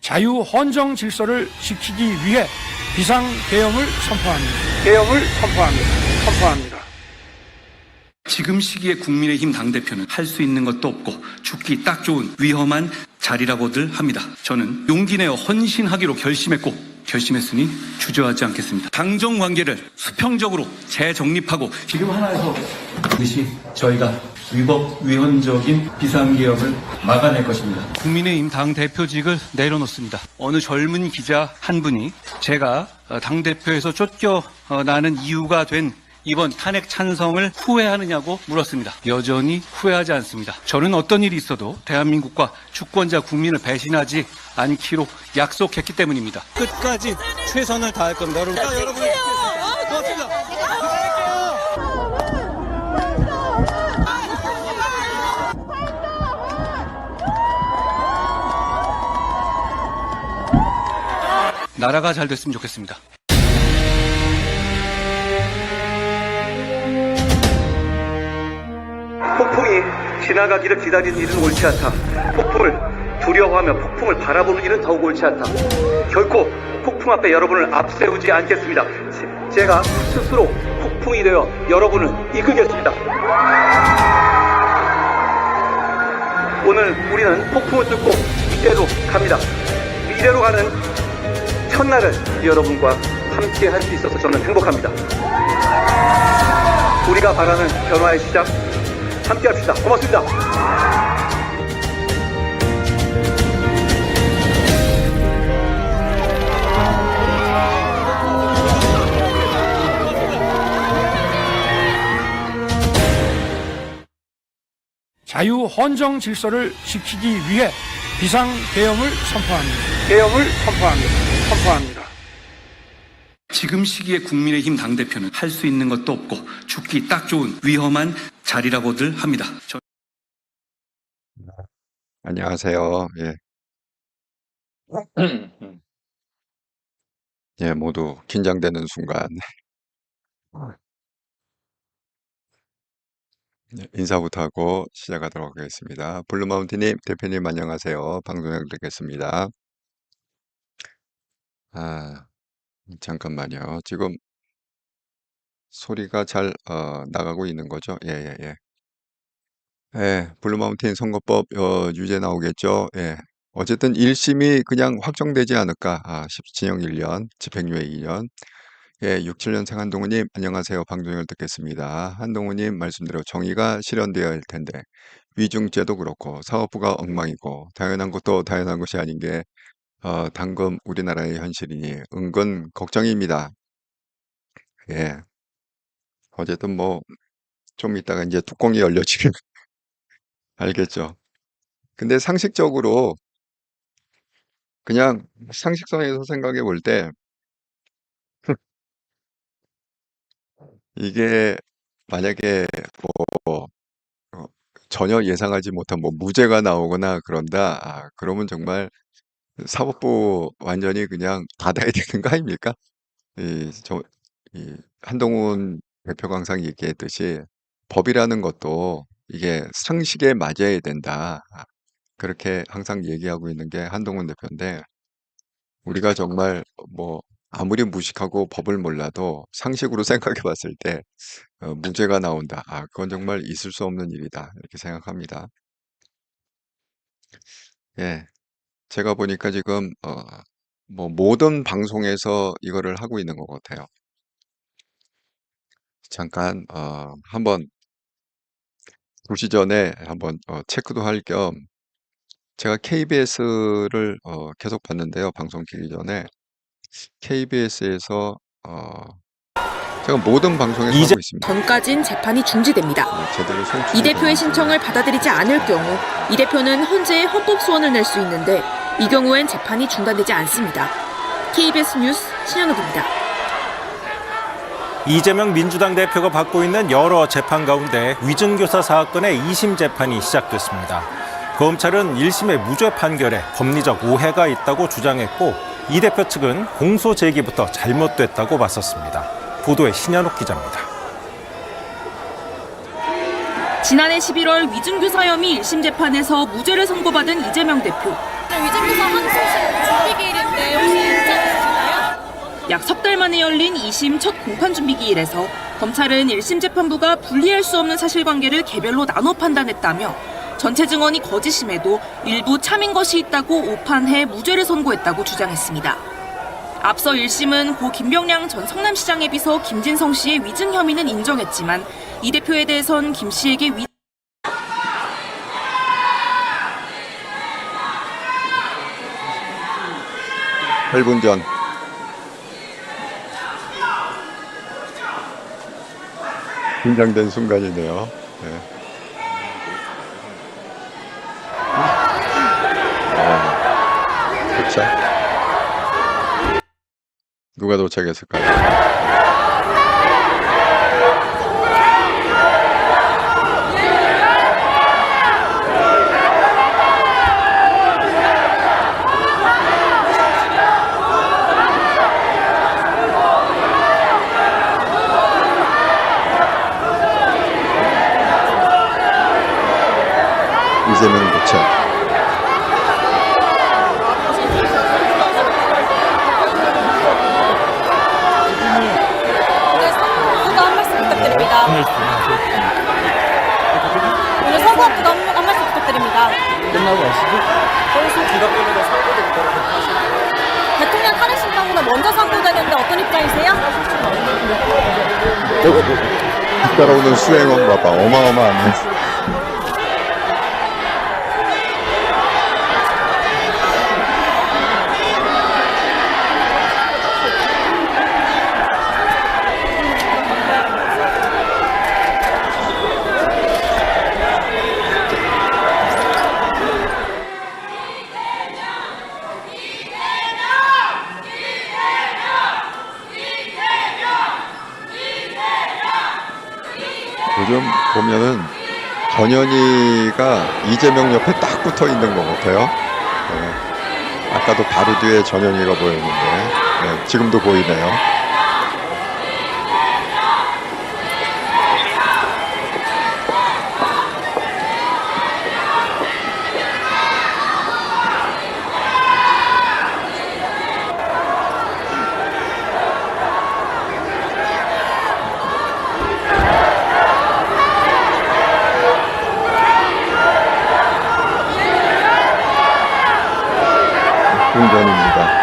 자유 헌정 질서를 지키기 위해 비상계엄을 선포합니다. 지금 시기에 국민의힘 당대표는 할 수 있는 것도 없고 죽기 딱 좋은 위험한 자리라고들 합니다. 저는 용기 내어 헌신하기로 결심했으니 주저하지 않겠습니다. 당정 관계를 수평적으로 재정립하고 지금 하나에서 반드시 저희가 위헌적인 비상계엄을 막아낼 것입니다. 국민의힘 당대표직을 내려놓습니다. 어느 젊은 기자 한 분이 제가 당대표에서 쫓겨나는 이유가 된 이번 탄핵 찬성을 후회하느냐고 물었습니다. 여전히 후회하지 않습니다. 저는 어떤 일이 있어도 대한민국과 주권자 국민을 배신하지 않기로 약속했기 때문입니다. 끝까지 최선을 다할 겁니다. 여러분, 고맙습니다. 나라가 잘 됐으면 좋겠습니다. 폭풍이 지나가기를 기다리는 일은 옳지 않다. 폭풍을 두려워하며 폭풍을 바라보는 일은 더욱 옳지 않다. 결코 폭풍 앞에 여러분을 앞세우지 않겠습니다. 제가 스스로 폭풍이 되어 여러분을 이끌겠습니다. 오늘 우리는 폭풍을 뚫고 미래로 갑니다. 미래로 가는 첫날을 여러분과 함께 할 수 있어서 저는 행복합니다. 우리가 바라는 변화의 시작 함께 합시다. 고맙습니다. 자유 헌정 질서를 지키기 위해 비상계엄을 선포합니다. 지금 시기에 국민의힘 당대표는 할 수 있는 것도 없고 죽기 딱 좋은 위험한 자리라고들 합니다. 안녕하세요. 예. 예, 모두 긴장되는 순간. 네, 인사부터 하고 시작하도록 하겠습니다. 블루마운틴님, 대표님 안녕하세요. 방송 연결되겠습니다. 잠깐만요. 지금 소리가 잘 나가고 있는 거죠? 예. 예, 블루마운틴 선거법 유죄 나오겠죠? 예. 어쨌든 1심이 그냥 확정되지 않을까? 진영 1년, 집행유예 2년. 예, 67년생 한동훈님, 안녕하세요. 방송을 듣겠습니다. 한동훈님 말씀대로 정의가 실현되어야 할 텐데, 위중죄도 그렇고, 사법부가 엉망이고, 당연한 것도 당연한 것이 아닌 게, 당금 우리나라의 현실이니 은근 걱정입니다. 예. 어쨌든 뭐, 좀 이따가 이제 뚜껑이 열려지긴 알겠죠. 근데 상식적으로, 그냥 상식선에서 생각해 볼 때, 이게 만약에 뭐 전혀 예상하지 못한 뭐 무죄가 나오거나 그런다. 그러면 정말 사법부 완전히 그냥 닫아야 되는 거 아닙니까? 이 한동훈 대표가 항상 얘기했듯이 법이라는 것도 이게 상식에 맞아야 된다. 그렇게 항상 얘기하고 있는 게 한동훈 대표인데 우리가 정말 뭐 아무리 무식하고 법을 몰라도 상식으로 생각해 봤을 때 무죄가 나온다. 그건 정말 있을 수 없는 일이다. 이렇게 생각합니다. 예. 제가 보니까 지금 뭐 모든 방송에서 이거를 하고 있는 것 같아요. 잠깐 한번 2시 전에 한번 체크도 할 겸 제가 KBS를 계속 봤는데요. 방송 키기 전에 KBS에서 제가 모든 방송에서 하고 있습니다. 전까진 재판이 중지됩니다. 제대로 이 대표의 신청을 받아들이지 않을 경우 이 대표는 헌재에 헌법 소원을 낼 수 있는데 이 경우엔 재판이 중단되지 않습니다. KBS 뉴스 신현욱입니다. 이재명 민주당 대표가 받고 있는 여러 재판 가운데 위증교사 사건의 2심 재판이 시작됐습니다. 검찰은 1심의 무죄 판결에 법리적 오해가 있다고 주장했고 이 대표 측은 공소 제기부터 잘못됐다고 맞섰습니다. 보도에 신현욱 기자입니다. 지난해 11월 위증교사 혐의 1심 재판에서 무죄를 선고받은 이재명 대표. 위증교사 항소심 준비 기일인데 혹시 일정 있으신가요? 약 석 달 만에 열린 2심 첫 공판 준비 기일에서 검찰은 1심 재판부가 분리할 수 없는 사실관계를 개별로 나눠 판단했다며 전체 증언이 거짓임에도 일부 참인 것이 있다고 오판해 무죄를 선고했다고 주장했습니다. 앞서 1심은 고 김병량 전 성남시장의 비서 김진성 씨의 위증 혐의는 인정했지만 이 대표에 대해선 김 씨에게 팔 분 전. 긴장된 순간이네요. 네. 도착. 누가 도착했을까요? 이재명 도착. 서부 한 말씀 부탁드립니다. 오늘 서부 앞부터 한 말씀 부탁드립니다. 끝나고 가시죠. 대통령 탄핵 심판보다 먼저 선고되는데 어떤 입장이세요? 따라오는 수행원 봐봐. 어마어마하네. 요즘 보면은 전현희가 이재명 옆에 딱 붙어 있는 것 같아요. 네. 아까도 바로 뒤에 전현희가 보였는데, 네, 지금도 보이네요. 운전입니다.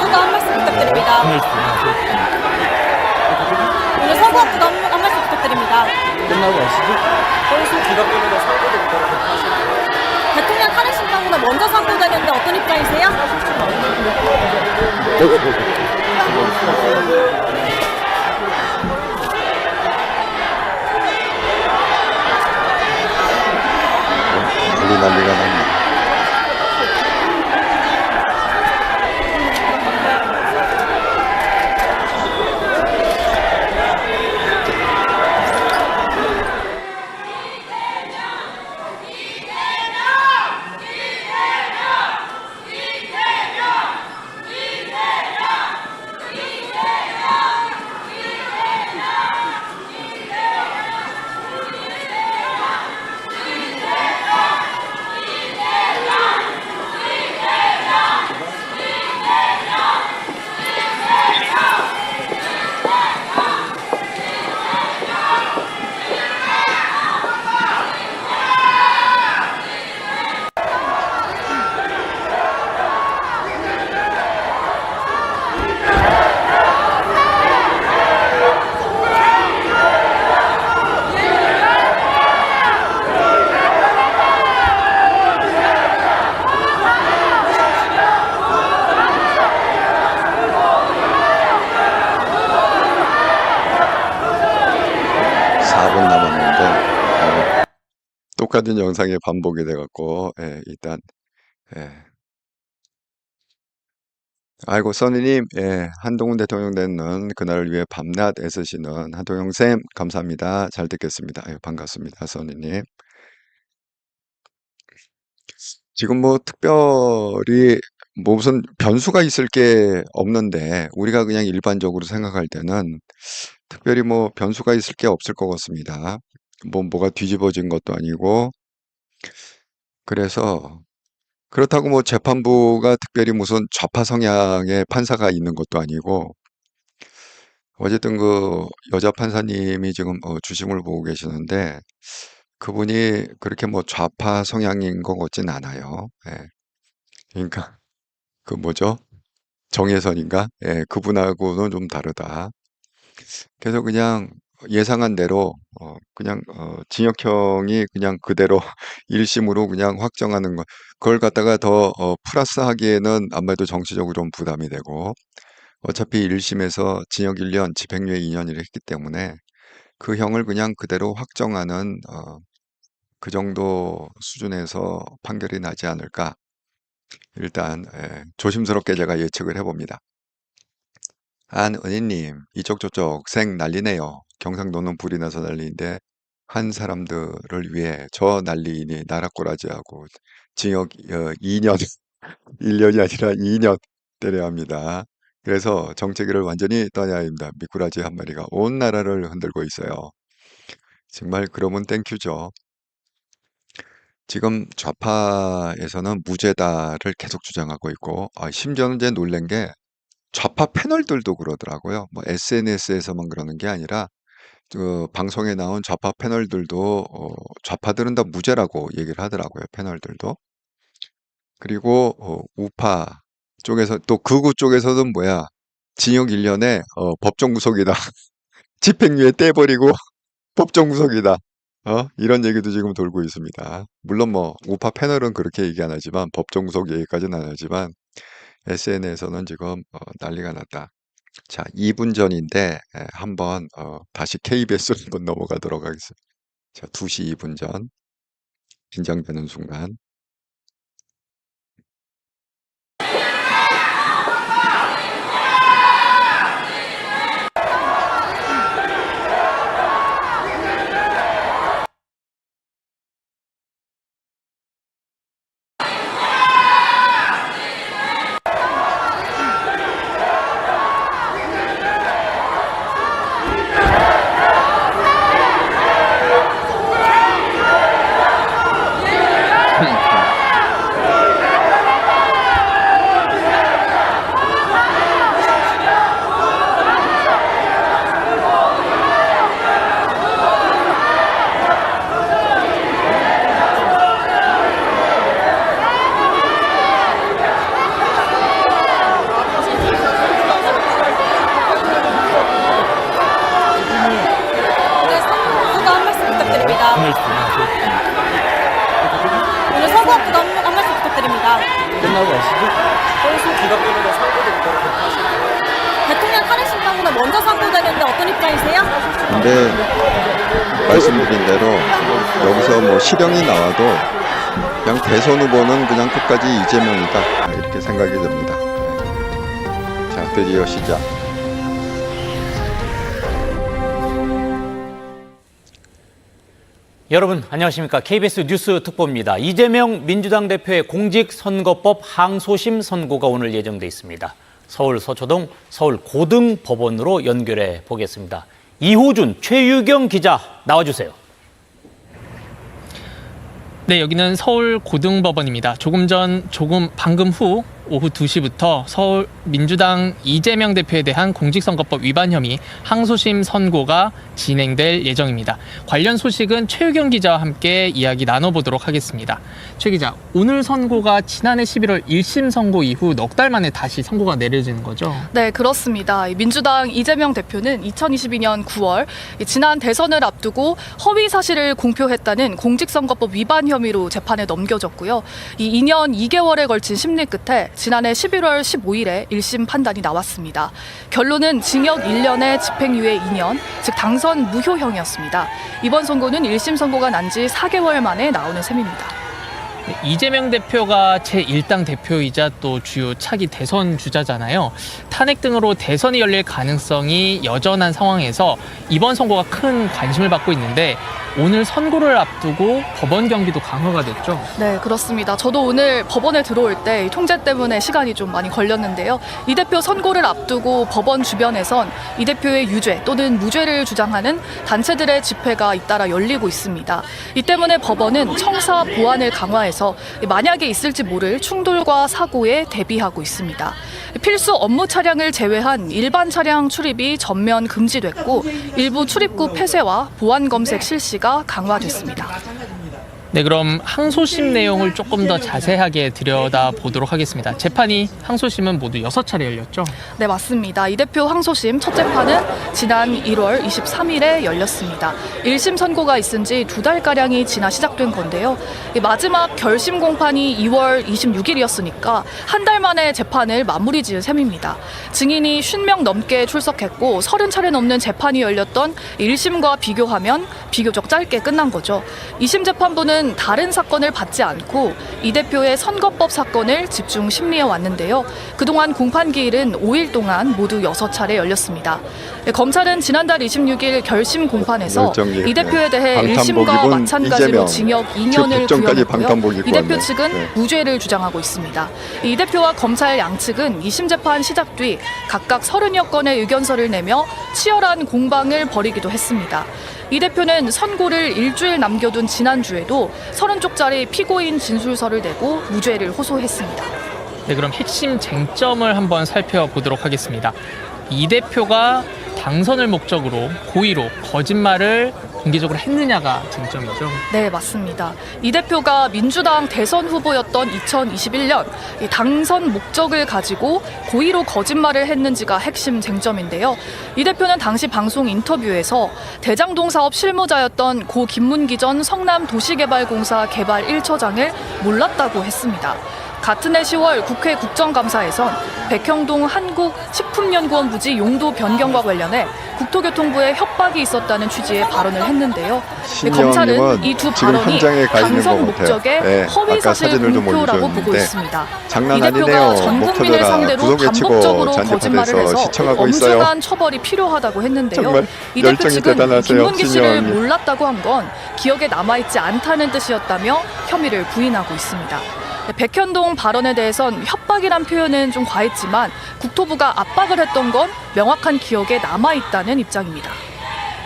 서부 한 말씀 부탁드립니다. 오늘 서부 앞부터 한 말씀 부탁드립니다. 끝나고 가시죠. 대통령 탄핵 심판보다 먼저 선고되는데 어떤 입장이세요? 난리가 납니다. 똑같은 영상이 반복이 돼갖고, 예, 일단, 예. 아이고, 써니님, 예, 한동훈 대통령 되는 그날을 위해 밤낮 애쓰시는 한동영쌤, 감사합니다. 잘 듣겠습니다. 예, 반갑습니다, 써니님. 지금 뭐 특별히 뭐 무슨 변수가 있을 게 없는데, 우리가 그냥 일반적으로 생각할 때는 특별히 뭐 변수가 있을 게 없을 것 같습니다. 뭐가 뒤집어진 것도 아니고, 그래서 그렇다고 뭐 재판부가 특별히 무슨 좌파 성향의 판사가 있는 것도 아니고, 어쨌든 그 여자 판사님이 지금 주심을 보고 계시는데, 그분이 그렇게 뭐 좌파 성향인 것 같진 않아요. 예. 그러니까 그 뭐죠? 정혜선인가? 예, 그분하고는 좀 다르다. 그래서 그냥 예상한 대로 그냥 징역형이 그냥 그대로 1심으로 그냥 확정하는 거. 그걸 갖다가 더 플러스하기에는 아무래도 정치적으로 좀 부담이 되고, 어차피 1심에서 징역 1년, 집행유예 2년을 했기 때문에 그 형을 그냥 그대로 확정하는 그 정도 수준에서 판결이 나지 않을까. 일단 조심스럽게 제가 예측을 해봅니다. 안은희님, 이쪽 저쪽 생 난리네요. 경상도는 불이 나서 난리인데 한 사람들을 위해 저 난리니 나락꼬라지하고 징역 2년, 1년이 아니라 2년 때려야 합니다. 그래서 정체기를 완전히 떠나야 합니다. 미꾸라지 한 마리가 온 나라를 흔들고 있어요. 정말 그러면 땡큐죠. 지금 좌파에서는 무죄다를 계속 주장하고 있고, 심지어는 이제 놀란 게 좌파 패널들도 그러더라고요. 뭐 SNS에서만 그러는 게 아니라 그 방송에 나온 좌파 패널들도 좌파들은 다 무죄라고 얘기를 하더라고요. 패널들도. 그리고 우파 쪽에서 또 극우 쪽에서는 뭐야? 징역 1년에 법정 구속이다. 집행유예 떼버리고 법정 구속이다. 이런 얘기도 지금 돌고 있습니다. 물론 뭐 우파 패널은 그렇게 얘기 안 하지만 법정 구속 얘기까지는 안 하지만 SNS에서는 지금 난리가 났다. 자, 2분 전인데 한번 다시 KBS로 한번 넘어가도록 하겠습니다. 자, 2시 2분 전 긴장되는 순간. 오늘 선거 앞두고 한 말씀 부탁드립니다. 끝나고 가시죠. 대통령 탄핵 심판보다 먼저 선고되는데 어떤 입장이세요? 근데 말씀드린 대로 여기서 뭐 실형이 나와도 그냥 대선 후보는 그냥 끝까지 이재명이다. 이렇게 생각이 듭니다. 자, 드디어 시작. 여러분 안녕하십니까. KBS 뉴스 특보입니다. 이재명 민주당 대표의 공직선거법 항소심 선고가 오늘 예정돼 있습니다. 서울 서초동 서울고등법원으로 연결해 보겠습니다. 이호준, 최유경 기자 나와주세요. 네, 여기는 서울고등법원입니다. 방금 후 오후 2시부터 서울 민주당 이재명 대표에 대한 공직선거법 위반 혐의 항소심 선고가 진행될 예정입니다. 관련 소식은 최유경 기자와 함께 이야기 나눠보도록 하겠습니다. 최 기자, 오늘 선고가 지난해 11월 1심 선고 이후 넉 달 만에 다시 선고가 내려지는 거죠? 네, 그렇습니다. 민주당 이재명 대표는 2022년 9월 지난 대선을 앞두고 허위 사실을 공표했다는 공직선거법 위반 혐의로 재판에 넘겨졌고요. 이 2년 2개월에 걸친 심리 끝에 지난해 11월 15일에 1심 판단이 나왔습니다. 결론은 징역 1년에 집행유예 2년, 즉 당선 무효형이었습니다. 이번 선고는 1심 선고가 난 지 4개월 만에 나오는 셈입니다. 네, 이재명 대표가 제1당 대표이자 또 주요 차기 대선 주자잖아요. 탄핵 등으로 대선이 열릴 가능성이 여전한 상황에서 이번 선고가 큰 관심을 받고 있는데 오늘 선고를 앞두고 법원 경비도 강화가 됐죠. 네, 그렇습니다. 저도 오늘 법원에 들어올 때 통제 때문에 시간이 좀 많이 걸렸는데요. 이 대표 선고를 앞두고 법원 주변에선 이 대표의 유죄 또는 무죄를 주장하는 단체들의 집회가 잇따라 열리고 있습니다. 이 때문에 법원은 청사 보안을 강화해서 만약에 있을지 모를 충돌과 사고에 대비하고 있습니다. 필수 업무 차량을 제외한 일반 차량 출입이 전면 금지됐고 일부 출입구 폐쇄와 보안 검색 실시가 강화됐습니다. 네, 그럼 항소심 내용을 조금 더 자세하게 들여다보도록 하겠습니다. 재판이 항소심은 모두 6차례 열렸죠? 네, 맞습니다. 이 대표 항소심 첫 재판은 지난 1월 23일에 열렸습니다. 1심 선고가 있은 지 2달가량이 지나 시작된 건데요. 마지막 결심 공판이 2월 26일이었으니까 한 달 만에 재판을 마무리 지은 셈입니다. 증인이 50명 넘게 출석했고 30차례 넘는 재판이 열렸던 1심과 비교하면 비교적 짧게 끝난 거죠. 2심 재판부는 다른 사건을 받지 않고 이 대표의 선거법 사건을 집중 심리해 왔는데요. 그동안 공판기일은 5일 동안 모두 6차례 열렸습니다. 검찰은 지난달 26일 결심 공판에서 이 대표에 대해 1심과 마찬가지로 징역 2년을 구형했고요. 이 대표 측은 무죄를 주장하고 있습니다. 이 대표와 검찰 양측은 2심 재판 시작 뒤 각각 30여 건의 의견서를 내며 치열한 공방을 벌이기도 했습니다. 이 대표는 선고를 일주일 남겨둔 지난주에도 30쪽짜리 피고인 진술서를 내고 무죄를 호소했습니다. 네, 그럼 핵심 쟁점을 한번 살펴보도록 하겠습니다. 이 대표가 당선을 목적으로 고의로 거짓말을 공개적으로 했느냐가 쟁점이죠. 네, 맞습니다. 이 대표가 민주당 대선 후보였던 2021년 당선 목적을 가지고 고의로 거짓말을 했는지가 핵심 쟁점인데요. 이 대표는 당시 방송 인터뷰에서 대장동 사업 실무자였던 고 김문기 전 성남도시개발공사 개발 1처장을 몰랐다고 했습니다. 같은 해 10월 국회 국정감사에선 백형동 한국식품연구원 부지 용도 변경과 관련해 국토교통부에 협박이 있었다는 취지의 발언을 했는데요. 검찰은 이 두 발언이 당선 목적의 허위사실 공표라고 보고 있습니다. 이 대표가 전 국민을 상대로 반복적으로 거짓말을 해서 엄중한 처벌이 필요하다고 했는데요. 이 대표 측은 김문기 씨를 몰랐다고 한 건 기억에 남아있지 않다는 뜻이었다며 혐의를 부인하고 있습니다. 백현동 발언에 대해선 협박이란 표현은 좀 과했지만 국토부가 압박을 했던 건 명확한 기억에 남아있다는 입장입니다.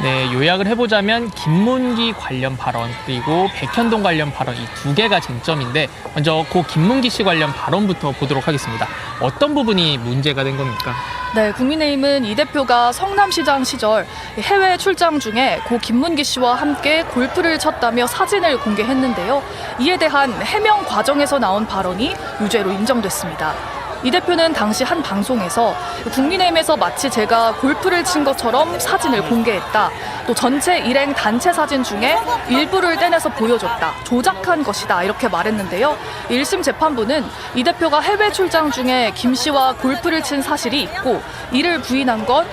네, 요약을 해보자면 김문기 관련 발언 그리고 백현동 관련 발언 이 두 개가 쟁점인데 먼저 고 김문기 씨 관련 발언부터 보도록 하겠습니다. 어떤 부분이 문제가 된 겁니까? 네, 국민의힘은 이 대표가 성남시장 시절 해외 출장 중에 고 김문기 씨와 함께 골프를 쳤다며 사진을 공개했는데요. 이에 대한 해명 과정에서 나온 발언이 유죄로 인정됐습니다. 이 대표는 당시 한 방송에서 국민의힘에서 마치 제가 골프를 친 것처럼 사진을 공개했다. 또 전체 일행 단체 사진 중에 일부를 떼내서 보여줬다. 조작한 것이다. 이렇게 말했는데요. 1심 재판부는 이 대표가 해외 출장 중에 김 씨와 골프를 친 사실이 있고 이를 부인한 건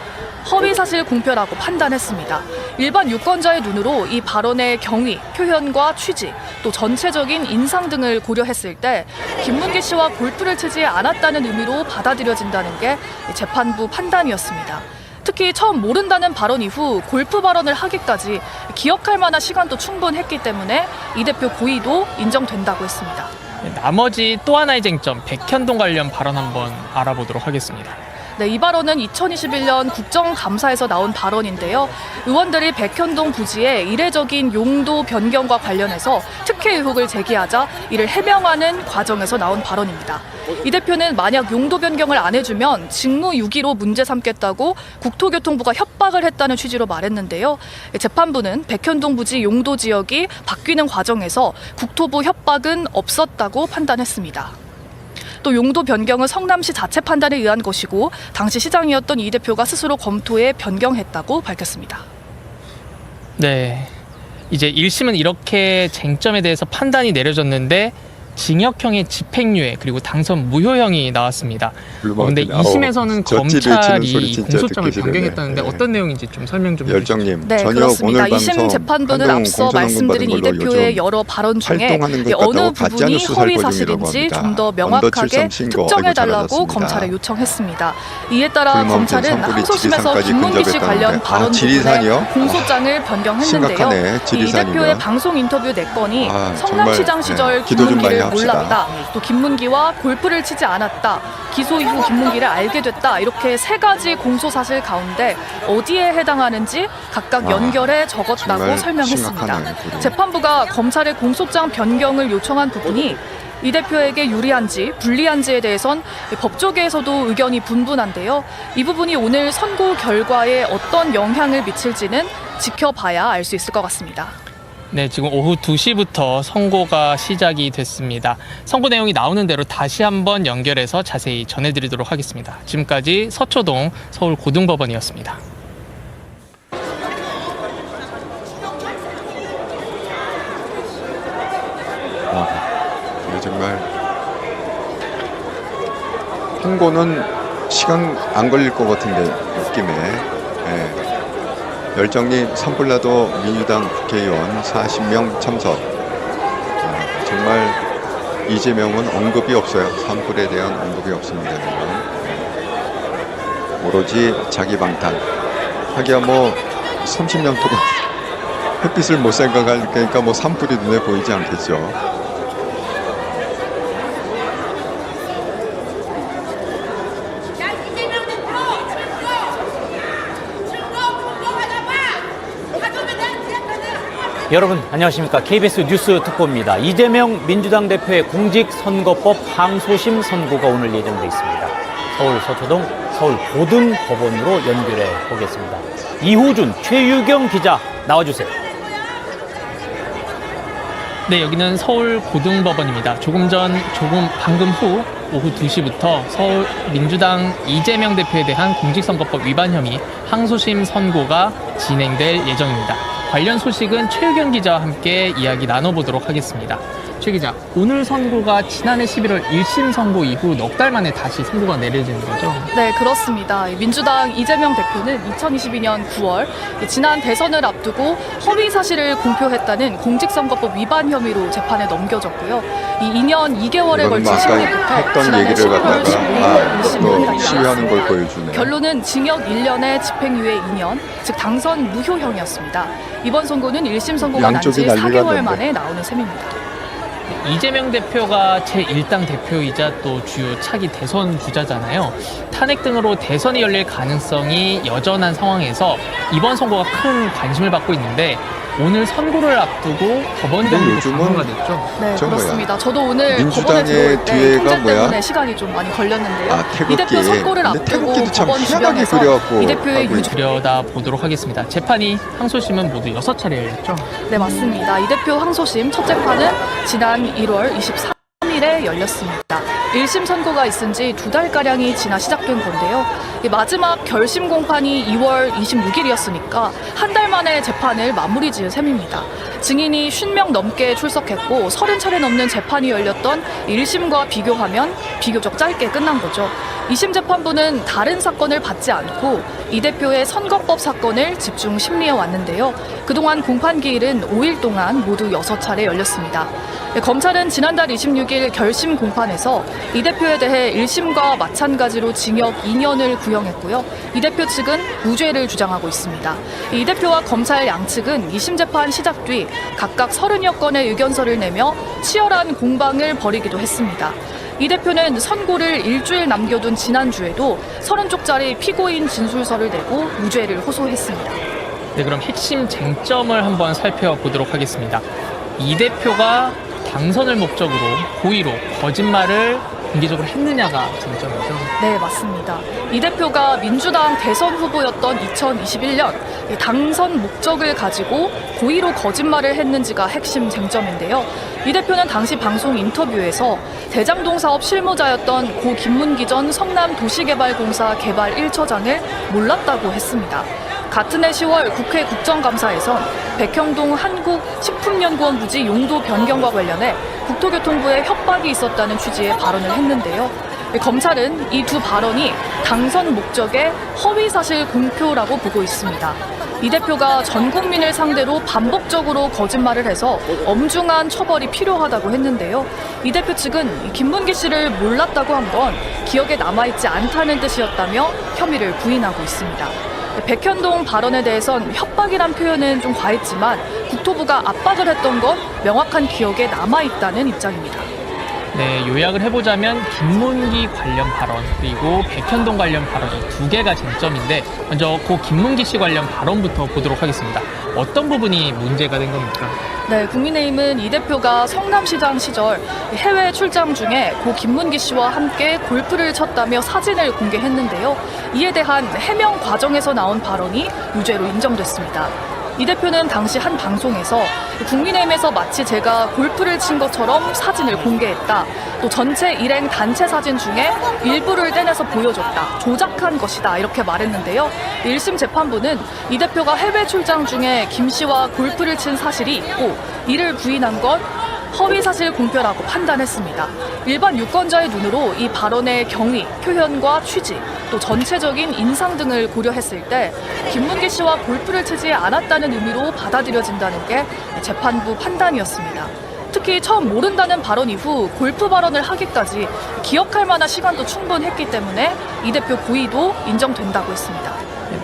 허위사실 공표라고 판단했습니다. 일반 유권자의 눈으로 이 발언의 경위, 표현과 취지, 또 전체적인 인상 등을 고려했을 때 김문기 씨와 골프를 치지 않았다는 의미로 받아들여진다는 게 재판부 판단이었습니다. 특히 처음 모른다는 발언 이후 골프 발언을 하기까지 기억할 만한 시간도 충분했기 때문에 이 대표 고의도 인정된다고 했습니다. 나머지 또 하나의 쟁점, 백현동 관련 발언 한번 알아보도록 하겠습니다. 네, 이 발언은 2021년 국정감사에서 나온 발언인데요. 의원들이 백현동 부지의 이례적인 용도 변경과 관련해서 특혜 의혹을 제기하자 이를 해명하는 과정에서 나온 발언입니다. 이 대표는 만약 용도 변경을 안 해주면 직무유기로 문제 삼겠다고 국토교통부가 협박을 했다는 취지로 말했는데요. 재판부는 백현동 부지 용도 지역이 바뀌는 과정에서 국토부 협박은 없었다고 판단했습니다. 또 용도 변경은 성남시 자체 판단에 의한 것이고 당시 시장이었던 이 대표가 스스로 검토해 변경했다고 밝혔습니다. 네, 이제 1심은 이렇게 쟁점에 대해서 판단이 내려졌는데 징역형의 집행유예 그리고 당선 무효형이 나왔습니다. 그런데 아우, 2심에서는 젖집이 검찰이 치는 소리 진짜 공소장을 듣기 싫으네. 변경했다는데 네. 어떤 내용인지 좀 설명 좀 해주시죠. 열정님, 네, 저녁 그렇습니다. 오늘 2심 방송 재판부는 한동 앞서 공소장군 말씀드린 이 받은 걸로 대표의 요즘 여러 발언 중에 활동하는 것 어느 같다고 부분이 가짜뉴스 허위 살포 사실인지 중이라고 좀 더 합니다. 명확하게 언더 7.3 신고. 특정해달라고 아이고, 잘하셨습니다. 검찰에 요청했습니다. 이에 따라 불마운틴 검찰은 산불이 항소심에서 지리산까지 김문기 씨 근접했다는데. 관련 발언 부분에 지리산이요? 공소장을 변경했는데요. 심각하네, 이 지리산이면. 대표의 방송 인터뷰 4건이 성남시장 정말, 시절 기도 좀 많이 김문기를 합시다. 몰랐다. 또 김문기와 골프를 치지 않았다. 기소 이후 김문기를 알게 됐다. 이렇게 3가지 공소 사실 가운데 어디에 해당하는지 각각 연결해 적었다고 정말 설명했습니다. 심각하네, 그게. 재판부가 검찰의 공소장 변경을 요청한 부분이 이 대표에게 유리한지 불리한지에 대해선 법조계에서도 의견이 분분한데요. 이 부분이 오늘 선고 결과에 어떤 영향을 미칠지는 지켜봐야 알 수 있을 것 같습니다. 네, 지금 오후 2시부터 선고가 시작이 됐습니다. 선고 내용이 나오는 대로 다시 한번 연결해서 자세히 전해드리도록 하겠습니다. 지금까지 서초동 서울고등법원이었습니다. 정말 선고는 시간 안 걸릴 것 같은데 느낌에. 열정님, 산불나도 민주당 국회의원 40명 참석. 정말 이재명은 언급이 없어요. 산불에 대한 언급이 없습니다. 오로지 자기 방탄. 하기야 뭐 30년 동안 햇빛을 못 생각하니까 뭐 산불이 눈에 보이지 않겠죠. 여러분 안녕하십니까. KBS 뉴스 특보입니다. 이재명 민주당 대표의 공직선거법 항소심 선고가 오늘 예정돼 있습니다. 서울 서초동 서울고등법원으로 연결해 보겠습니다. 이호준, 최유경 기자 나와주세요. 네, 여기는 서울고등법원입니다. 방금 후 오후 2시부터 서울 민주당 이재명 대표에 대한 공직선거법 위반 혐의 항소심 선고가 진행될 예정입니다. 관련 소식은 최유경 기자와 함께 이야기 나눠보도록 하겠습니다. 최 기자, 오늘 선고가 지난해 11월 1심 선고 이후 넉 달 만에 다시 선고가 내려지는 거죠? 네, 그렇습니다. 민주당 이재명 대표는 2022년 9월 지난 대선을 앞두고 허위 사실을 공표했다는 공직선거법 위반 혐의로 재판에 넘겨졌고요. 이 2년 2개월에 걸친 아까 심리부터 했던 지난해 얘기를 11월 15일 1심을 또 시위하는 걸 보여주네. 결론은 징역 1년에 집행유예 2년, 즉 당선 무효형이었습니다. 이번 선고는 1심 선고가 난 지 양쪽이 난리가 4개월 났네. 만에 나오는 셈입니다. 이재명 대표가 제1당 대표이자 또 주요 차기 대선 주자잖아요. 탄핵 등으로 대선이 열릴 가능성이 여전한 상황에서 이번 선고가 큰 관심을 받고 있는데 오늘 선고를 앞두고 법원 경기도 요즘은 장소가 됐죠. 네, 저 뭐야? 그렇습니다. 저도 오늘 민주당의 법원에 들어올 때 뒤에가 통제 뭐야? 때문에 시간이 좀 많이 걸렸는데요. 태극기. 이 대표 선고를 근데 앞두고 태극기도 참 법원 희한하게 주변에서 그려갖고 이 대표의 하고 유죄 들여다 보도록 하겠습니다. 재판이 항소심은 모두 6차례 열렸죠. 네, 맞습니다. 이 대표 항소심 첫 재판은 지난 1월 23일에 열렸습니다. 1심 선고가 있은 지 2달가량이 지나 시작된 건데요. 이 마지막 결심 공판이 2월 26일이었으니까 한 달 만에 재판을 마무리 지은 셈입니다. 증인이 50명 넘게 출석했고 30차례 넘는 재판이 열렸던 1심과 비교하면 비교적 짧게 끝난 거죠. 2심 재판부는 다른 사건을 받지 않고 이 대표의 선거법 사건을 집중 심리해 왔는데요. 그동안 공판 기일은 5일 동안 모두 6차례 열렸습니다. 검찰은 지난달 26일 결심 공판에서 이 대표에 대해 1심과 마찬가지로 징역 2년을 구형했고요. 이 대표 측은 무죄를 주장하고 있습니다. 이 대표와 검찰 양측은 2심 재판 시작 뒤 각각 30여 건의 의견서를 내며 치열한 공방을 벌이기도 했습니다. 이 대표는 선고를 일주일 남겨둔 지난주에도 30쪽짜리 피고인 진술서를 내고 무죄를 호소했습니다. 네, 그럼 핵심 쟁점을 한번 살펴보도록 하겠습니다. 이 대표가 당선을 목적으로 고의로 거짓말을 공개적으로 했느냐가 쟁점이죠. 네, 맞습니다. 이 대표가 민주당 대선 후보였던 2021년 당선 목적을 가지고 고의로 거짓말을 했는지가 핵심 쟁점인데요. 이 대표는 당시 방송 인터뷰에서 대장동 사업 실무자였던 고 김문기 전 성남도시개발공사 개발 1처장을 몰랐다고 했습니다. 같은 해 10월 국회 국정감사에선 백형동 한국식품연구원 부지 용도 변경과 관련해 국토교통부에 협박이 있었다는 취지의 발언을 했는데요. 검찰은 이 두 발언이 당선 목적의 허위사실 공표라고 보고 있습니다. 이 대표가 전 국민을 상대로 반복적으로 거짓말을 해서 엄중한 처벌이 필요하다고 했는데요. 이 대표 측은 김문기 씨를 몰랐다고 한 건 기억에 남아있지 않다는 뜻이었다며 혐의를 부인하고 있습니다. 백현동 발언에 대해선 협박이란 표현은 좀 과했지만 국토부가 압박을 했던 건 명확한 기억에 남아있다는 입장입니다. 네, 요약을 해보자면 김문기 관련 발언 그리고 백현동 관련 발언 이 두 개가 쟁점인데 먼저 고 김문기 씨 관련 발언부터 보도록 하겠습니다. 어떤 부분이 문제가 된 겁니까? 네, 국민의힘은 이 대표가 성남시장 시절 해외 출장 중에 고 김문기 씨와 함께 골프를 쳤다며 사진을 공개했는데요. 이에 대한 해명 과정에서 나온 발언이 유죄로 인정됐습니다. 이 대표는 당시 한 방송에서 국민의힘에서 마치 제가 골프를 친 것처럼 사진을 공개했다. 또 전체 일행 단체 사진 중에 일부를 떼내서 보여줬다. 조작한 것이다. 이렇게 말했는데요. 1심 재판부는 이 대표가 해외 출장 중에 김 씨와 골프를 친 사실이 있고 이를 부인한 건 허위사실 공표라고 판단했습니다. 일반 유권자의 눈으로 이 발언의 경위, 표현과 취지, 또 전체적인 인상 등을 고려했을 때 김문기 씨와 골프를 치지 않았다는 의미로 받아들여진다는 게 재판부 판단이었습니다. 특히 처음 모른다는 발언 이후 골프 발언을 하기까지 기억할 만한 시간도 충분했기 때문에 이 대표 고의도 인정된다고 했습니다.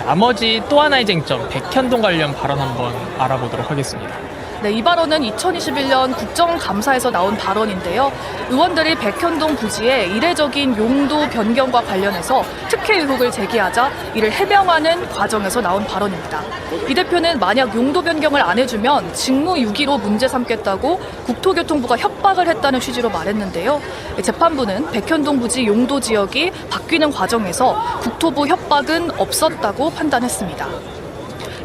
나머지 또 하나의 쟁점, 백현동 관련 발언 한번 알아보도록 하겠습니다. 네, 이 발언은 2021년 국정감사에서 나온 발언인데요. 의원들이 백현동 부지의 이례적인 용도 변경과 관련해서 특혜 의혹을 제기하자 이를 해명하는 과정에서 나온 발언입니다. 이 대표는 만약 용도 변경을 안 해주면 직무유기로 문제 삼겠다고 국토교통부가 협박을 했다는 취지로 말했는데요. 재판부는 백현동 부지 용도 지역이 바뀌는 과정에서 국토부 협박은 없었다고 판단했습니다.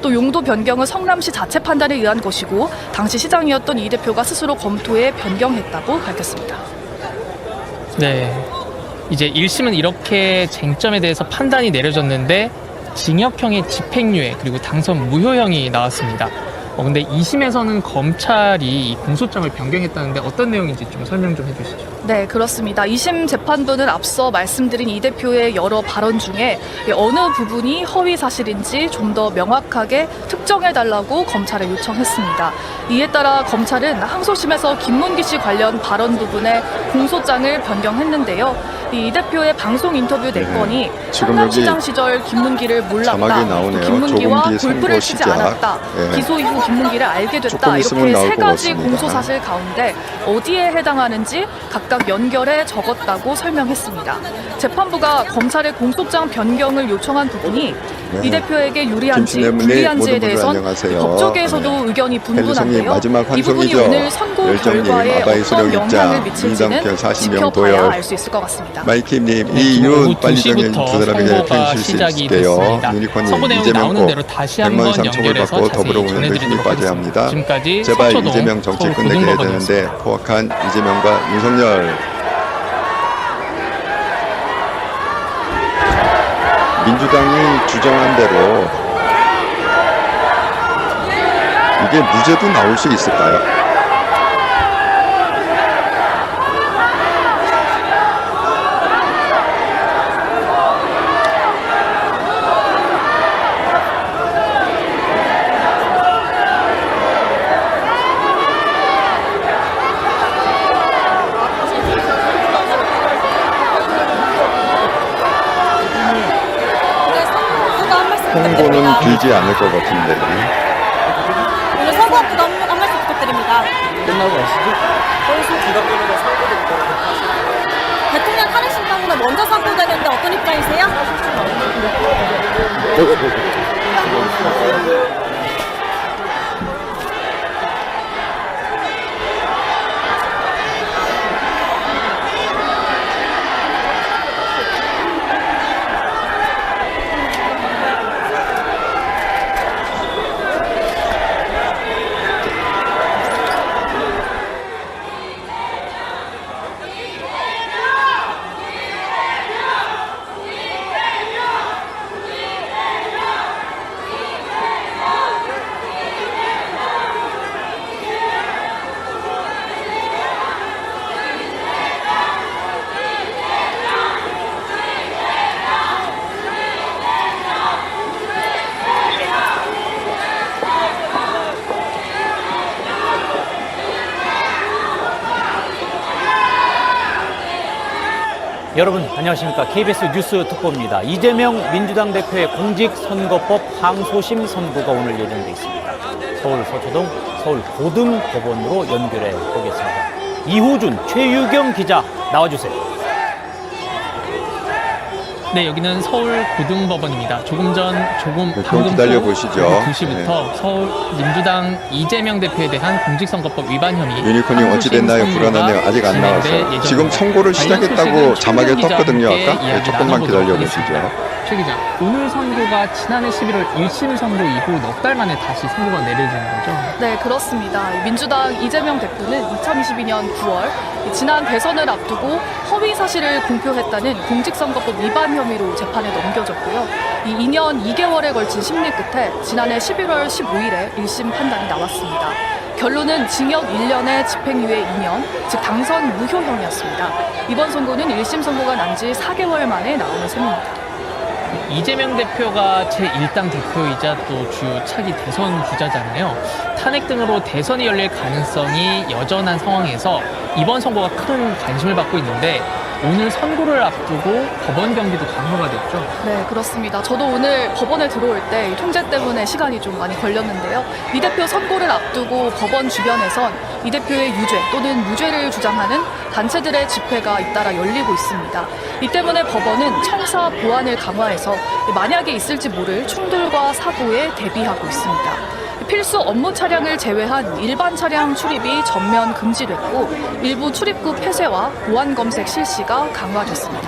또 용도 변경은 성남시 자체 판단에 의한 것이고 당시 시장이었던 이 대표가 스스로 검토해 변경했다고 밝혔습니다. 네, 이제 1심은 이렇게 쟁점에 대해서 판단이 내려졌는데 징역형의 집행유예 그리고 당선 무효형이 나왔습니다. 근데 2심에서는 검찰이 이 공소장을 변경했다는데 어떤 내용인지 좀 설명 좀 해주시죠. 네, 그렇습니다. 2심 재판부는 앞서 말씀드린 이 대표의 여러 발언 중에 어느 부분이 허위 사실인지 좀 더 명확하게 특정해달라고 검찰에 요청했습니다. 이에 따라 검찰은 항소심에서 김문기 씨 관련 발언 부분에 공소장을 변경했는데요. 이 대표의 방송 인터뷰 4건이 성남시장 시절 김문기를 몰랐다, 김문기와 골프를 치지 않았다, 기소 이후 김문기를 알게 됐다, 이렇게 3가지 공소 사실 가운데 어디에 해당하는지 각각 연결해 적었다고 설명했습니다. 재판부가 검찰의 공소장 변경을 요청한 부분이 이 대표에게 유리한지 불리한지에 대해선 법조계에서도 의견이 분분한데요. 이 부분이 오늘 선고 결과에 어떤 영향을 미칠지는 지켜봐야 알 수 있을 것 같습니다. 마이킴님, 네, 이윤 빨리 정해 두 사람에게 선고가 표현실 수 시작이 있을게요. 됐습니다. 유니콘님, 선고 내용이 이재명 나오는 거 대로 다시 100만 한번 이상 처벌 연결해서 받고 자세히 더불어오는데 힘이 전해드리도록 빠져야 하겠습니다. 합니다. 지금까지 제발 서초동 이재명 정치 끝내게 해야 서울고등법원이었습니다. 되는데 포악한 이재명과 윤석열. 민주당이 주장한 대로 이게 무죄도 나올 수 있을까요? 홍보는 길지 않을 것 같은데. 오늘 선거 앞두고 한 말씀 부탁드립니다. 끝나고 가시죠. 대통령 탄핵 심판보다 먼저 선고되는데 어떤 입장이세요? 여러분 안녕하십니까. KBS 뉴스 특보입니다. 이재명 민주당 대표의 공직선거법 항소심 선고가 오늘 예정돼 있습니다. 서울 서초동 서울 고등법원으로 연결해 보겠습니다. 이호준, 최유경 기자 나와주세요. 네, 여기는 서울 고등법원입니다. 조금 방금 기다려 후 보시죠. 2시부터 서울 민주당 이재명 대표에 대한 공직선거법 위반 혐의 유니콘이 어찌 됐나요? 불안하네요. 아직 안 나왔어요. 지금 선고를 시작했다고 자막에 떴거든요. 아까? 네, 조금만 기다려 보시죠. 최 기자, 오늘 선고가 지난해 11월 1심 선고 이후 넉 달 만에 다시 선고가 내려지는 거죠? 네, 그렇습니다. 민주당 이재명 대표는 2022년 9월 지난 대선을 앞두고 허위 사실을 공표했다는 공직선거법 위반 혐의로 재판에 넘겨졌고요. 이 2년 2개월에 걸친 심리 끝에 지난해 11월 15일에 1심 판단이 나왔습니다. 결론은 징역 1년에 집행유예 2년, 즉 당선 무효형이었습니다. 이번 선고는 1심 선고가 난 지 4개월 만에 나오는 셈입니다. 이재명 대표가 제1당 대표이자 또 주요 차기 대선 주자잖아요. 탄핵 등으로 대선이 열릴 가능성이 여전한 상황에서 이번 선고가 큰 관심을 받고 있는데 오늘 선고를 앞두고 법원 경기도 강화가 됐죠? 네, 그렇습니다. 저도 오늘 법원에 들어올 때 통제 때문에 시간이 좀 많이 걸렸는데요. 이 대표 선고를 앞두고 법원 주변에선 이 대표의 유죄 또는 무죄를 주장하는 단체들의 집회가 잇따라 열리고 있습니다. 이 때문에 법원은 청사 보안을 강화해서 만약에 있을지 모를 충돌과 사고에 대비하고 있습니다. 필수 업무 차량을 제외한 일반 차량 출입이 전면 금지됐고 일부 출입구 폐쇄와 보안 검색 실시가 강화됐습니다.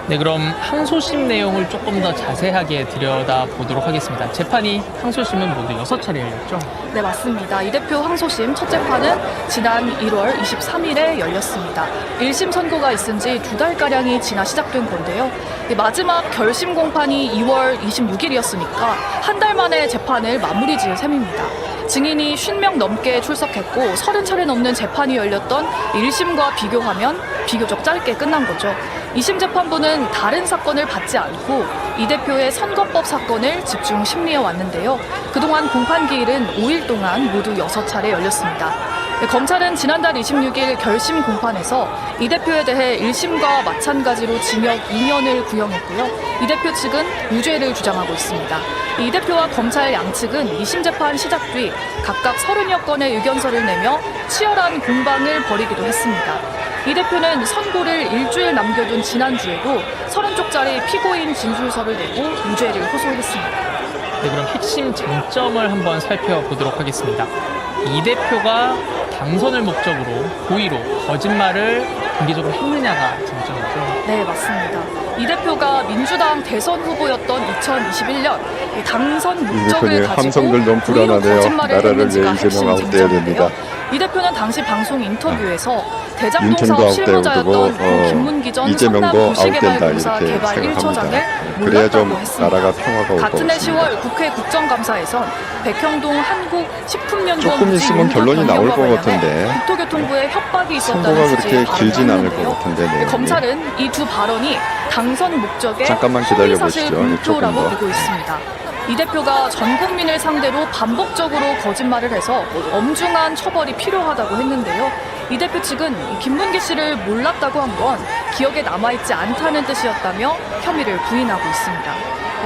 네, 그럼 항소심 내용을 조금 더 자세하게 들여다보도록 하겠습니다. 재판이 항소심은 모두 6차례 열렸죠? 네, 맞습니다. 이 대표 항소심 첫 재판은 지난 1월 23일에 열렸습니다. 1심 선고가 있은 지 2달가량이 지나 시작된 건데요. 마지막 결심 공판이 2월 26일이었으니까 한 달 만에 재판을 마무리 지은 셈입니다. 증인이 50명 넘게 출석했고 30차례 넘는 재판이 열렸던 1심과 비교하면 비교적 짧게 끝난 거죠. 2심 재판부는 다른 사건을 받지 않고 이 대표의 선거법 사건을 집중 심리해 왔는데요. 그동안 공판 기일은 5일 동안 모두 6차례 열렸습니다. 검찰은 지난달 26일 결심 공판에서 이 대표에 대해 1심과 마찬가지로 징역 2년을 구형했고요. 이 대표 측은 무죄를 주장하고 있습니다. 이 대표와 검찰 양측은 2심 재판 시작 뒤 각각 30여 건의 의견서를 내며 치열한 공방을 벌이기도 했습니다. 이 대표는 선고를 일주일 남겨둔 지난주에도 30쪽짜리 피고인 진술서를 내고 무죄를 호소했습니다. 네, 그럼 핵심 쟁점을 한번 살펴보도록 하겠습니다. 이 대표가 당선을 목적으로 고의로 거짓말을 공개적으로 했느냐가 쟁점이죠. 네, 맞습니다. 이 대표가 민주당 대선 후보였던 2021년 당선 목적을 가지고 함성들 너무 고의로 불안하네요. 거짓말을 나라를 했는지가 왜 이재명 핵심 아웃돼야 쟁점인데요. 됩니다. 이 대표는 당시 방송 인터뷰에서 대장동 윤천도 사업 아웃되고 실무자였던 고 김문기 전 이재명도 성남도시개발공사 아웃된다 이렇게 개발 1처장을 생각합니다. 그래야 좀 몰랐다고 했습니다. 나라가 평화가 올 것 같은 해 같습니다. 10월 국회 국정감사에선 백형동 한국식품연구원 조금 있으면 결론이 나올 것 같은데 국토교통부에 협박이 선고가 있었다는 그렇게 취지의 길진 발언을 않을 것 했는데요. 같은데 내용이. 검찰은 이 두 발언이 당선 목적의 잠깐만 허위 사실 기다려보시죠. 조금 공표라고 더. 보고 있습니다. 이 대표가 전 국민을 상대로 반복적으로 거짓말을 해서 엄중한 처벌이 필요하다고 했는데요. 이 대표 측은 김문기 씨를 몰랐다고 한 건 기억에 남아있지 않다는 뜻이었다며 혐의를 부인하고 있습니다.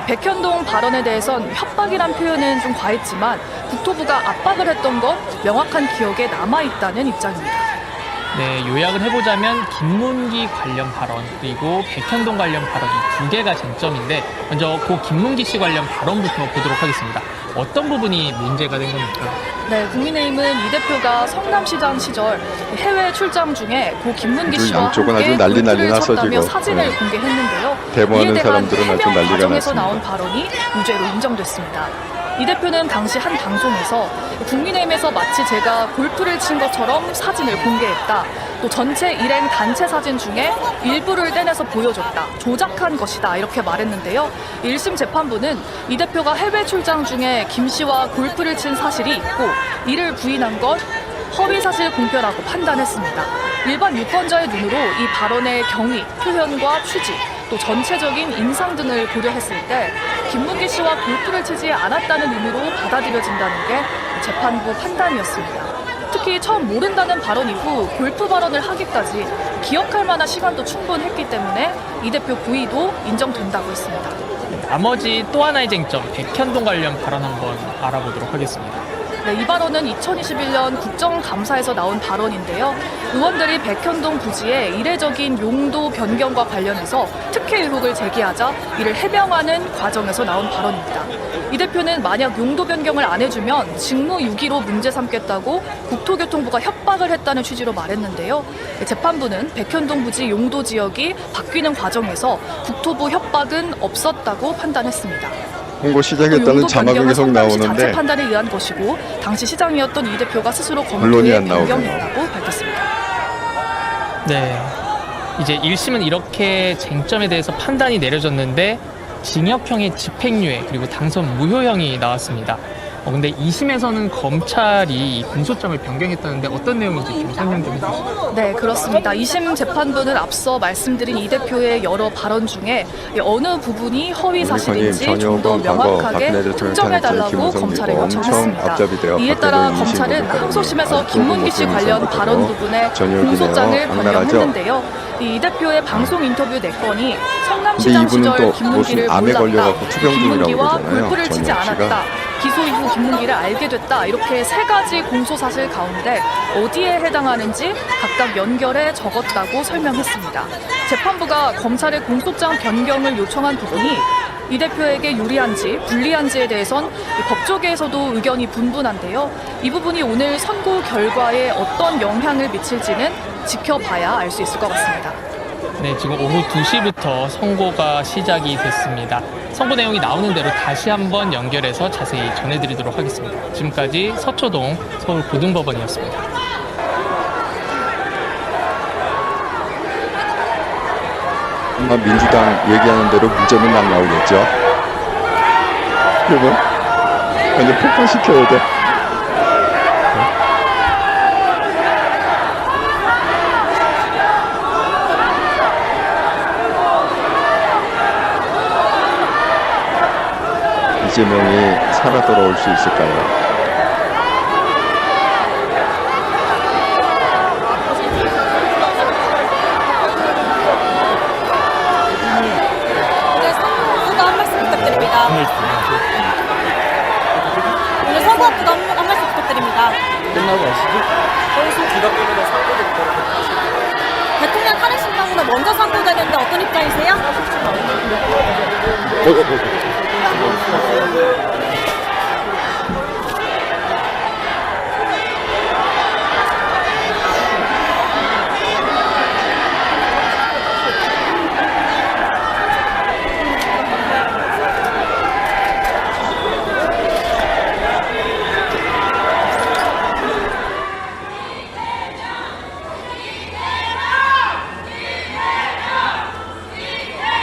백현동 발언에 대해선 협박이란 표현은 좀 과했지만 국토부가 압박을 했던 건 명확한 기억에 남아있다는 입장입니다. 네, 요약을 해보자면 김문기 관련 발언 그리고 백현동 관련 발언 이 두 개가 쟁점인데 먼저 고 김문기 씨 관련 발언부터 보도록 하겠습니다. 어떤 부분이 문제가 된 겁니까? 네, 국민의힘은 이 대표가 성남시장 시절 해외 출장 중에 고 김문기 씨와 양쪽은 함께 아주 난리 골프를 났어, 쳤다며 지금. 사진을 네. 공개했는데요. 데모하는 이에 대한 사람들은 아주 해명 난리가 과정에서 났습니다. 나온 발언이 무죄로 인정됐습니다. 이 대표는 당시 한 방송에서 국민의힘에서 마치 제가 골프를 친 것처럼 사진을 공개했다. 또 전체 일행 단체 사진 중에 일부를 떼내서 보여줬다. 조작한 것이다. 이렇게 말했는데요. 1심 재판부는 이 대표가 해외 출장 중에 김 씨와 골프를 친 사실이 있고 이를 부인한 건 허위사실 공표라고 판단했습니다. 일반 유권자의 눈으로 이 발언의 경위, 표현과 취지, 또 전체적인 인상 등을 고려했을 때 김문기 씨와 골프를 치지 않았다는 의미로 받아들여진다는 게 재판부 판단이었습니다. 특히 처음 모른다는 발언 이후 골프 발언을 하기까지 기억할 만한 시간도 충분했기 때문에 이 대표 고의도 인정된다고 했습니다. 나머지 또 하나의 쟁점, 백현동 관련 발언 한번 알아보도록 하겠습니다. 네, 이 발언은 2021년 국정감사에서 나온 발언인데요. 의원들이 백현동 부지의 이례적인 용도 변경과 관련해서 특혜 의혹을 제기하자 이를 해명하는 과정에서 나온 발언입니다. 이 대표는 만약 용도 변경을 안 해주면 직무유기로 문제 삼겠다고 국토교통부가 협박을 했다는 취지로 말했는데요. 재판부는 백현동 부지 용도 지역이 바뀌는 과정에서 국토부 협박은 없었다고 판단했습니다. 홍보 시작했다는 자막이 계속 나오는데 자체 판단에 의한 것이고 당시 시장이었던 이 대표가 스스로 언론이 검토해 안 나오네요. 변경했다고 밝혔습니다. 네, 이제 1심은 이렇게 쟁점에 대해서 판단이 내려졌는데 징역형의 집행유예 그리고 당선 무효형이 나왔습니다. 근데 2심에서는 검찰이 공소장을 변경했다는데 어떤 내용인지 좀 설명 좀 해주시죠. 네, 그렇습니다. 2심 재판부는 앞서 말씀드린 이 대표의 여러 발언 중에 어느 부분이 허위 사실인지 좀 더 명확하게 특정해달라고 검찰에 요청했습니다. 이에 따라 검찰은 항소심에서 김문기 씨 관련 발언 부분에 공소장을 변경했는데요. 이 대표의 방송 인터뷰 4건이 성남시장 시절 김문기를 몰랐다, 김문기와 골프를 치지 않았다, 기소 이후 김문기를 알게 됐다, 이렇게 3가지 공소사실 가운데 어디에 해당하는지 각각 연결해 적었다고 설명했습니다. 재판부가 검찰의 공소장 변경을 요청한 부분이 이 대표에게 유리한지 불리한지에 대해선 법조계에서도 의견이 분분한데요. 이 부분이 오늘 선고 결과에 어떤 영향을 미칠지는 지켜봐야 알 수 있을 것 같습니다. 네, 지금 오후 2시부터 선고가 시작이 됐습니다. 선고 내용이 나오는 대로 다시 한번 연결해서 자세히 전해드리도록 하겠습니다. 지금까지 서초동 서울고등법원이었습니다. 아마 민주당 얘기하는 대로 문제는 안 나오겠죠. 그러면 완전 폭파시켜야 돼. 이재명이 살아 돌아올 수 있을까요? 오늘 선거 앞두고 한 말씀 부탁드립니다. 끝나고 가시죠. 대통령 탄핵 심판보다 먼저 선고되는데 어떤 입장이세요?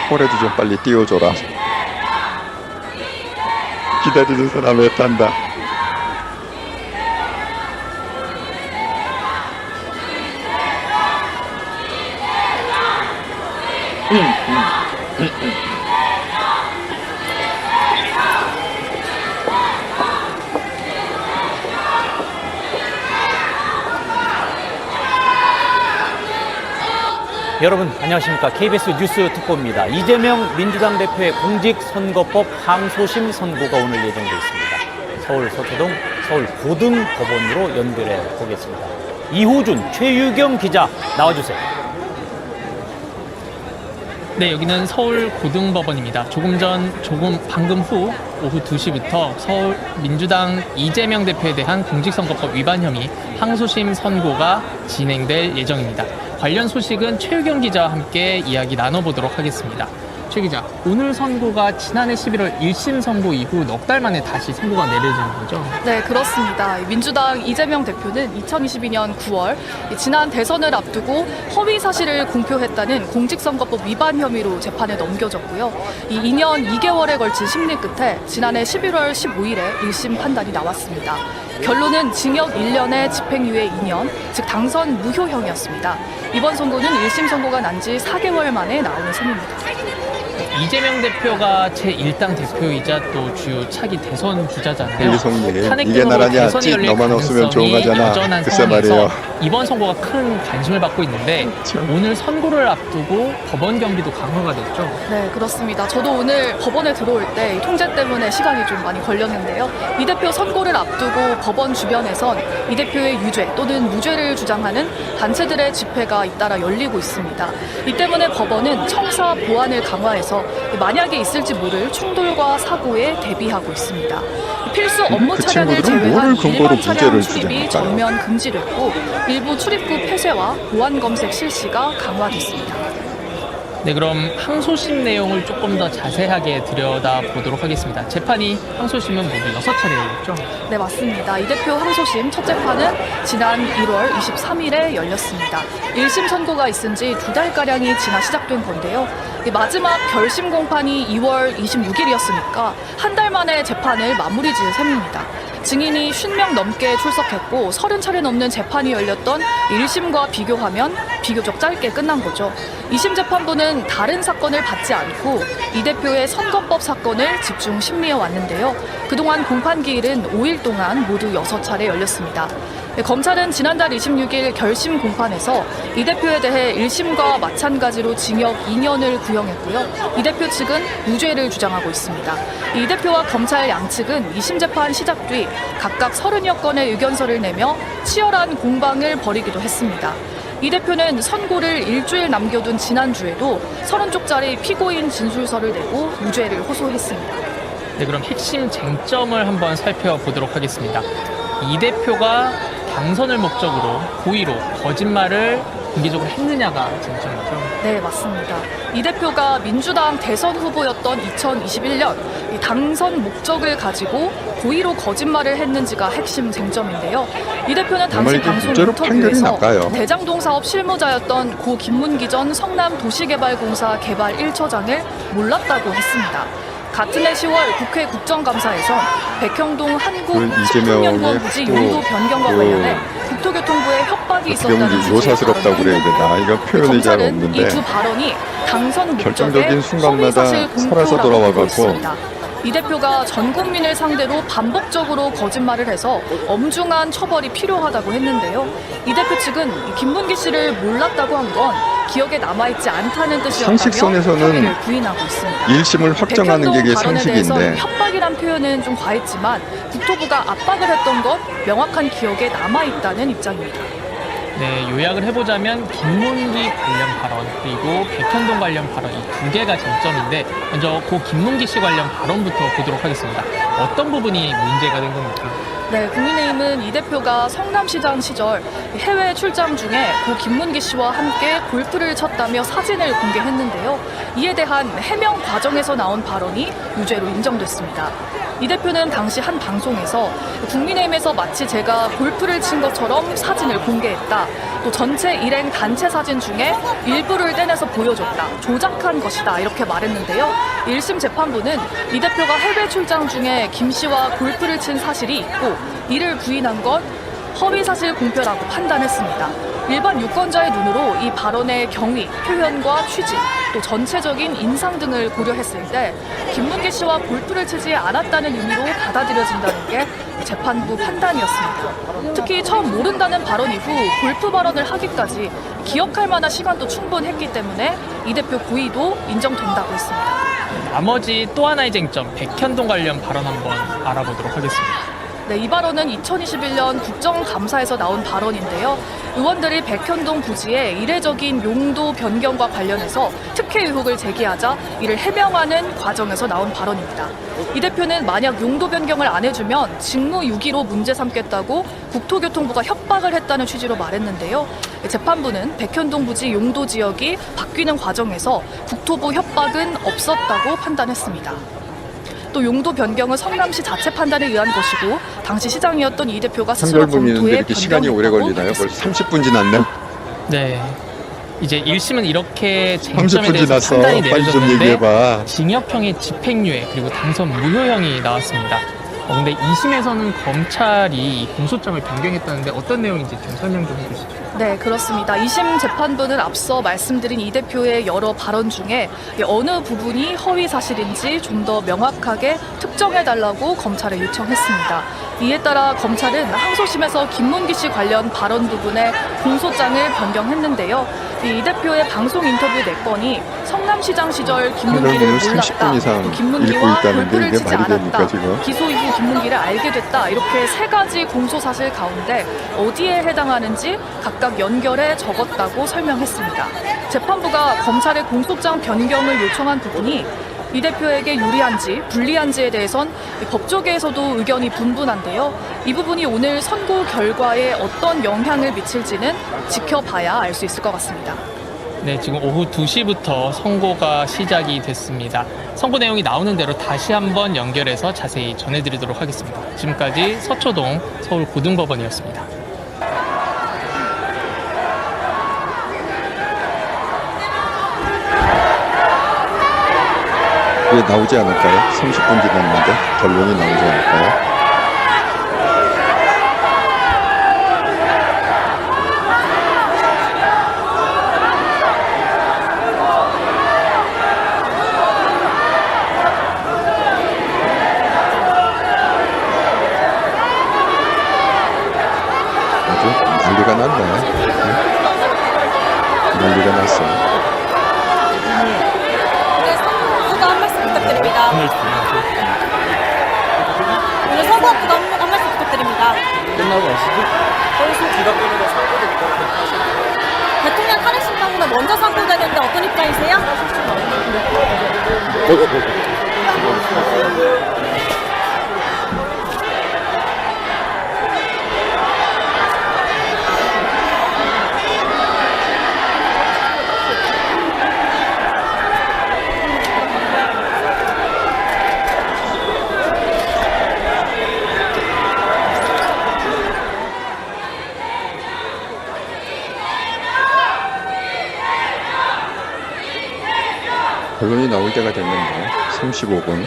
홀에도 좀 빨리 띄워줘라. 기다리는 사람 왜 탄다. 여러분 안녕하십니까. KBS 뉴스 특보입니다. 이재명 민주당 대표의 공직선거법 항소심 선고가 오늘 예정돼 있습니다. 서울 서초동 서울고등법원으로 연결해 보겠습니다. 이호준, 최유경 기자 나와주세요. 네, 여기는 서울고등법원입니다. 방금 후 오후 2시부터 서울 민주당 이재명 대표에 대한 공직선거법 위반 혐의 항소심 선고가 진행될 예정입니다. 관련 소식은 최유경 기자와 함께 이야기 나눠보도록 하겠습니다. 최 기자, 오늘 선고가 지난해 11월 1심 선고 이후 넉 달 만에 다시 선고가 내려지는 거죠? 네, 그렇습니다. 민주당 이재명 대표는 2022년 9월 지난 대선을 앞두고 허위 사실을 공표했다는 공직선거법 위반 혐의로 재판에 넘겨졌고요. 이 2년 2개월에 걸친 심리 끝에 지난해 11월 15일에 1심 판단이 나왔습니다. 결론은 징역 1년에 집행유예 2년, 즉 당선 무효형이었습니다. 이번 선고는 1심 선고가 난 지 4개월 만에 나오는 셈입니다. 이재명 대표가 제1당 대표이자 또 주요 차기 대선 주자잖아요. 이성님, 탄핵 이게 등으로 나라냐? 대선이 열릴 너만 없으면 좋은 가능성이 거잖아. 여전한 글쎄 상황에서 말이에요. 이번 선거가 큰 관심을 받고 있는데 오늘 선고를 앞두고 법원 경비도 강화가 됐죠. 네, 그렇습니다. 저도 오늘 법원에 들어올 때 통제 때문에 시간이 좀 많이 걸렸는데요. 이 대표 선고를 앞두고 법원 주변에선 이 대표의 유죄 또는 무죄를 주장하는 단체들의 집회가 잇따라 열리고 있습니다. 이 때문에 법원은 청사 보안을 강화해서 만약에 있을지 모를 충돌과 사고에 대비하고 있습니다. 필수 업무 그 차량을 친구들은 제외한 뭐를 근거로 일반 차량 무죄를 출입이 주장할까요? 전면 금지됐고 일부 출입구 폐쇄와 보안 검색 실시가 강화됐습니다. 네, 그럼 항소심 내용을 조금 더 자세하게 들여다보도록 하겠습니다. 재판이 항소심은 모두 6차례 열렸죠? 네, 맞습니다. 이 대표 항소심 첫 재판은 지난 1월 23일에 열렸습니다. 1심 선고가 있은 지 2달가량이 지나 시작된 건데요. 마지막 결심 공판이 2월 26일이었으니까 한 달 만에 재판을 마무리 지을 셈입니다. 증인이 50명 넘게 출석했고 30차례 넘는 재판이 열렸던 1심과 비교하면 비교적 짧게 끝난 거죠. 2심 재판부는 다른 사건을 받지 않고 이 대표의 선거법 사건을 집중 심리해 왔는데요. 그동안 공판 기일은 5일 동안 모두 6차례 열렸습니다. 검찰은 지난달 26일 결심 공판에서 이 대표에 대해 1심과 마찬가지로 징역 2년을 구형했고요. 이 대표 측은 무죄를 주장하고 있습니다. 이 대표와 검찰 양측은 2심 재판 시작 뒤 각각 30여 건의 의견서를 내며 치열한 공방을 벌이기도 했습니다. 이 대표는 선고를 일주일 남겨둔 지난주에도 30쪽짜리 피고인 진술서를 내고 무죄를 호소했습니다. 네, 그럼 핵심 쟁점을 한번 살펴보도록 하겠습니다. 이 대표가 당선을 목적으로 고의로 거짓말을 공개적으로 했느냐가 쟁점이죠. 네, 맞습니다. 이 대표가 민주당 대선 후보였던 2021년 이 당선 목적을 가지고 고의로 거짓말을 했는지가 핵심 쟁점인데요. 이 대표는 당시 방송 인터뷰에서 대장동 사업 실무자였던 고 김문기 전 성남도시개발공사 개발 1처장을 몰랐다고 했습니다. 같은 해 10월 국회 국정감사에선 백형동 한국식품연구원 부지 용도 변경과 관련해 국토교통부에 협박이 있었다는 취지의 요사스럽다고 그래야 되나? 이거 표현이 잘 검찰은 없는데 이 두 발언이 당선 목적에 결정적인 순간마다 허위사실 살아서 공표라고 보고 돌아와갖고 있습니다. 이 대표가 전 국민을 상대로 반복적으로 거짓말을 해서 엄중한 처벌이 필요하다고 했는데요. 이 대표 측은 김문기 씨를 몰랐다고 한 건 기억에 남아있지 않다는 뜻이었다며 상식선에서는 혐의를 부인하고 있습니다. 1심을 확정하는 게 백현동 발언에 대해서 상식인데 협박이란 표현은 좀 과했지만 국토부가 압박을 했던 건 명확한 기억에 남아있다는 입장입니다. 네, 요약을 해보자면 김문기 관련 발언 그리고 백현동 관련 발언 이 두 개가 쟁점인데 먼저 고 김문기 씨 관련 발언부터 보도록 하겠습니다. 어떤 부분이 문제가 된 겁니까? 네, 국민의힘은 이 대표가 성남시장 시절 해외 출장 중에 고 김문기 씨와 함께 골프를 쳤다며 사진을 공개했는데요. 이에 대한 해명 과정에서 나온 발언이 유죄로 인정됐습니다. 이 대표는 당시 한 방송에서 국민의힘에서 마치 제가 골프를 친 것처럼 사진을 공개했다. 또 전체 일행 단체 사진 중에 일부를 떼내서 보여줬다. 조작한 것이다. 이렇게 말했는데요. 1심 재판부는 이 대표가 해외 출장 중에 김 씨와 골프를 친 사실이 있고 이를 부인한 건 허위사실 공표라고 판단했습니다. 일반 유권자의 눈으로 이 발언의 경위, 표현과 취지, 또 전체적인 인상 등을 고려했을 때 김문기 씨와 골프를 치지 않았다는 의미로 받아들여진다는 게 재판부 판단이었습니다. 특히 처음 모른다는 발언 이후 골프 발언을 하기까지 기억할 만한 시간도 충분했기 때문에 이 대표 고의도 인정된다고 했습니다. 나머지 또 하나의 쟁점, 백현동 관련 발언 한번 알아보도록 하겠습니다. 네, 이 발언은 2021년 국정감사에서 나온 발언인데요. 의원들이 백현동 부지의 이례적인 용도 변경과 관련해서 특혜 의혹을 제기하자 이를 해명하는 과정에서 나온 발언입니다. 이 대표는 만약 용도 변경을 안 해주면 직무유기로 문제 삼겠다고 국토교통부가 협박을 했다는 취지로 말했는데요. 재판부는 백현동 부지 용도 지역이 바뀌는 과정에서 국토부 협박은 없었다고 판단했습니다. 또 용도 변경은 성남시 자체 판단에 의한 것이고 당시 시장이었던 이 대표가 스스로 판결문이는데 검토해 이렇게 시간이 오래 걸리나요? 벌써 30분 지났네. 네, 이제 1심은 이렇게 쟁점에 30분 대해서 지났어. 판단이 빨리 좀 내려졌는데 얘기해봐. 징역형의 집행유예 그리고 당선 무효형이 나왔습니다. 근데 2심에서는 검찰이 공소장을 변경했다는데 어떤 내용인지 좀 설명 좀 해주시죠. 네, 그렇습니다. 2심 재판부는 앞서 말씀드린 이 대표의 여러 발언 중에 어느 부분이 허위 사실인지 좀 더 명확하게 특정해달라고 검찰에 요청했습니다. 이에 따라 검찰은 항소심에서 김문기 씨 관련 발언 부분에 공소장을 변경했는데요. 이 대표의 방송 인터뷰 4건이 성남시장 시절 김문기를 오늘 몰랐다, 30분 이상 또 읽고 김문기와 있다는데 골프를 이게 치지 말이 됩니까, 않았다, 지금? 기소 이후 김문기를 알게 됐다, 이렇게 3가지 공소 사실 가운데 어디에 해당하는지 각각 연결해 적었다고 설명했습니다. 재판부가 검찰의 공소장 변경을 요청한 부분이 이 대표에게 유리한지 불리한지에 대해선 법조계에서도 의견이 분분한데요. 이 부분이 오늘 선고 결과에 어떤 영향을 미칠지는 지켜봐야 알 수 있을 것 같습니다. 네, 지금 오후 2시부터 선고가 시작이 됐습니다. 선고 내용이 나오는 대로 다시 한번 연결해서 자세히 전해드리도록 하겠습니다. 지금까지 서초동 서울고등법원이었습니다. 이게 나오지 않을까요? 30분 지났는데 결론이 나오지 않을까요? 아주 난리가 났네. 난리가 났어. 선거 한 말씀 부탁드립니다. 오늘 선거 앞두고 한 말씀 부탁드립니다. 끝나고 아시죠? 대통령 탄핵 심판보다 먼저 선고되는데 어떤 입장이세요? 결론이 나올 때가 됐는데 35분.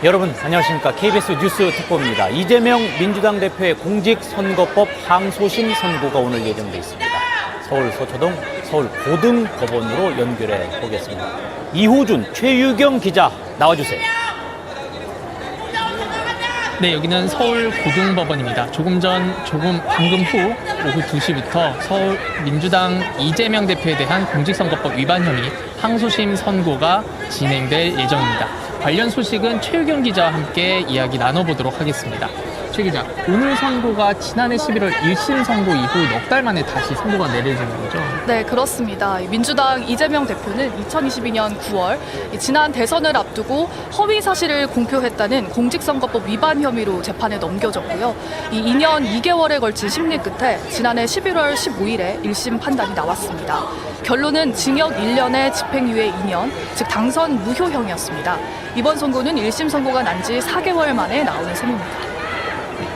여러분 안녕하십니까. KBS 뉴스 특보입니다. 이재명 민주당 대표의 공직선거법 항소심 선고가 오늘 예정돼 있습니다. 서울 서초동 서울고등법원으로 연결해 보겠습니다. 이호준, 최유경 기자 나와주세요. 네, 여기는 서울고등법원입니다. 방금 후 오후 2시부터 서울 민주당 이재명 대표에 대한 공직선거법 위반 혐의 항소심 선고가 진행될 예정입니다. 관련 소식은 최유경 기자와 함께 이야기 나눠보도록 하겠습니다. 최 기자, 오늘 선고가 지난해 11월 1심 선고 이후 넉 달 만에 다시 선고가 내려지는 거죠? 네, 그렇습니다. 민주당 이재명 대표는 2022년 9월 지난 대선을 앞두고 허위 사실을 공표했다는 공직선거법 위반 혐의로 재판에 넘겨졌고요. 이 2년 2개월에 걸친 심리 끝에 지난해 11월 15일에 1심 판단이 나왔습니다. 결론은 징역 1년에 집행유예 2년, 즉 당선 무효형이었습니다. 이번 선고는 1심 선고가 난 지 4개월 만에 나오는 셈입니다.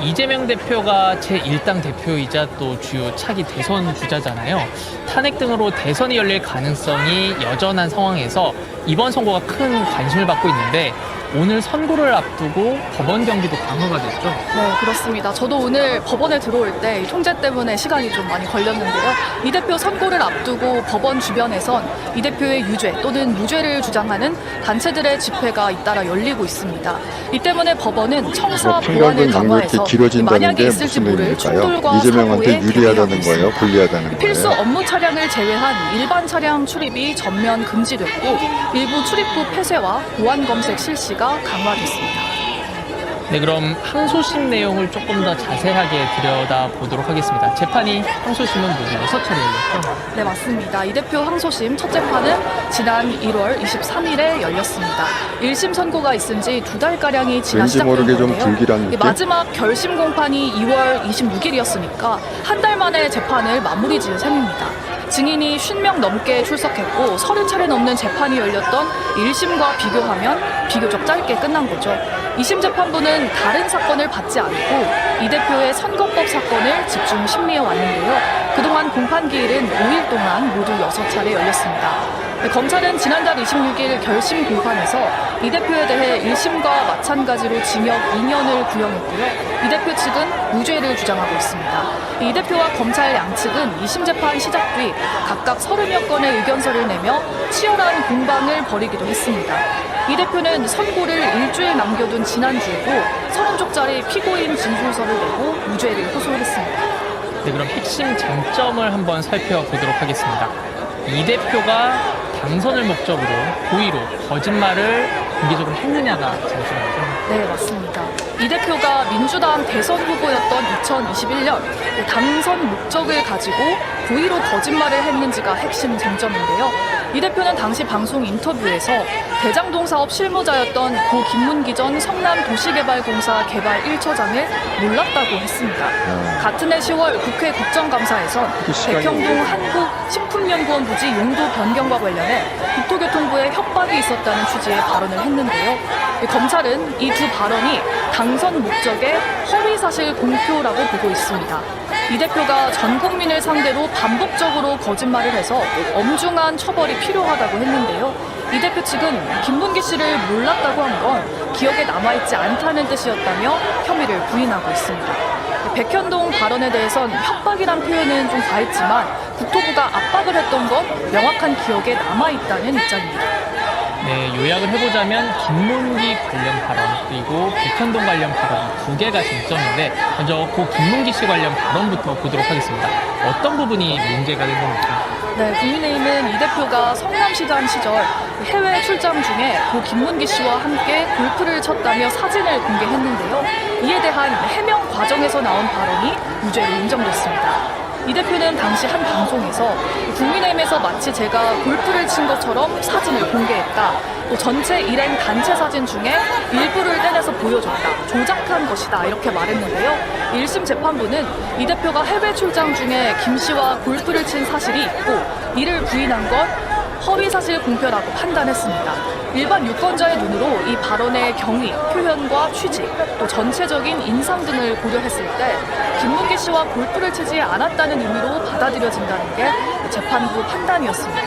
이재명 대표가 제1당 대표이자 또 주요 차기 대선 주자잖아요. 탄핵 등으로 대선이 열릴 가능성이 여전한 상황에서 이번 선고가 큰 관심을 받고 있는데 오늘 선고를 앞두고 법원 경기도 강화가 됐죠? 네, 그렇습니다. 저도 오늘 법원에 들어올 때 이 통제 때문에 시간이 좀 많이 걸렸는데요. 이 대표 선고를 앞두고 법원 주변에선 이 대표의 유죄 또는 무죄를 주장하는 단체들의 집회가 잇따라 열리고 있습니다. 이 때문에 법원은 청사 보안을 강화해서 만약에 있을지 모를 총돌과 이재명한테 사고에 유리하다는 대비하고 거예요? 있습니다. 불리하다는 필수 거예요? 업무 차량을 제외한 일반 차량 출입이 전면 금지됐고 일부 출입구 폐쇄와 보안 검색 실시가 강화됐습니다. 네, 그럼 항소심 내용을 조금 더 자세하게 들여다보도록 하겠습니다. 재판이 항소심은 모두 6차례 열렸죠? 네, 맞습니다. 이 대표 항소심 첫 재판은 지난 1월 23일에 열렸습니다. 1심 선고가 있은 지 2달가량이 지나 왠지 시작된 모르게 좀 건데요. 불길한 느낌? 마지막 결심 공판이 2월 26일이었으니까 한 달 만에 재판을 마무리 지은 셈입니다. 증인이 50명 넘게 출석했고 30차례 넘는 재판이 열렸던 1심과 비교하면 비교적 짧게 끝난 거죠. 2심 재판부는 다른 사건을 받지 않고 이 대표의 선거법 사건을 집중 심리해 왔는데요. 그동안 공판 기일은 5일 동안 모두 6차례 열렸습니다. 검찰은 지난달 26일 결심 공판에서 이 대표에 대해 1심과 마찬가지로 징역 2년을 구형했고요. 이 대표 측은 무죄를 주장하고 있습니다. 이 대표와 검찰 양측은 2심 재판 시작 뒤 각각 30여 건의 의견서를 내며 치열한 공방을 벌이기도 했습니다. 이 대표는 선고를 일주일 남겨둔 지난주에도 30쪽짜리 피고인 진술서를 내고 무죄를 호소했습니다. 네, 그럼 핵심 쟁점을 한번 살펴보도록 하겠습니다. 이 대표가 당선을 목적으로 고의로 거짓말을 공개적으로 했느냐가 쟁점이죠. 네, 맞습니다. 이 대표가 민주당 대선 후보였던 2021년 당선 목적을 가지고 고의로 거짓말을 했는지가 핵심 쟁점인데요. 이 대표는 당시 방송 인터뷰에서 대장동 사업 실무자였던 고 김문기 전 성남도시개발공사 개발 1처장을 몰랐다고 했습니다. 같은 해 10월 국회 국정감사에선 백현동 한국식품연구원 부지 용도 변경과 관련해 국토교통부에 협박이 있었다는 취지의 발언을 했는데요. 검찰은 이 두 발언이 당선 목적의 허위사실 공표라고 보고 있습니다. 이 대표가 전 국민을 상대로 반복적으로 거짓말을 해서 엄중한 처벌이 필요하다고 했는데요. 이 대표 측은 김문기 씨를 몰랐다고 한 건 기억에 남아있지 않다는 뜻이었다며 혐의를 부인하고 있습니다. 백현동 발언에 대해선 협박이란 표현은 좀 과했지만 국토부가 압박을 했던 건 명확한 기억에 남아있다는 입장입니다. 네, 요약을 해보자면 김문기 관련 발언 그리고 백현동 관련 발언 두 개가 쟁점인데 먼저 고 김문기 씨 관련 발언부터 보도록 하겠습니다. 어떤 부분이 문제가 된 겁니까? 네, 국민의힘은 이 대표가 성남시장 시절 해외 출장 중에 고 김문기 씨와 함께 골프를 쳤다며 사진을 공개했는데요. 이에 대한 해명 과정에서 나온 발언이 무죄로 인정됐습니다. 이 대표는 당시 한 방송에서 국민의힘에서 마치 제가 골프를 친 것처럼 사진을 공개했다. 또 전체 일행 단체 사진 중에 일부를 떼내서 보여줬다. 조작한 것이다. 이렇게 말했는데요. 1심 재판부는 이 대표가 해외 출장 중에 김 씨와 골프를 친 사실이 있고 이를 부인한 건 허위사실 공표라고 판단했습니다. 일반 유권자의 눈으로 이 발언의 경위, 표현과 취지, 또 전체적인 인상 등을 고려했을 때 김문기 씨와 골프를 치지 않았다는 의미로 받아들여진다는 게 재판부 판단이었습니다.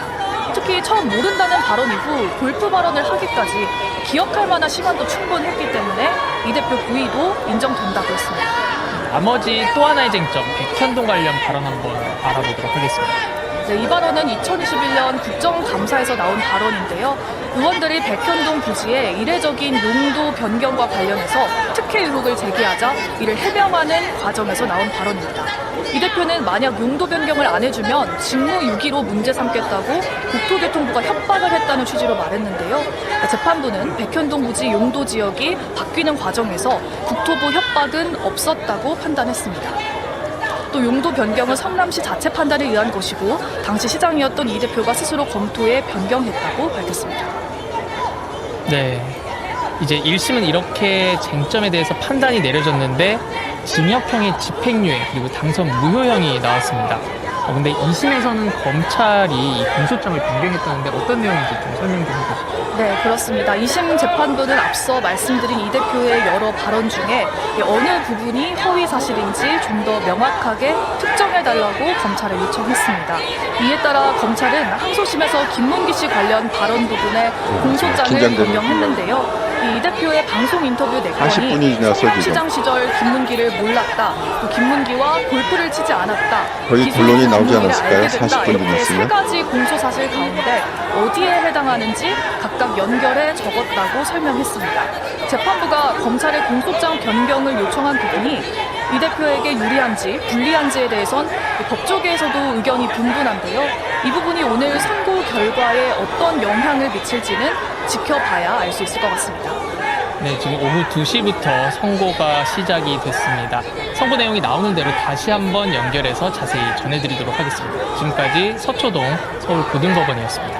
특히 처음 모른다는 발언 이후 골프 발언을 하기까지 기억할 만한 시간도 충분했기 때문에 이 대표 고의도 인정된다고 했습니다. 나머지 또 하나의 쟁점, 백현동 관련 발언 한번 알아보도록 하겠습니다. 네, 이 발언은 2021년 국정감사에서 나온 발언인데요. 의원들이 백현동 부지의 이례적인 용도 변경과 관련해서 특혜 의혹을 제기하자 이를 해명하는 과정에서 나온 발언입니다. 이 대표는 만약 용도 변경을 안 해주면 직무유기로 문제 삼겠다고 국토교통부가 협박을 했다는 취지로 말했는데요. 재판부는 백현동 부지 용도 지역이 바뀌는 과정에서 국토부 협박은 없었다고 판단했습니다. 또 용도 변경은 성남시 자체 판단에 의한 것이고 당시 시장이었던 이 대표가 스스로 검토해 변경했다고 밝혔습니다. 네, 이제 1심은 이렇게 쟁점에 대해서 판단이 내려졌는데 징역형의 집행유예 그리고 당선 무효형이 나왔습니다. 근데 2심에서는 검찰이 이 공소장을 변경했다는데 어떤 내용인지 좀 설명 좀 해주시죠. 네, 그렇습니다. 2심 재판부는 앞서 말씀드린 이 대표의 여러 발언 중에 어느 부분이 허위 사실인지 좀 더 명확하게 특정해달라고 검찰에 요청했습니다. 이에 따라 검찰은 항소심에서 김문기 씨 관련 발언 부분에 공소장을 변경했는데요. 이 대표의 방송 인터뷰 한 10분이 내건이 지났어, 성남시장 시절 김문기를 몰랐다, 또 김문기와 골프를 치지 않았다, 거의 본론이 나오지 김문기를 않았을까요? 알게 됐다, 40분 이렇게 세 지났으면? 가지 공소 사실 가운데 어디에 해당하는지 각각 연결해 적었다고 설명했습니다. 재판부가 검찰의 공소장 변경을 요청한 부분이 이 대표에게 유리한지 불리한지에 대해선 법조계에서도 의견이 분분한데요. 이 부분이 오늘 선고 결과에 어떤 영향을 미칠지는 지켜봐야 알 수 있을 것 같습니다. 네, 지금 오후 2시부터 선고가 시작이 됐습니다. 선고 내용이 나오는 대로 다시 한번 연결해서 자세히 전해드리도록 하겠습니다. 지금까지 서초동 서울고등법원이었습니다.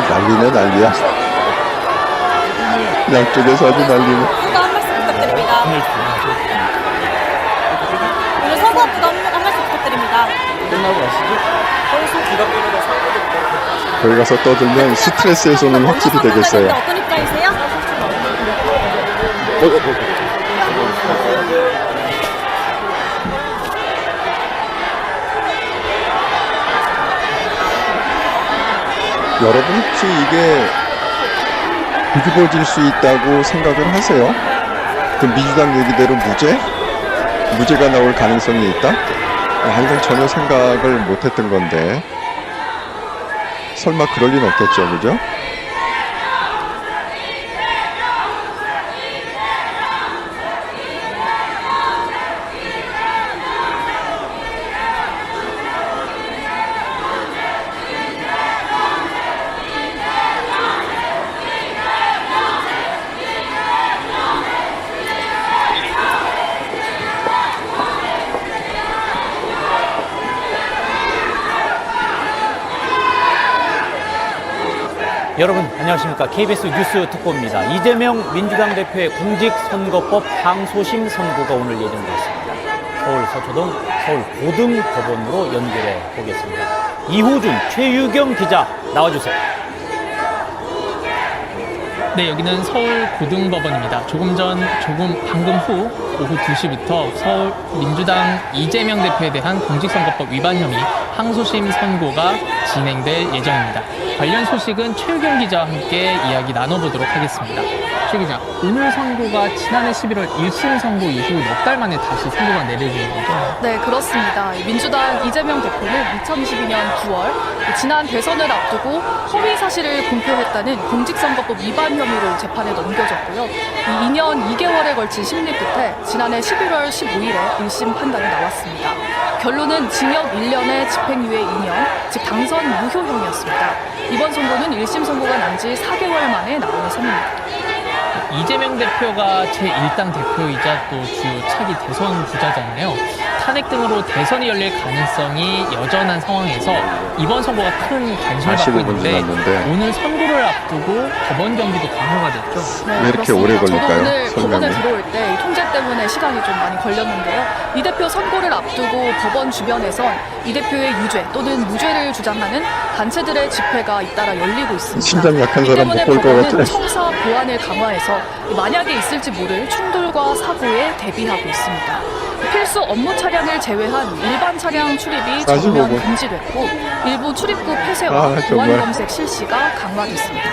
난리네, 난리야. 양쪽에서 아주 난리네. 부담 한 말씀 부탁드립니다. 오늘 선고 부담 한 말씀 부탁드립니다. 거기 가서 떠들면 스트레스 해소는 확실히 되겠어요. 어떤 입장이세요? 여러분 혹시 이게 뒤집어질 수 있다고 생각을 하세요? 그 민주당 얘기대로 무죄가 나올 가능성이 있다? 이건 전혀 생각을 못했던 건데 설마 그럴 리는 없겠죠, 그죠? 여러분 안녕하십니까. KBS 뉴스 특보입니다. 이재명 민주당 대표의 공직선거법 항소심 선고가 오늘 예정되어 있습니다. 서울 서초동 서울고등법원으로 연결해 보겠습니다. 이호준, 최유경 기자 나와주세요. 네, 여기는 서울고등법원입니다. 방금 후 오후 2시부터 서울 민주당 이재명 대표에 대한 공직선거법 위반 혐의 항소심 선고가 진행될 예정입니다. 관련 소식은 최유경 기자와 함께 이야기 나눠보도록 하겠습니다. 최 기자, 오늘 선고가 지난해 11월 1심 선고 이후 넉 달 만에 다시 선고가 내려지는 거죠? 네, 그렇습니다. 민주당 이재명 대표는 2022년 9월 지난 대선을 앞두고 허위 사실을 공표했다는 공직선거법 위반 혐의로 재판에 넘겨졌고요. 2년 2개월에 걸친 심리 끝에 지난해 11월 15일에 1심 판단이 나왔습니다. 결론은 징역 1년에 집행유예 2년, 즉 당선 무효형이었습니다. 이번 선고는 1심 선고가 난 지 4개월 만에 나오는 셈입니다. 이재명 대표가 제1당 대표이자 또 주요 차기 대선 주자잖아요. 탄핵 등으로 대선이 열릴 가능성이 여전한 상황에서 이번 선고가 큰 관심을 받고 있는데 오늘 선고를 앞두고 법원 경기도 강화가 됐죠. 네, 왜 이렇게 오래 걸릴까요? 저도 오늘 법원에 설명이? 들어올 때 통제 때문에 시간이 좀 많이 걸렸는데요. 이 대표 선고를 앞두고 법원 주변에선 이 대표의 유죄 또는 무죄를 주장하는 단체들의 집회가 잇따라 열리고 있습니다. 심장 약한 이 사람 못 때문에 볼 것 법원은 같아. 청사 보안을 강화해서 만약에 있을지 모를 충돌과 사고에 대비하고 있습니다. 필수 업무 차량을 제외한 일반 차량 출입이 전면 45분. 금지됐고 일부 출입구 폐쇄와 정말. 보안 검색 실시가 강화됐습니다.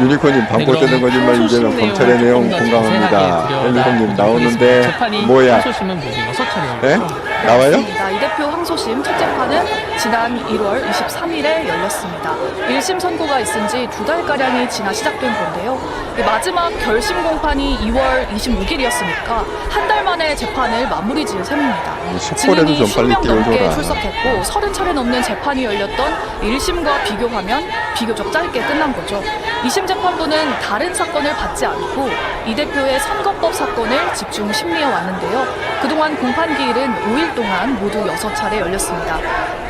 유니콘님 반복되는 거짓말 이제는 검찰의 내용 공감합니다. 유니콘님 나오는데 뭐야? 항소심은 모두 6차례 네? 열렸죠. 나와요? 그렇습니다. 이 대표 항소심 첫 재판은 지난 1월 23일에 열렸습니다. 1심 선고가 있은 지 2달가량이 지나 시작된 건데요. 마지막 결심 공판이 2월 26일이었으니까 한 달 만에 재판을 마무리 지을 셈입니다. 속보라도 증인이 좀 빨리 10명 넘게 띄워줘라. 출석했고 30차례 넘는 재판이 열렸던 1심과 비교하면 비교적 짧게 끝난 거죠. 2심 재판부는 다른 사건을 받지 않고 이 대표의 선거법 사건을 집중 심리해 왔는데요. 그동안 공판 기일은 5일 동안 모두 6차례 열렸습니다.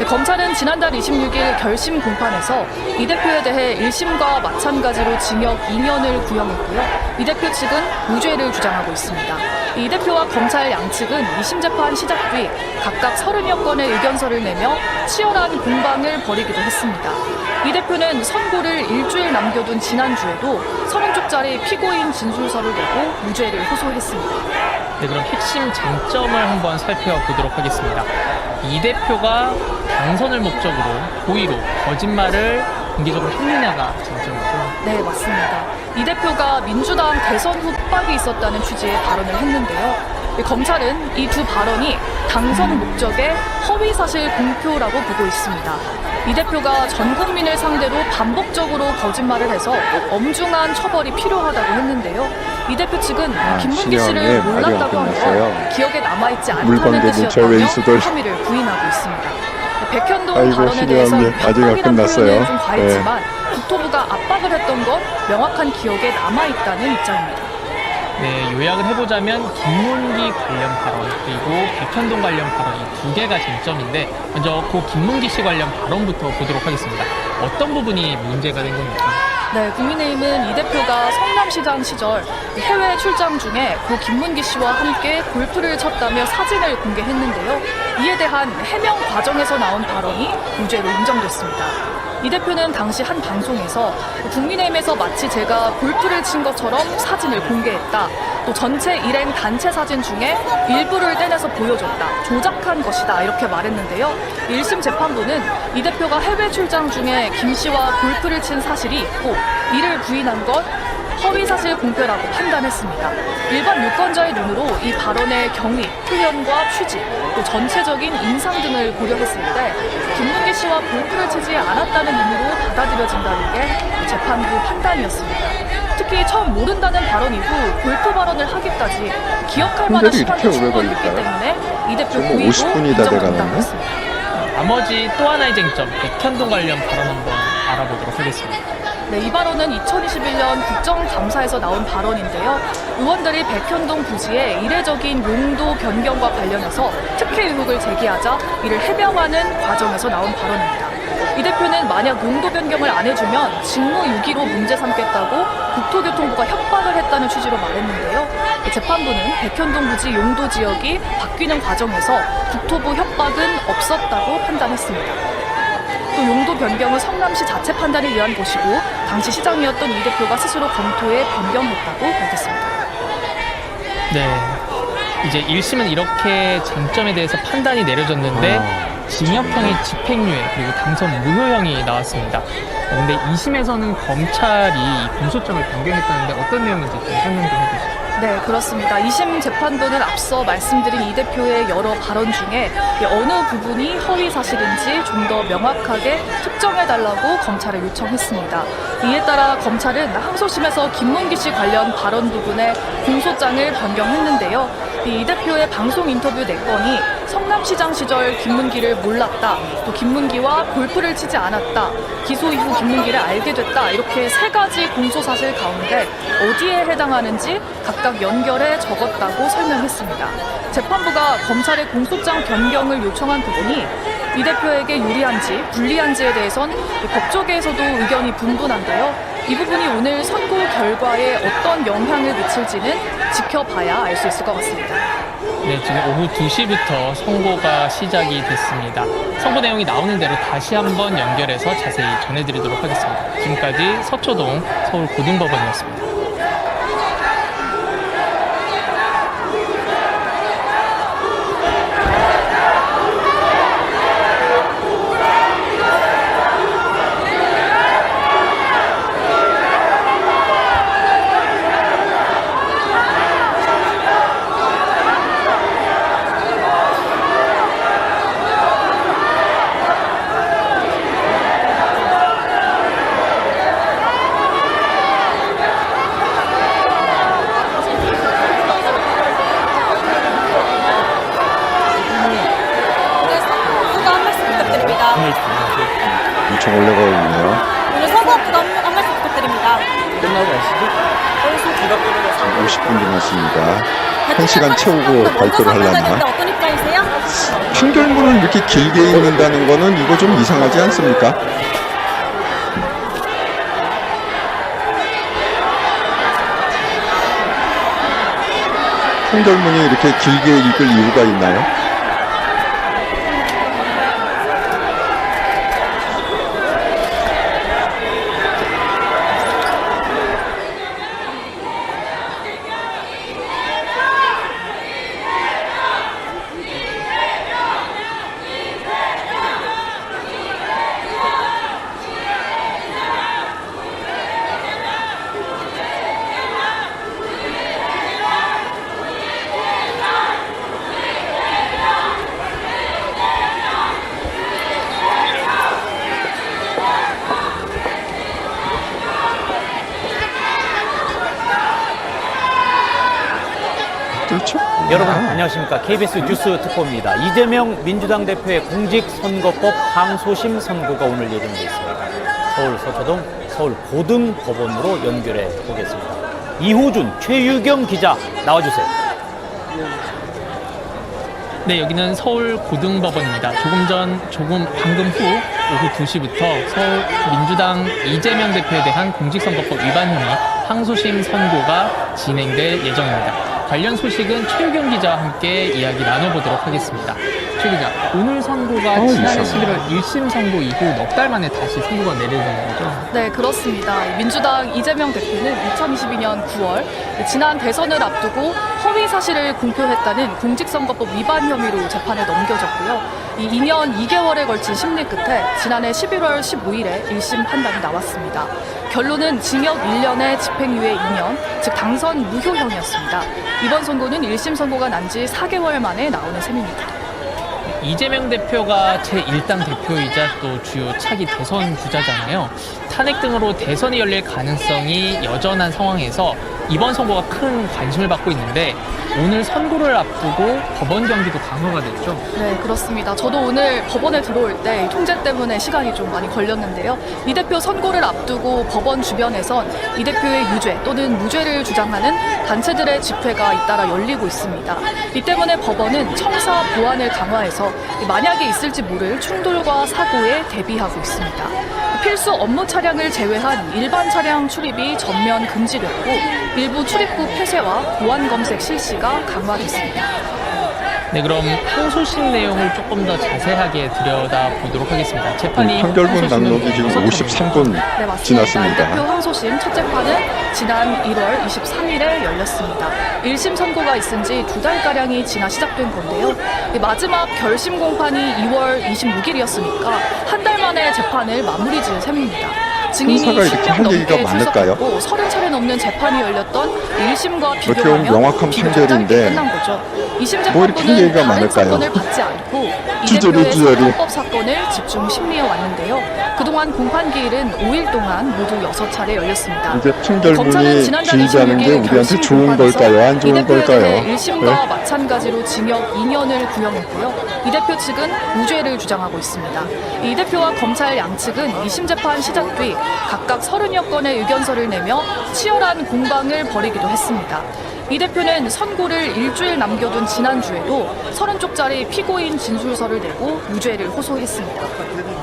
검찰은 지난달 26일 결심 공판에서 이 대표에 대해 1심과 마찬가지로 징역 2년을 구형했고요. 이 대표 측은 무죄를 주장하고 있습니다. 이 대표와 검찰 양측은 2심 재판 시작 뒤 각각 30여 건의 의견서를 내며 치열한 공방을 벌이기도 했습니다. 이 대표는 선고를 일주일 남겨둔 지난주에도 30쪽짜리 피고인 진술서를 내고 무죄를 호소했습니다. 네, 그럼 핵심 쟁점을 한번 살펴보도록 하겠습니다. 이 대표가 당선을 목적으로 고의로 거짓말을 공개적으로 했느냐가 쟁점이죠. 네, 맞습니다. 이 대표가 민주당 대선 후 협박이 있었다는 취지의 발언을 했는데요. 검찰은 이 두 발언이 당선 목적의 허위사실 공표라고 보고 있습니다. 이 대표가 전 국민을 상대로 반복적으로 거짓말을 해서 엄중한 처벌이 필요하다고 했는데요. 이 대표 측은 김문기 씨를 몰랐다고 한 건 기억에 남아있지 않다는 뜻이었다며 혐의를 부인하고 있습니다. 백현동 발언에 대해서는 협박이란 표현은 좀 과했지만 국토부가 압박을 했던 건 명확한 기억에 남아있다는 입장입니다. 네, 요약을 해보자면 김문기 관련 발언 그리고 백현동 관련 발언 이 두 개가 쟁점인데 먼저 고 김문기 씨 관련 발언부터 보도록 하겠습니다. 어떤 부분이 문제가 된 겁니까? 네, 국민의힘은 이 대표가 성남시장 시절 해외 출장 중에 고 김문기 씨와 함께 골프를 쳤다며 사진을 공개했는데요. 이에 대한 해명 과정에서 나온 발언이 무죄로 인정됐습니다. 이 대표는 당시 한 방송에서 국민의힘에서 마치 제가 골프를 친 것처럼 사진을 공개했다. 또 전체 일행 단체 사진 중에 일부를 떼내서 보여줬다. 조작한 것이다. 이렇게 말했는데요. 1심 재판부는 이 대표가 해외 출장 중에 김 씨와 골프를 친 사실이 있고 이를 부인한 것 허위사실 공표라고 판단했습니다. 일반 유권자의 눈으로 이 발언의 경위, 표현과 취지, 또 전체적인 인상 등을 고려했을 때 김문기 씨와 골프를 치지 않았다는 의미로 받아들여진다는 게 재판부 판단이었습니다. 특히 처음 모른다는 발언 이후 골프 발언을 하기까지 기억할 만한 시간이 충분했기 때문에 이 대표 고의로 50분이 다 돼가는데? 했습니다. 나머지 또 하나의 쟁점, 백현동 관련 발언 한번 알아보도록 하겠습니다. 네, 이 발언은 2021년 국정감사에서 나온 발언인데요. 의원들이 백현동 부지의 이례적인 용도 변경과 관련해서 특혜 의혹을 제기하자 이를 해명하는 과정에서 나온 발언입니다. 이 대표는 만약 용도 변경을 안 해주면 직무유기로 문제 삼겠다고 국토교통부가 협박을 했다는 취지로 말했는데요. 재판부는 백현동 부지 용도 지역이 바뀌는 과정에서 국토부 협박은 없었다고 판단했습니다. 또 용도 변경은 성남시 자체 판단에 의한 것이고 당시 시장이었던 이 대표가 스스로 검토해 변경했다고 밝혔습니다. 네, 이제 1심은 이렇게 쟁점에 대해서 판단이 내려졌는데 징역형이 집행유예 그리고 당선 무효형이 나왔습니다. 근데 2심에서는 검찰이 이 공소장을 변경했다는데 어떤 내용인지 좀 설명 좀 해주시죠. 네, 그렇습니다. 2심 재판부는 앞서 말씀드린 이 대표의 여러 발언 중에 어느 부분이 허위 사실인지 좀 더 명확하게 특정해달라고 검찰에 요청했습니다. 이에 따라 검찰은 항소심에서 김문기 씨 관련 발언 부분에 공소장을 변경했는데요. 이 대표의 방송 인터뷰 4건이 성남시장 시절 김문기를 몰랐다, 또 김문기와 골프를 치지 않았다, 기소 이후 김문기를 알게 됐다, 이렇게 3가지 공소사실 가운데 어디에 해당하는지 각각 연결해 적었다고 설명했습니다. 재판부가 검찰의 공소장 변경을 요청한 부분이 이 대표에게 유리한지 불리한지에 대해선 법조계에서도 의견이 분분한데요. 이 부분이 오늘 선고 결과에 어떤 영향을 미칠지는 지켜봐야 알 수 있을 것 같습니다. 네, 지금 오후 2시부터 선고가 시작이 됐습니다. 선고 내용이 나오는 대로 다시 한번 연결해서 자세히 전해드리도록 하겠습니다. 지금까지 서초동 서울고등법원이었습니다. 엄청 오래 걸리네요. 오늘 서부 앞부터 한 말씀 부탁드립니다. 끝나고 가시죠? 50분 지났습니다. 1시간 채우고 발표를 하려나? 어떤 입장이세요? 판결문을 이렇게 길게 읽는다는 거는 이거 좀 이상하지 않습니까? 판결문이 이렇게 길게 읽을 이유가 있나요? 여러분 안녕하십니까. KBS 뉴스 특보입니다. 이재명 민주당 대표의 공직선거법 항소심 선고가 오늘 예정돼 있습니다. 서울 서초동 서울 고등법원으로 연결해 보겠습니다. 이호준, 최유경 기자 나와주세요. 네, 여기는 서울 고등법원입니다. 방금 후 오후 2시부터 서울 민주당 이재명 대표에 대한 공직선거법 위반 혐의 항소심 선고가 진행될 예정입니다. 관련 소식은 최유경 기자와 함께 이야기 나눠보도록 하겠습니다. 최 기자, 오늘 선고가 지난해 11월 1심 선고 이후 넉 달 만에 다시 선고가 내려지는 거죠? 네, 그렇습니다. 민주당 이재명 대표는 2022년 9월 지난 대선을 앞두고 허위 사실을 공표했다는 공직선거법 위반 혐의로 재판에 넘겨졌고요. 이 2년 2개월에 걸친 심리 끝에 지난해 11월 15일에 1심 판단이 나왔습니다. 결론은 징역 1년에 집행유예 2년, 즉 당선 무효형이었습니다. 이번 선고는 1심 선고가 난 지 4개월 만에 나오는 셈입니다. 이재명 대표가 제1당 대표이자 또 주요 차기 대선 주자잖아요. 탄핵 등으로 대선이 열릴 가능성이 여전한 상황에서 이번 선고가 큰 관심을 받고 있는데 오늘 선고를 앞두고 법원 경기도 강화가 됐죠? 네, 그렇습니다. 저도 오늘 법원에 들어올 때 통제 때문에 시간이 좀 많이 걸렸는데요. 이 대표 선고를 앞두고 법원 주변에선 이 대표의 유죄 또는 무죄를 주장하는 단체들의 집회가 잇따라 열리고 있습니다. 이 때문에 법원은 청사 보안을 강화해서 만약에 있을지 모를 충돌과 사고에 대비하고 있습니다. 필수 업무 차량을 제외한 일반 차량 출입이 전면 금지됐고 일부 출입구 폐쇄와 보안 검색 실시가 강화됐습니다. 네, 그럼 항소심 내용을 조금 더 자세하게 들여다보도록 하겠습니다. 재판이 판결문 낭독이 지금 53분 네, 맞습니다. 지났습니다. 대표 항소심 첫 재판은 지난 1월 23일에 열렸습니다. 1심 선고가 있은 지 2달가량이 지나 시작된 건데요. 마지막 결심 공판이 2월 26일이었으니까 한 달 만에 재판을 마무리 지은 셈입니다. 증인이 형사가 이렇게 10년 할 얘기가 넘게 많을까요? 출석했고 30차례 넘는 재판이 열렸던 1심과 어떻게 보면 비교하면 명확한 비교적 판결인데 짧게 끝난 거죠. 2심 뭐 이렇게 할 재판부는 얘기가 다른 많을까요? 사건을 받지 않고 이 주저리, 대표의 주저리. 선거법 사건을 집중 심리해 왔는데요. 그동안 공판 기일은 5일 동안 모두 6차례 열렸습니다. 이제 검찰은 판결문이 지난달 길다는 게 26일 우리한테 결심 좋은 공판에서 걸까요? 안 이 좋은 대표에 걸까요? 대해 1심과 네? 마찬가지로 징역 2년을 구형했고요. 이 대표 측은 무죄를 주장하고 있습니다. 이 대표와 검찰 양측은 2심 재판 시작 뒤 각각 30여 건의 의견서를 내며 치열한 공방을 벌이기도 했습니다. 이 대표는 선고를 일주일 남겨둔 지난주에도 30쪽짜리 피고인 진술서를 내고 무죄를 호소했습니다.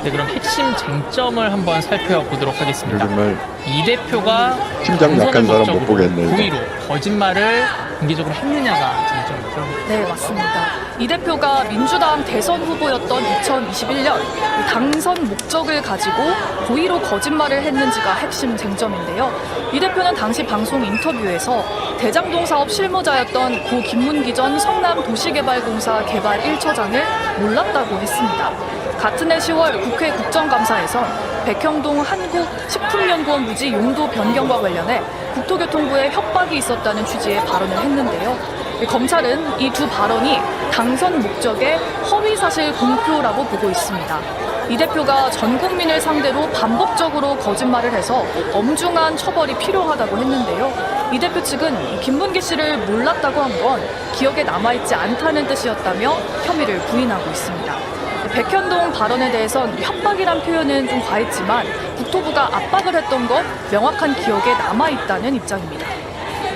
네, 그럼 핵심 쟁점을 한번 살펴보도록 하겠습니다. 정말 이 대표가 심장 약한 당선을 사람 못 목적으로 보겠네, 이거. 고의로 거짓말을 공개적으로 했느냐가 쟁점이죠. 네, 맞습니다. 이 대표가 민주당 대선 후보였던 2021년 당선 목적을 가지고 고의로 거짓말을 했는지가 핵심 쟁점인데요. 이 대표는 당시 방송 인터뷰에서 대장동 사업 실무자였던 고 김문기 전 성남도시개발공사 개발 1처장을 몰랐다고 했습니다. 같은 해 10월 국회 국정감사에선 백형동 한국식품연구원 부지 용도 변경과 관련해 국토교통부에 협박이 있었다는 취지의 발언을 했는데요. 검찰은 이 두 발언이 당선 목적의 허위사실 공표라고 보고 있습니다. 이 대표가 전 국민을 상대로 반복적으로 거짓말을 해서 엄중한 처벌이 필요하다고 했는데요. 이 대표 측은 김문기 씨를 몰랐다고 한 건 기억에 남아있지 않다는 뜻이었다며 혐의를 부인하고 있습니다. 백현동 발언에 대해선 협박이란 표현은 좀 과했지만 국토부가 압박을 했던 건 명확한 기억에 남아있다는 입장입니다.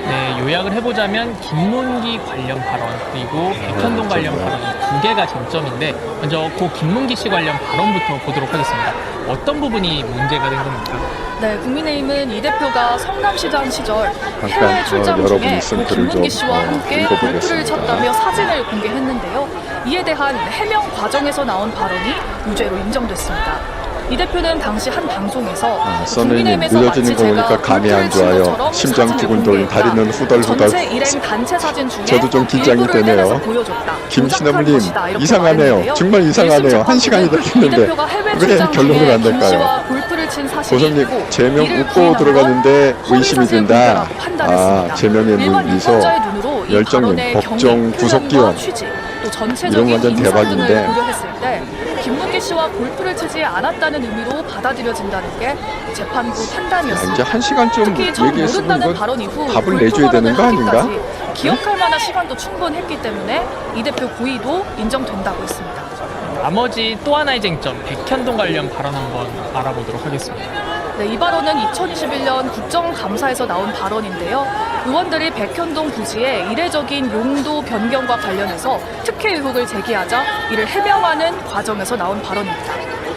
네, 요약을 해보자면 김문기 관련 발언 그리고 백현동 관련 발언 이 두 개가 쟁점인데 먼저 고 김문기 씨 관련 발언부터 보도록 하겠습니다. 어떤 부분이 문제가 된 겁니까? 네, 국민의힘은 이 대표가 성남시장 시절 해외 잠깐, 출장 여러분이 중에 쓴 고 글을 김문기 좀, 씨와 함께 읽어보겠습니다. 골프를 쳤다며 사진을 공개했는데요. 이에 대한 해명 과정에서 나온 발언이 무죄로 인정됐습니다. 이 대표는 당시 한 방송에서 써내님 늦어지는 거 보니까 감이 안 좋아요. 심장 두근두근, 다리는 후덜후덜. 전체 일행 단체 사진 중에 저도 좀 긴장이 일부를 되네요. 떼내서 보여줬다. 김신혜님 조작한 것이다, 이렇게 이상하네요. 말했는데요. 정말 이상하네요. 1시간이 이 됐는데 대표가 해외 왜 출장 결론을 중에 안 김 낼까요? 씨와 골프를 친 사실이 있고 고성님 제명 이를 웃고 부인한 들어갔는데 건 의심이 허위사실 든다. 공표라고 판단했습니다. 제명의 일반 미소, 유권자의 눈으로 이 열정님, 발언의 법정 경위, 구속기원. 표현과 취지, 또 전체적인 이런 완전 인상 등을 대박인데. 고려했을 때 김문기 씨와 골프를 치지 않았다는 의미로 받아들여진다는 게 재판부 판단이었습니다. 이제 1시간쯤 특히 처음 얘기했으면 모른다는 이거 발언 이후 답을 골프 내줘야 되는 거 발언을 아닌가? 하기까지 기억할 만한 시간도 충분했기 때문에 이 대표 고의도 인정된다고 했습니다. 나머지 또 하나의 쟁점, 백현동 관련 발언 한번 알아보도록 하겠습니다. 네, 이 발언은 2021년 국정감사에서 나온 발언인데요. 의원들이 백현동 부지의 이례적인 용도 변경과 관련해서 특혜 의혹을 제기하자 이를 해명하는 과정에서 나온 발언입니다.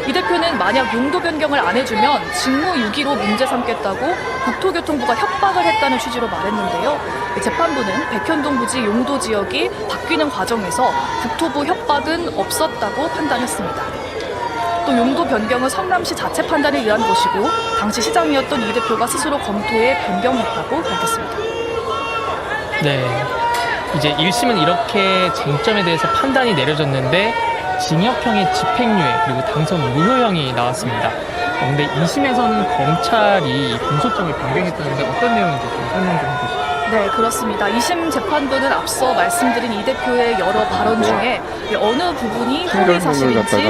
이 대표는 만약 용도 변경을 안 해주면 직무유기로 문제 삼겠다고 국토교통부가 협박을 했다는 취지로 말했는데요. 재판부는 백현동 부지 용도 지역이 바뀌는 과정에서 국토부 협박은 없었다고 판단했습니다. 또 용도 변경은 성남시 자체 판단에 의한 것이고 당시 시장이었던 이 대표가 스스로 검토해 변경했다고 밝혔습니다. 네, 이제 1심은 이렇게 쟁점에 대해서 판단이 내려졌는데 징역형의 집행유예 그리고 당선 무효형이 나왔습니다. 그런데 2심에서는 검찰이 공소장을 변경했다는데 어떤 내용인지 좀 설명 좀 해주시죠. 네, 그렇습니다. 2심 재판부는 앞서 말씀드린 이 대표의 여러 발언 중에 어느 부분이 허위 사실인지 좀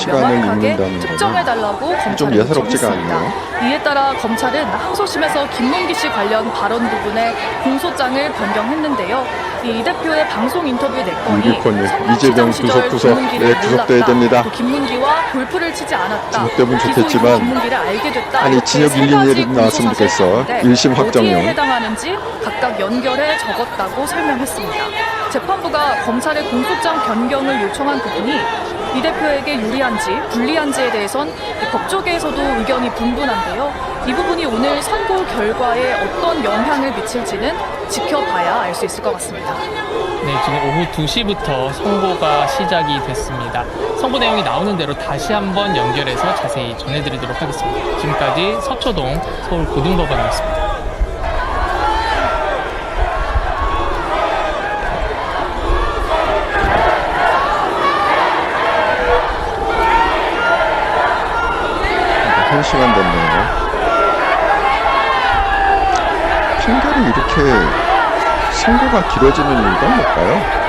더 명확하게 특정해달라고 검찰에 요청했습니다. 이에 따라 검찰은 항소심에서 김문기 씨 관련 발언 부분에 공소장을 변경했는데요. 이 대표의 방송 인터뷰 내건이 이재명 구속돼야 됩니다. 또 김문기와 골프를 치지 않았다. 구속되면 좋겠지만 김문기를 알게 됐다. 아니 징역 1, 2년이 나왔으면 좋겠어. 1심 확정형. 어디에 해당하는지 각각 연결해 적었다고 설명했습니다. 재판부가 검찰의 공소장 변경을 요청한 부분이 이 대표에게 유리한지 불리한지에 대해선 법조계에서도 의견이 분분한데요. 이 부분이 오늘 선고 결과에 어떤 영향을 미칠지는 지켜봐야 알 수 있을 것 같습니다. 네, 지금 오후 2시부터 선고가 시작이 됐습니다. 선고 내용이 나오는 대로 다시 한번 연결해서 자세히 전해드리도록 하겠습니다. 지금까지 서초동 서울고등법원이었습니다. 한 시간 됐네요. 판결이 이렇게 선고가 길어지는 이유가 뭘까요?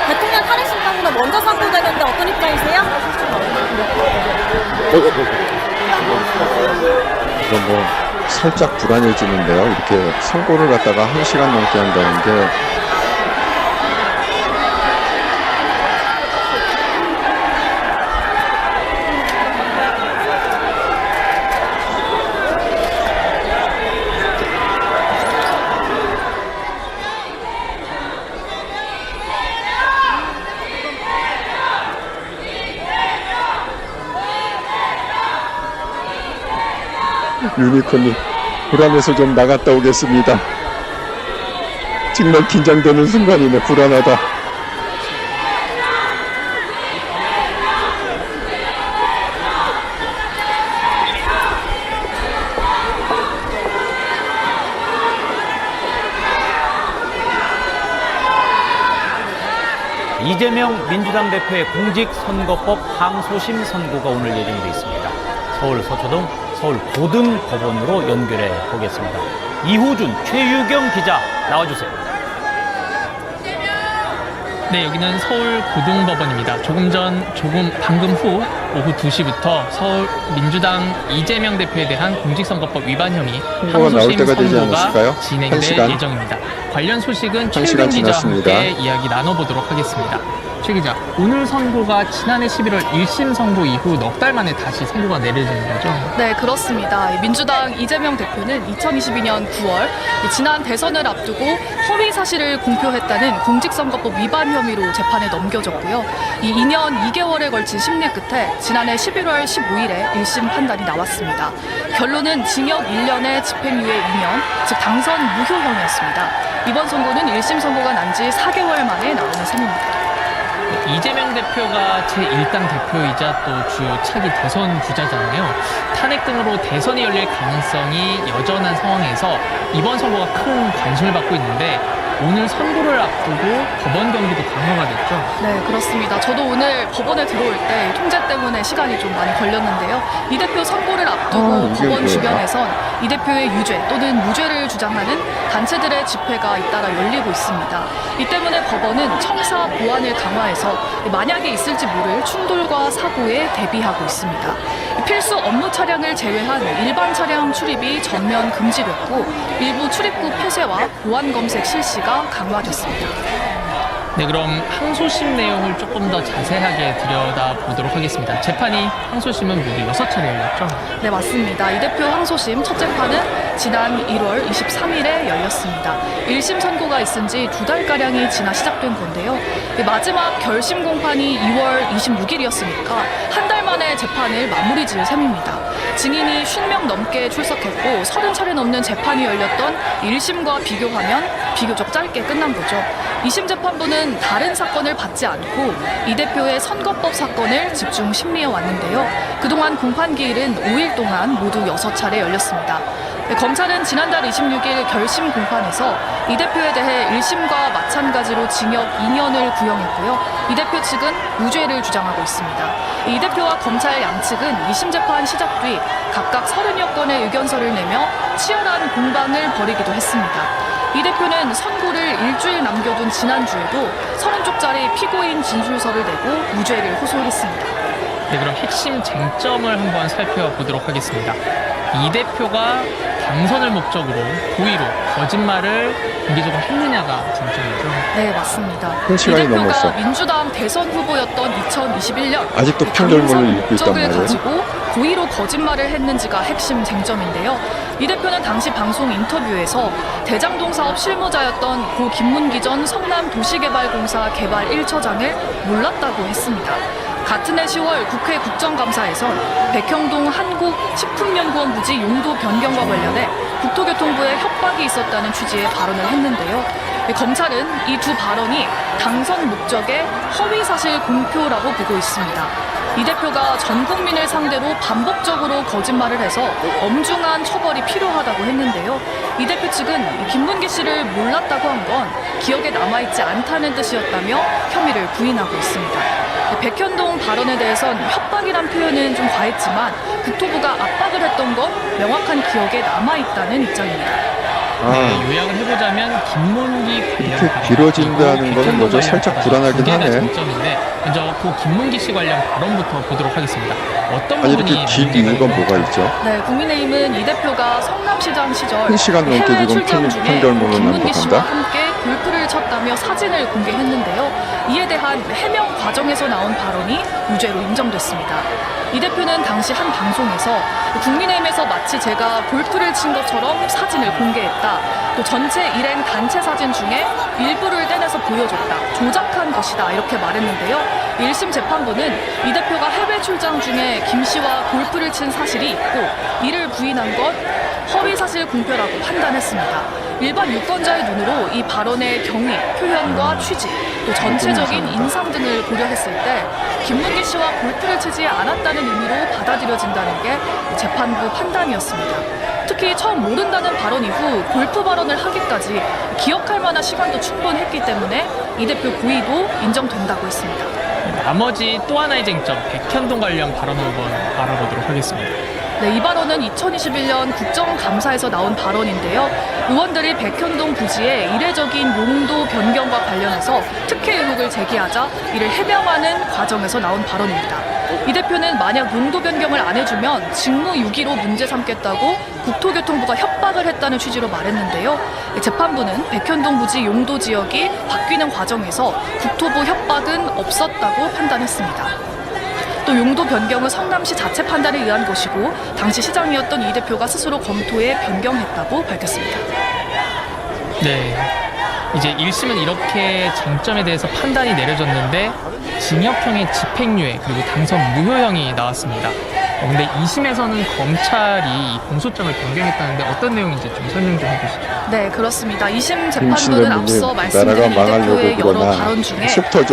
대통령 탄핵 심판보다 먼저 선고되는데 어떤 입장이세요? 이건 뭐 살짝 불안해지는데요. 이렇게 선고를 갖다가 1시간 넘게 한다는 게 유니콘이 불안해서 좀 나갔다 오겠습니다. 정말 긴장되는 순간이네. 불안하다. 이재명 민주당 대표의 공직선거법 항소심 선고가 오늘 예정돼 있습니다. 서울 서초동 서울고등법원으로 연결해 보겠습니다. 이호준, 최유경 기자 나와주세요. 네, 여기는 서울고등법원입니다. 방금 후 오후 2시부터 서울 민주당 이재명 대표에 대한 공직선거법 위반 혐의 항소심 선고가 진행될 예정입니다. 관련 소식은 최유경 기자와 함께 이야기 나눠보도록 하겠습니다. 최 기자, 오늘 선고가 지난해 11월 1심 선고 이후 넉 달 만에 다시 선고가 내려지는 거죠? 네, 그렇습니다. 민주당 이재명 대표는 2022년 9월 지난 대선을 앞두고 허위 사실을 공표했다는 공직선거법 위반 혐의로 재판에 넘겨졌고요. 이 2년 2개월에 걸친 심리 끝에 지난해 11월 15일에 1심 판단이 나왔습니다. 결론은 징역 1년에 집행유예 2년, 즉 당선 무효형이었습니다. 이번 선고는 1심 선고가 난 지 4개월 만에 나오는 셈입니다. 이재명 대표가 제1당 대표이자 또 주요 차기 대선 주자잖아요. 탄핵 등으로 대선이 열릴 가능성이 여전한 상황에서 이번 선거가 큰 관심을 받고 있는데 오늘 선고를 앞두고 법원 경기도 강화가 됐죠. 네, 그렇습니다. 저도 오늘 법원에 들어올 때 통제 때문에 시간이 좀 많이 걸렸는데요. 이 대표 선고를 앞두고 이게 법원 뭐야? 주변에선 이 대표의 유죄 또는 무죄를 주장하는 단체들의 집회가 잇따라 열리고 있습니다. 이 때문에 법원은 청사 보안을 강화해서 만약에 있을지 모를 충돌과 사고에 대비하고 있습니다. 필수 업무 차량을 제외한 일반 차량 출입이 전면 금지됐고 일부 출입구 폐쇄와 보안 검색 실시가 강화됐습니다. 네, 그럼 항소심 내용을 조금 더 자세하게 들여다보도록 하겠습니다. 재판이 항소심은 모두 6차례 열렸죠? 네, 맞습니다. 이 대표 항소심 첫 재판은 지난 1월 23일에 열렸습니다. 1심 선고가 있은 지 2달가량이 지나 시작된 건데요. 마지막 결심 공판이 2월 26일이었으니까 한 달 만에 재판을 마무리 지을 셈입니다. 증인이 50명 넘게 출석했고 30차례 넘는 재판이 열렸던 1심과 비교하면 비교적 짧게 끝난 거죠. 2심 재판부는 다른 사건을 받지 않고 이 대표의 선거법 사건을 집중 심리해 왔는데요. 그동안 공판 기일은 5일 동안 모두 6차례 열렸습니다. 검찰은 지난달 26일 결심 공판에서 이 대표에 대해 1심과 마찬가지로 징역 2년을 구형했고요. 이 대표 측은 무죄를 주장하고 있습니다. 이 대표와 검찰 양측은 2심 재판 시작 뒤 각각 30여 건의 의견서를 내며 치열한 공방을 벌이기도 했습니다. 이 대표는 선고를 일주일 남겨둔 지난주에도 30쪽짜리 피고인 진술서를 내고 무죄를 호소했습니다. 네, 그럼 핵심 쟁점을 한번 살펴보도록 하겠습니다. 이 대표가 당선을 목적으로 고의로 거짓말을 공개적으로 했느냐가 쟁점이죠. 네, 맞습니다. 한 시간이 이 대표가 넘었어. 민주당 대선 후보였던 2021년 아직도 편결문을 읽고 있단 목적을 말이에요. 가지고 고의로 거짓말을 했는지가 핵심 쟁점인데요. 이 대표는 당시 방송 인터뷰에서 대장동 사업 실무자였던 고 김문기 전 성남도시개발공사 개발 1처장을 몰랐다고 했습니다. 같은 해 10월 국회 국정감사에선 백형동 한국식품연구원 부지 용도 변경과 관련해 국토교통부에 협박이 있었다는 취지의 발언을 했는데요. 검찰은 이 두 발언이 당선 목적의 허위사실 공표라고 보고 있습니다. 이 대표가 전 국민을 상대로 반복적으로 거짓말을 해서 엄중한 처벌이 필요하다고 했는데요. 이 대표 측은 김문기 씨를 몰랐다고 한 건 기억에 남아있지 않다는 뜻이었다며 혐의를 부인하고 있습니다. 백현동 발언에 대해선 협박이란 표현은 좀 과했지만 국토부가 압박을 했던 건 명확한 기억에 남아있다는 입장입니다. 네, 요약을 해보자면 김문기 관련 이렇게 길어진다는 거는 뭐죠? 살짝 불안하긴 하네. 쟁점인데 먼저 그 김문기 씨 관련 발언부터 보도록 하겠습니다. 어떤 아니, 부분이 이렇게 긴 이유가 뭐가 있죠? 네, 국민의힘은 이 대표가 성남시장 시절 1시간 넘게 해외 지금 출장 중에 판결문을 김문기 씨와 낭독한다? 함께 골프를 쳤다며 사진을 공개했는데요. 이에 대한 해명 과정에서 나온 발언이 무죄로 인정됐습니다. 이 대표는 당시 한 방송에서 국민의힘에서 마치 제가 골프를 친 것처럼 사진을 공개했다. 또 전체 일행 단체 사진 중에 일부를 떼내서 보여줬다. 조작한 것이다. 이렇게 말했는데요. 1심 재판부는 이 대표가 해외 출장 중에 김 씨와 골프를 친 사실이 있고 이를 부인한 것 허위사실 공표라고 판단했습니다. 일반 유권자의 눈으로 이 발언의 경위, 표현과 취지, 또 전체적인 인상 등을 고려했을 때 김문기 씨와 골프를 치지 않았다는 의미로 받아들여진다는 게 재판부 판단이었습니다. 특히 처음 모른다는 발언 이후 골프 발언을 하기까지 기억할 만한 시간도 충분했기 때문에 이 대표 고의도 인정된다고 했습니다. 나머지 또 하나의 쟁점, 백현동 관련 발언을 한번 알아보도록 하겠습니다. 네, 이 발언은 2021년 국정감사에서 나온 발언인데요. 의원들이 백현동 부지의 이례적인 용도 변경과 관련해서 특혜 의혹을 제기하자 이를 해명하는 과정에서 나온 발언입니다. 이 대표는 만약 용도 변경을 안 해주면 직무유기로 문제 삼겠다고 국토교통부가 협박을 했다는 취지로 말했는데요. 재판부는 백현동 부지 용도 지역이 바뀌는 과정에서 국토부 협박은 없었다고 판단했습니다. 또 용도 변경은 성남시 자체 판단에 의한 것이고 당시 시장이었던 이 대표가 스스로 검토해 변경했다고 밝혔습니다. 네, 이제 1심은 이렇게 쟁점에 대해서 판단이 내려졌는데 징역형의 집행유예 그리고 당선 무효형이 나왔습니다. 근데 2심에서는 검찰이 공소장을 변경했다는데 어떤 내용인지 좀 설명 좀 해주시죠. 네, 그렇습니다. 2심 재판부는 앞서 말씀드린 이 대표의 여러 발언 중에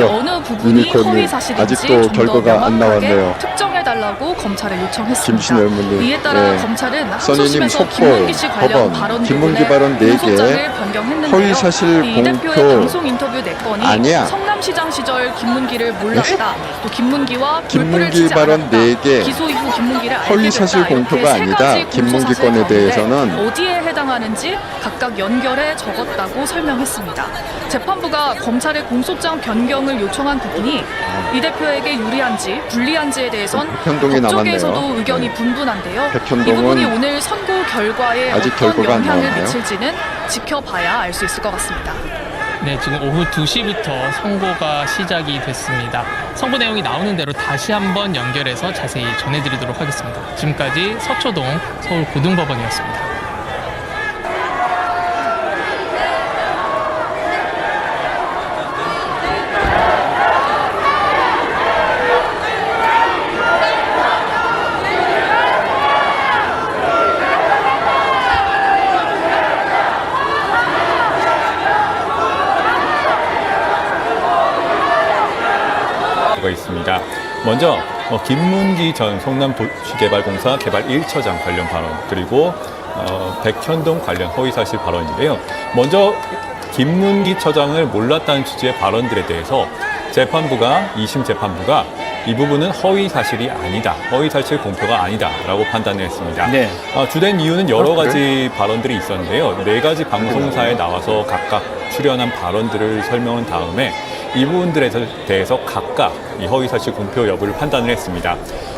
어느 부분이 허위 사실인지 아직도 좀 더 결과가 안 명확하게 나왔네요. 특정해달라고 불리해달라고 검찰에 요청했습니다. 김신혜 의원님, 이에 따라 예. 검찰은 써니님 항소심에서 속보, 김문기 씨 관련 법원, 발언 김문기 부분에 발언 4개, 공소장을 변경했는데요. 허위사실 이 대표의 공표 방송 인터뷰 4건이 아니야. 성남시장 시절 김문기를 몰랐다. 또 김문기와 불불을 김문기 치지 발언 않았다. 4개, 기소 이후 김문기를 알게 허위사실 됐다. 이렇게 공표가 세 아니다. 가지 김문기 공소사실 건에 가운데 대해서는 어디에 해당하는지 각각 연결해 적었다고 설명했습니다. 재판부가 검찰의 공소장 변경을 요청한 부분이 이 대표에게 유리한지 불리한지에 대해선 백현동이 법 남았네요. 쪽에서도 의견이 분분한데요. 백현동은 이 부분이 오늘 선고 결과에 아직 어떤 결과가 안 영향을 나왔네요. 미칠지는 지켜봐야 알 수 있을 것 같습니다. 네, 지금 오후 2시부터 선고가 시작이 됐습니다. 선고 내용이 나오는 대로 다시 한번 연결해서 자세히 전해드리도록 하겠습니다. 지금까지 서초동 서울고등법원이었습니다. 가 있습니다. 먼저 김문기 전 성남도시개발공사 개발 1처장 관련 발언, 그리고 백현동 관련 허위사실 발언인데요. 먼저 김문기 처장을 몰랐다는 취지의 발언들에 대해서 재판부가 2심 재판부가 이 부분은 허위사실이 아니다, 허위사실 공표가 아니다라고 판단을 했습니다. 네. 주된 이유는 여러 가지 발언들이 있었는데요. 4가지 방송사에 나와서 각각 출연한 발언들을 설명한 다음에 이 부분들에 대해서 각각 이 허위사실 공표 여부를 판단을 했습니다.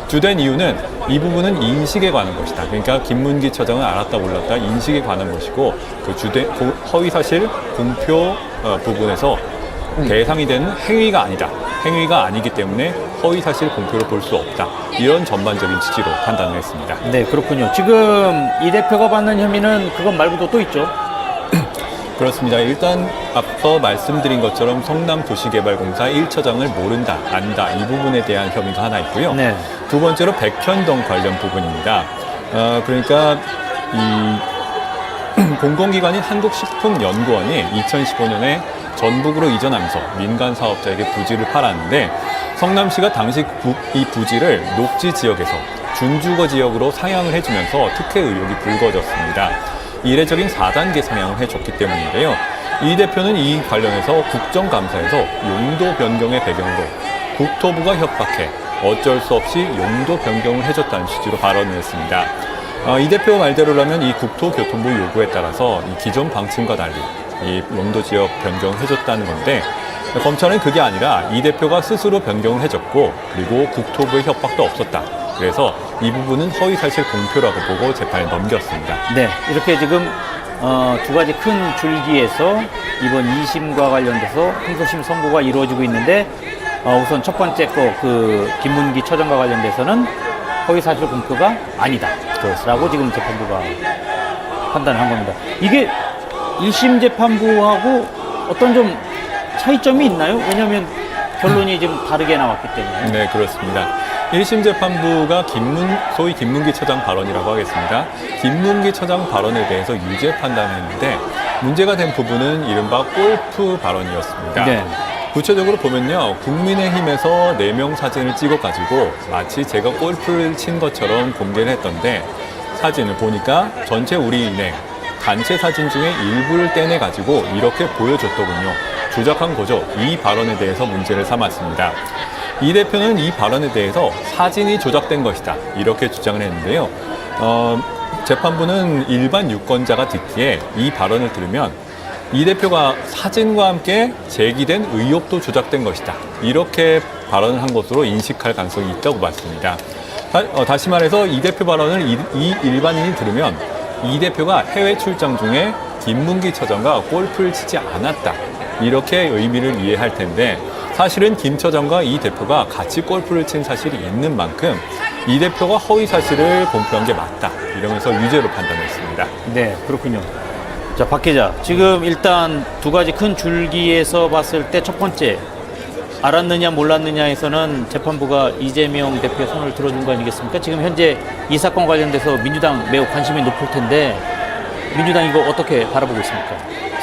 주된 이유는 이 부분은 인식에 관한 것이다. 그러니까 김문기 처장은 알았다 몰랐다 인식에 관한 것이고, 그 주된 허위사실 공표 부분에서 대상이 되는 행위가 아니다. 행위가 아니기 때문에 허위사실 공표를 볼 수 없다. 이런 전반적인 취지로 판단을 했습니다. 네, 그렇군요. 지금 이 대표가 받는 혐의는 그것 말고도 또 있죠? 그렇습니다. 일단 앞서 말씀드린 것처럼 성남도시개발공사 1처장을 모른다, 안다, 이 부분에 대한 혐의가 하나 있고요. 네. 두 번째로 백현동 관련 부분입니다. 그러니까 이 공공기관인 한국식품연구원이 2015년에 전북으로 이전하면서 민간 사업자에게 부지를 팔았는데, 성남시가 당시 이 부지를 녹지 지역에서 준주거 지역으로 상향을 해주면서 특혜 의혹이 불거졌습니다. 이례적인 4단계 상향을 해줬기 때문인데요. 이 대표는 이 관련해서 국정감사에서 용도 변경의 배경으로 국토부가 협박해 어쩔 수 없이 용도 변경을 해줬다는 취지로 발언을 했습니다. 이 대표 말대로라면 이 국토교통부 요구에 따라서 이 기존 방침과 달리 이 용도 지역 변경을 해줬다는 건데, 검찰은 그게 아니라 이 대표가 스스로 변경을 해줬고, 그리고 국토부의 협박도 없었다. 그래서 이 부분은 허위사실 공표라고 보고 재판에 넘겼습니다. 네, 이렇게 지금 두 가지 큰 줄기에서 이번 2심과 관련돼서 항소심 선고가 이루어지고 있는데, 우선 첫 번째 거 그 김문기 처장과 관련돼서는 허위사실 공표가 아니다 라고 지금 재판부가 판단을 한 겁니다. 이게 1심 재판부하고 어떤 좀 차이점이 있나요? 왜냐하면 결론이 좀 다르게 나왔기 때문에. 네, 그렇습니다. 1심 재판부가 소위 김문기 처장 발언이라고 하겠습니다. 김문기 처장 발언에 대해서 유죄 판단했는데, 문제가 된 부분은 이른바 골프 발언이었습니다. 네. 구체적으로 보면요, 국민의힘에서 4명 사진을 찍어가지고 마치 제가 골프를 친 것처럼 공개를 했던데, 사진을 보니까 전체 우리은행 단체 사진 중에 일부를 떼내가지고 이렇게 보여줬더군요. 조작한 거죠. 이 발언에 대해서 문제를 삼았습니다. 이 대표는 이 발언에 대해서 사진이 조작된 것이다, 이렇게 주장을 했는데요. 재판부는 일반 유권자가 듣기에 이 발언을 들으면 이 대표가 사진과 함께 제기된 의혹도 조작된 것이다, 이렇게 발언을 한 것으로 인식할 가능성이 있다고 봤습니다. 다시 말해서 이 대표 발언을 이 일반인이 들으면 이 대표가 해외 출장 중에 김문기 처장과 골프를 치지 않았다, 이렇게 의미를 이해할 텐데, 사실은 김 처장과 이 대표가 같이 골프를 친 사실이 있는 만큼 이 대표가 허위 사실을 공표한 게 맞다, 이러면서 유죄로 판단했습니다. 네, 그렇군요. 자, 박 기자, 지금 일단 두 가지 큰 줄기에서 봤을 때 첫 번째, 알았느냐 몰랐느냐에서는 재판부가 이재명 대표의 손을 들어준 거 아니겠습니까? 지금 현재 이 사건 관련돼서 민주당 매우 관심이 높을 텐데, 민주당 이거 어떻게 바라보고 있습니까?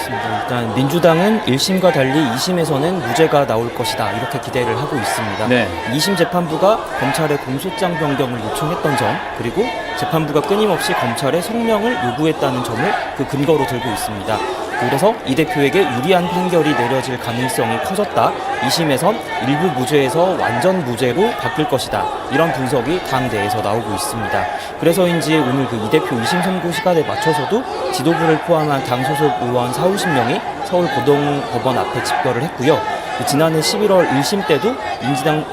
그렇습니다. 일단 민주당은 1심과 달리 2심에서는 무죄가 나올 것이다 이렇게 기대를 하고 있습니다. 네. 2심 재판부가 검찰의 공소장 변경을 요청했던 점, 그리고 재판부가 끊임없이 검찰의 성명을 요구했다는 점을 그 근거로 들고 있습니다. 그래서 이 대표에게 유리한 판결이 내려질 가능성이 커졌다. 2심에선 일부 무죄에서 완전 무죄로 바뀔 것이다. 이런 분석이 당 내에서 나오고 있습니다. 그래서인지 오늘 그 이 대표 2심 선고 시간에 맞춰서도 지도부를 포함한 당 소속 의원 40~50명이 서울 고등법원 앞에 집결을 했고요. 지난해 11월 1심 때도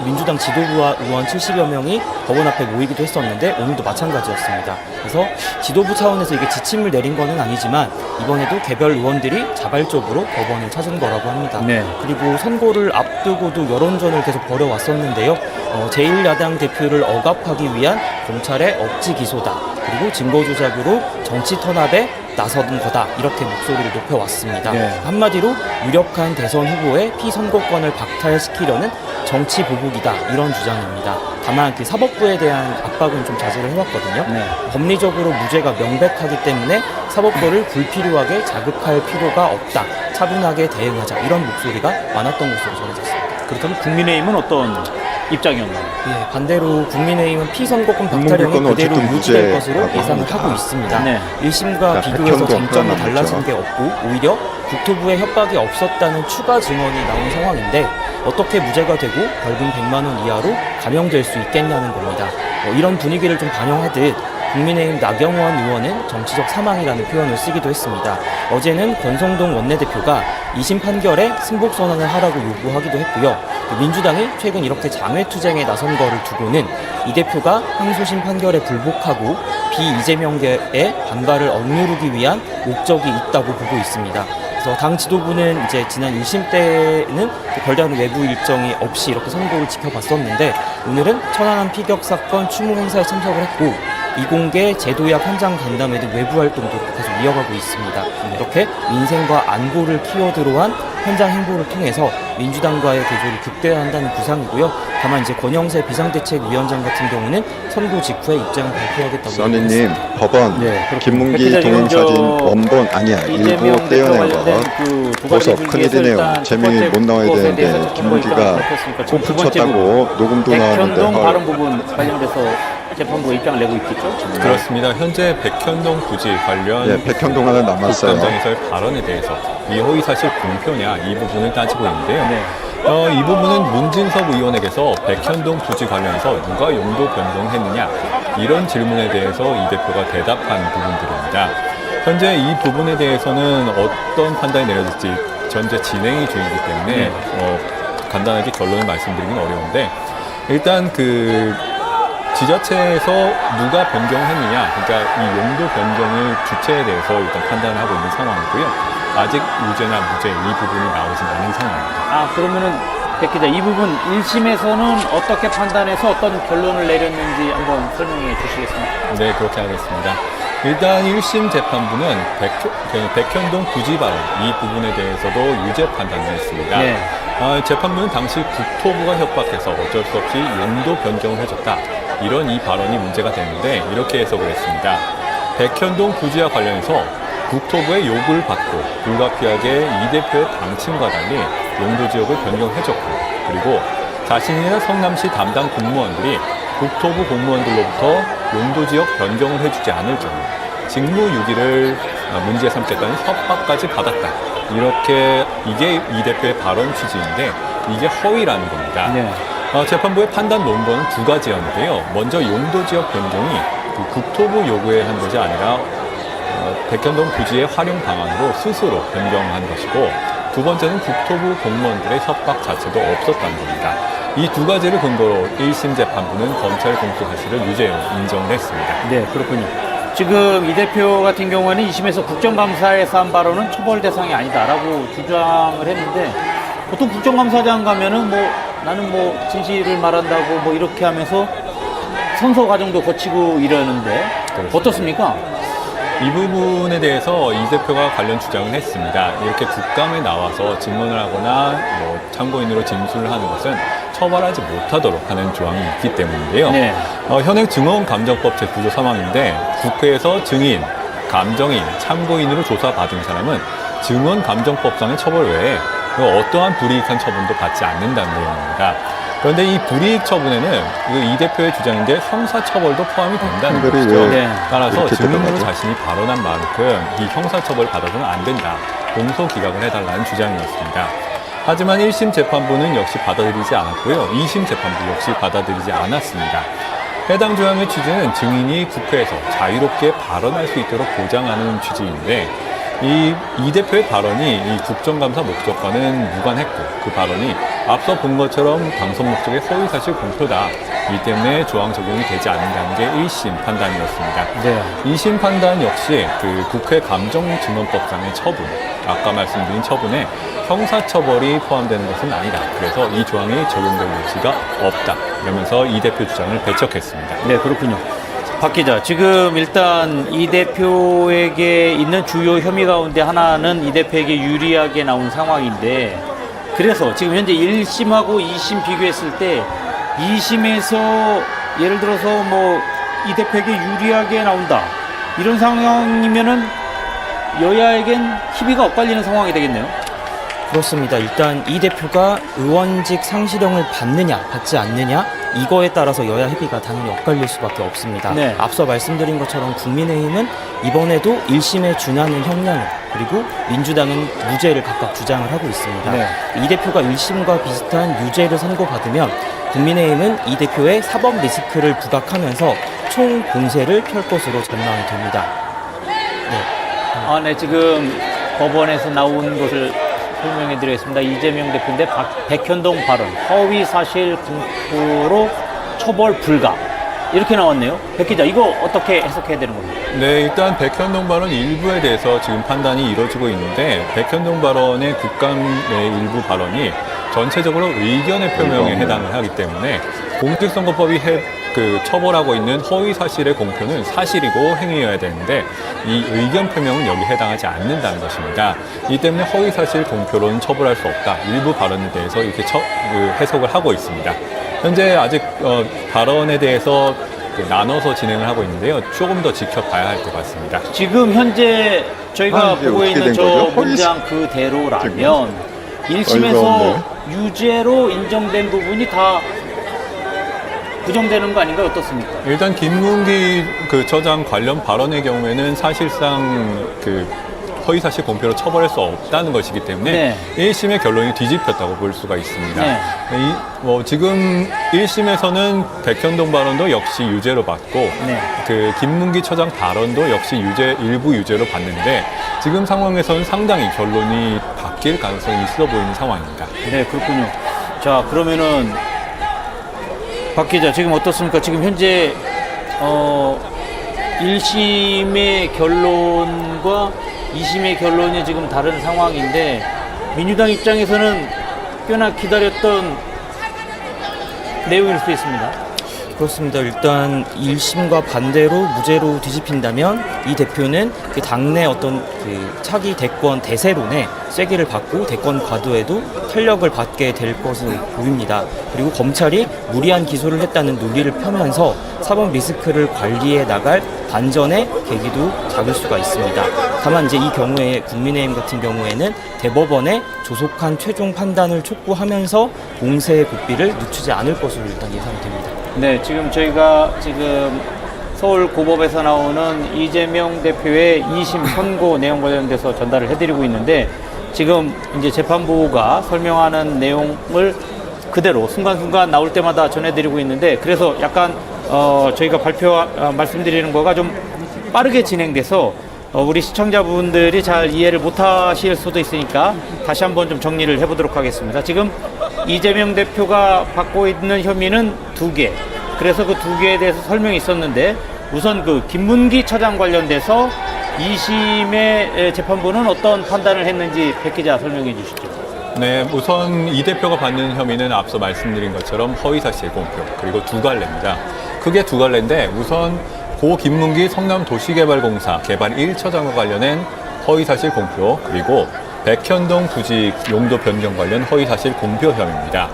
민주당 지도부와 의원 70여 명이 법원 앞에 모이기도 했었는데 오늘도 마찬가지였습니다. 그래서 지도부 차원에서 이게 지침을 내린 거는 아니지만 이번에도 개별 의원들이 자발적으로 법원을 찾은 거라고 합니다. 네. 그리고 선고를 앞두고도 여론전을 계속 벌여왔었는데요. 제1야당 대표를 억압하기 위한 검찰의 억지 기소다. 그리고 증거 조작으로 정치 탄압에 나서는 거다. 이렇게 목소리를 높여왔습니다. 네. 한마디로 유력한 대선 후보의 피선거권을 박탈시키려는 정치 보복이다. 이런 주장입니다. 다만 그 사법부에 대한 압박은 좀 자제를 해왔거든요. 네. 법리적으로 무죄가 명백하기 때문에 사법부를 불필요하게 자극할 필요가 없다. 차분하게 대응하자. 이런 목소리가 많았던 것으로 전해졌습니다. 그렇다면 국민의힘은 어떤 입장이었나요? 예, 반대로 국민의힘은 피선거권 박탈형이 국민의힘은 그대로 어쨌든 유지될 것으로 무죄라고 예상을 합니다. 하고 있습니다. 네. 1심과 자, 비교해서 백현동 쟁점이 남았죠. 달라진 게 없고 오히려 국토부의 협박이 없었다는 추가 증언이 나온 상황인데 어떻게 무죄가 되고 벌금 100만 원 이하로 감형될 수 있겠냐는 겁니다. 이런 분위기를 좀 반영하듯 국민의힘 나경원 의원은 정치적 사망이라는 표현을 쓰기도 했습니다. 어제는 권성동 원내대표가 2심 판결에 승복 선언을 하라고 요구하기도 했고요. 민주당이 최근 이렇게 장외투쟁에 나선 거를 두고는 이 대표가 항소심 판결에 불복하고 비이재명계의 반발을 억누르기 위한 목적이 있다고 보고 있습니다. 그래서 당 지도부는 이제 지난 1심 때는 별다른 외부 일정이 없이 이렇게 선고를 지켜봤었는데 오늘은 천안함 피격 사건 추모 행사에 참석을 했고 이공계 제도약 현장 간담회도 외부 활동도 계속 이어가고 있습니다. 이렇게 민생과 안보를 키워드로 한 현장 행보를 통해서 민주당과의 대조를 극대화한다는 구상이고요. 다만 이제 권영세 비상대책위원장 같은 경우는 선고 직후에 입장을 발표하겠다고. 써니님 법원 네, 김문기 동영사진 원본 아니야 일부 떼어낸 거 보석 큰일이네요. 재명이 못 나와야 되는데 김문기가 골프 쳤다고 녹음도 나왔는데 백현동 발언 부분 관련돼서 재판부가 입장을 내고 있겠죠? 그렇습니다. 현재 백현동 부지 관련 예, 백현동 하나 남았어요. 국감장에서의 발언에 대해서 이 허위 사실 공표냐 이 부분을 따지고 있는데요. 네. 이 부분은 문진섭 의원에게서 백현동 부지 관련해서 누가 용도 변경했느냐 이런 질문에 대해서 이 대표가 대답한 부분들입니다. 현재 이 부분에 대해서는 어떤 판단이 내려질지 현재 진행 중이기 때문에 간단하게 결론을 말씀드리긴 어려운데 일단 지자체에서 누가 변경했느냐, 그러니까 이 용도 변경의 주체에 대해서 일단 판단을 하고 있는 상황이고요. 아직 유죄나 무죄 이 부분이 나오진 않은 상황입니다. 그러면은 백 기자 이 부분 1심에서는 어떻게 판단해서 어떤 결론을 내렸는지 한번 설명해 주시겠습니까? 네, 그렇게 하겠습니다. 일단 1심 재판부는 백현동 부지 발언 이 부분에 대해서도 유죄 판단을 했습니다. 네. 재판부는 당시 국토부가 협박해서 어쩔 수 없이 용도 변경을 해줬다. 이런 이 발언이 문제가 되는데 이렇게 해석을 했습니다. 백현동 부지와 관련해서 국토부의 요구를 받고 불가피하게 이 대표의 방침과 달리 용도 지역을 변경해줬고 그리고 자신이나 성남시 담당 공무원들이 국토부 공무원들로부터 용도 지역 변경을 해주지 않을 경우 직무유기를 문제 삼겠다는 협박까지 받았다. 이게 이 대표의 발언 취지인데 이게 허위라는 겁니다. 네. 재판부의 판단 논거는 두 가지였는데요. 먼저 용도 지역 변경이 국토부 요구에 한 것이 아니라 백현동 부지의 활용 방안으로 스스로 변경한 것이고 두 번째는 국토부 공무원들의 협박 자체도 없었다는 겁니다. 이 두 가지를 근거로 1심 재판부는 검찰 공소 사실을 유죄로 인정을 했습니다. 네, 그렇군요. 지금 이 대표 같은 경우에는 2심에서 국정감사에서 한 발언은 처벌 대상이 아니다라고 주장을 했는데 보통 국정감사장 가면은 나는 진실을 말한다고 이렇게 하면서 선서 과정도 거치고 이러는데 그렇습니다. 어떻습니까? 이 부분에 대해서 이 대표가 관련 주장을 했습니다. 이렇게 국감에 나와서 질문을 하거나 참고인으로 진술을 하는 것은 처벌하지 못하도록 하는 조항이 있기 때문인데요. 네. 현행 증언감정법 제9조 3항인데 국회에서 증인, 감정인, 참고인으로 조사받은 사람은 증언감정법상의 처벌 외에 어떠한 불이익한 처분도 받지 않는다는 내용입니다. 그런데 이 불이익 처분에는 이 대표의 주장인데 형사처벌도 포함이 된다는 것이죠. 따라서 증인으로 자신이 발언한 만큼 이 형사처벌 받아서는 안 된다. 공소 기각을 해달라는 주장이었습니다. 하지만 1심 재판부는 역시 받아들이지 않았고요. 2심 재판부 역시 받아들이지 않았습니다. 해당 조항의 취지는 증인이 국회에서 자유롭게 발언할 수 있도록 보장하는 취지인데 이 대표의 발언이 이 국정감사 목적과는 무관했고 그 발언이 앞서 본 것처럼 방송 목적의 허위사실 공표다. 이 때문에 조항 적용이 되지 않는다는 게 1심 판단이었습니다. 2심 판단 역시 그 국회 감정증언법상의 처분, 아까 말씀드린 처분에 형사처벌이 포함되는 것은 아니다. 그래서 이 조항이 적용될 여지가 없다. 이러면서 이 대표 주장을 배척했습니다. 네, 그렇군요. 박 기자, 지금 일단 이 대표에게 있는 주요 혐의 가운데 하나는 이 대표에게 유리하게 나온 상황인데 그래서 지금 현재 1심하고 2심 비교했을 때 2심에서 예를 들어서 뭐 이 대표에게 유리하게 나온다 이런 상황이면은 여야에겐 희비가 엇갈리는 상황이 되겠네요. 그렇습니다. 일단 이 대표가 의원직 상실형을 받느냐 받지 않느냐 이거에 따라서 여야 협의가 당연히 엇갈릴 수밖에 없습니다. 앞서 말씀드린 것처럼 국민의힘은 이번에도 1심에 준하는 형량을 그리고 민주당은 무죄를 각각 주장을 하고 있습니다. 이 대표가 1심과 비슷한 유죄를 선고받으면 국민의힘은 이 대표의 사법 리스크를 부각하면서 총 공세를 펼 것으로 전망이 됩니다. 네, 지금 법원에서 나온 것을 설명해 드리겠습니다. 이재명 대표인데 백현동 발언, 허위 사실 공표로 처벌 불가. 이렇게 나왔네요. 백 기자, 이거 어떻게 해석해야 되는 겁니까? 네, 일단 백현동 발언 일부에 대해서 지금 판단이 이루어지고 있는데 백현동 발언의 국감의 일부 발언이 전체적으로 의견의 표명에 해당을 하기 때문에 공직선거법이 처벌하고 있는 허위 사실의 공표는 사실이고 행위여야 되는데 이 의견 표명은 여기 해당하지 않는다는 것입니다. 이 때문에 허위 사실 공표로는 처벌할 수 없다. 일부 발언에 대해서 이렇게 해석을 하고 있습니다. 현재 아직 발언에 대해서 나눠서 진행을 하고 있는데요. 조금 더 지켜봐야 할 것 같습니다. 지금 현재 저희가 보고 있는 저 문장 그대로라면 1심에서 유죄로 인정된 부분이 다 부정되는 거 아닌가요? 어떻습니까? 일단 김문기 처장 관련 발언의 경우에는 사실상 허위사실 공표로 처벌할 수 없다는 것이기 때문에 1심의 결론이 뒤집혔다고 볼 수가 있습니다. 지금 1심에서는 백현동 발언도 역시 유죄로 받고 김문기 처장 발언도 역시 일부 유죄로 받는데 지금 상황에서는 상당히 결론이 바뀔 가능성이 있어 보이는 상황입니다. 네, 그렇군요. 자, 그러면은 박 기자, 지금 어떻습니까? 지금 현재 1심의 결론과 2심의 결론이 지금 다른 상황인데 민주당 입장에서는 꽤나 기다렸던 내용일 수 있습니다. 그렇습니다. 일단 1심과 반대로 무죄로 뒤집힌다면 이 대표는 당내 어떤 차기 대권 대세론에 쐐기를 받고 대권 과도에도 탄력을 받게 될 것으로 보입니다. 그리고 검찰이 무리한 기소를 했다는 논리를 펴면서 사법 리스크를 관리해 나갈 반전의 계기도 잡을 수가 있습니다. 다만 이제 이 경우에 국민의힘 같은 경우에는 대법원의 조속한 최종 판단을 촉구하면서 공세의 고삐를 늦추지 않을 것으로 일단 예상이 됩니다. 네, 지금 저희가 서울고법에서 나오는 이재명 대표의 2심 선고 내용 관련돼서 전달을 해드리고 있는데 지금 이제 재판부가 설명하는 내용을 그대로 순간순간 나올 때마다 전해드리고 있는데 그래서 약간 저희가 말씀드리는 거가 좀 빠르게 진행돼서 우리 시청자분들이 잘 이해를 못하실 수도 있으니까 다시 한번 좀 정리를 해보도록 하겠습니다. 지금 이재명 대표가 받고 있는 혐의는 2개. 그래서 그 2개에 대해서 설명이 있었는데 우선 김문기 처장 관련돼서 2심의 재판부는 어떤 판단을 했는지 백 기자 설명해 주시죠. 네, 우선 이 대표가 받는 혐의는 앞서 말씀드린 것처럼 허위사실 공표 그리고 2갈래입니다. 크게 2갈래인데 우선 고 김문기 성남도시개발공사 개발 1처장과 관련된 허위사실 공표 그리고 백현동 부지 용도 변경 관련 허위사실 공표 혐의입니다.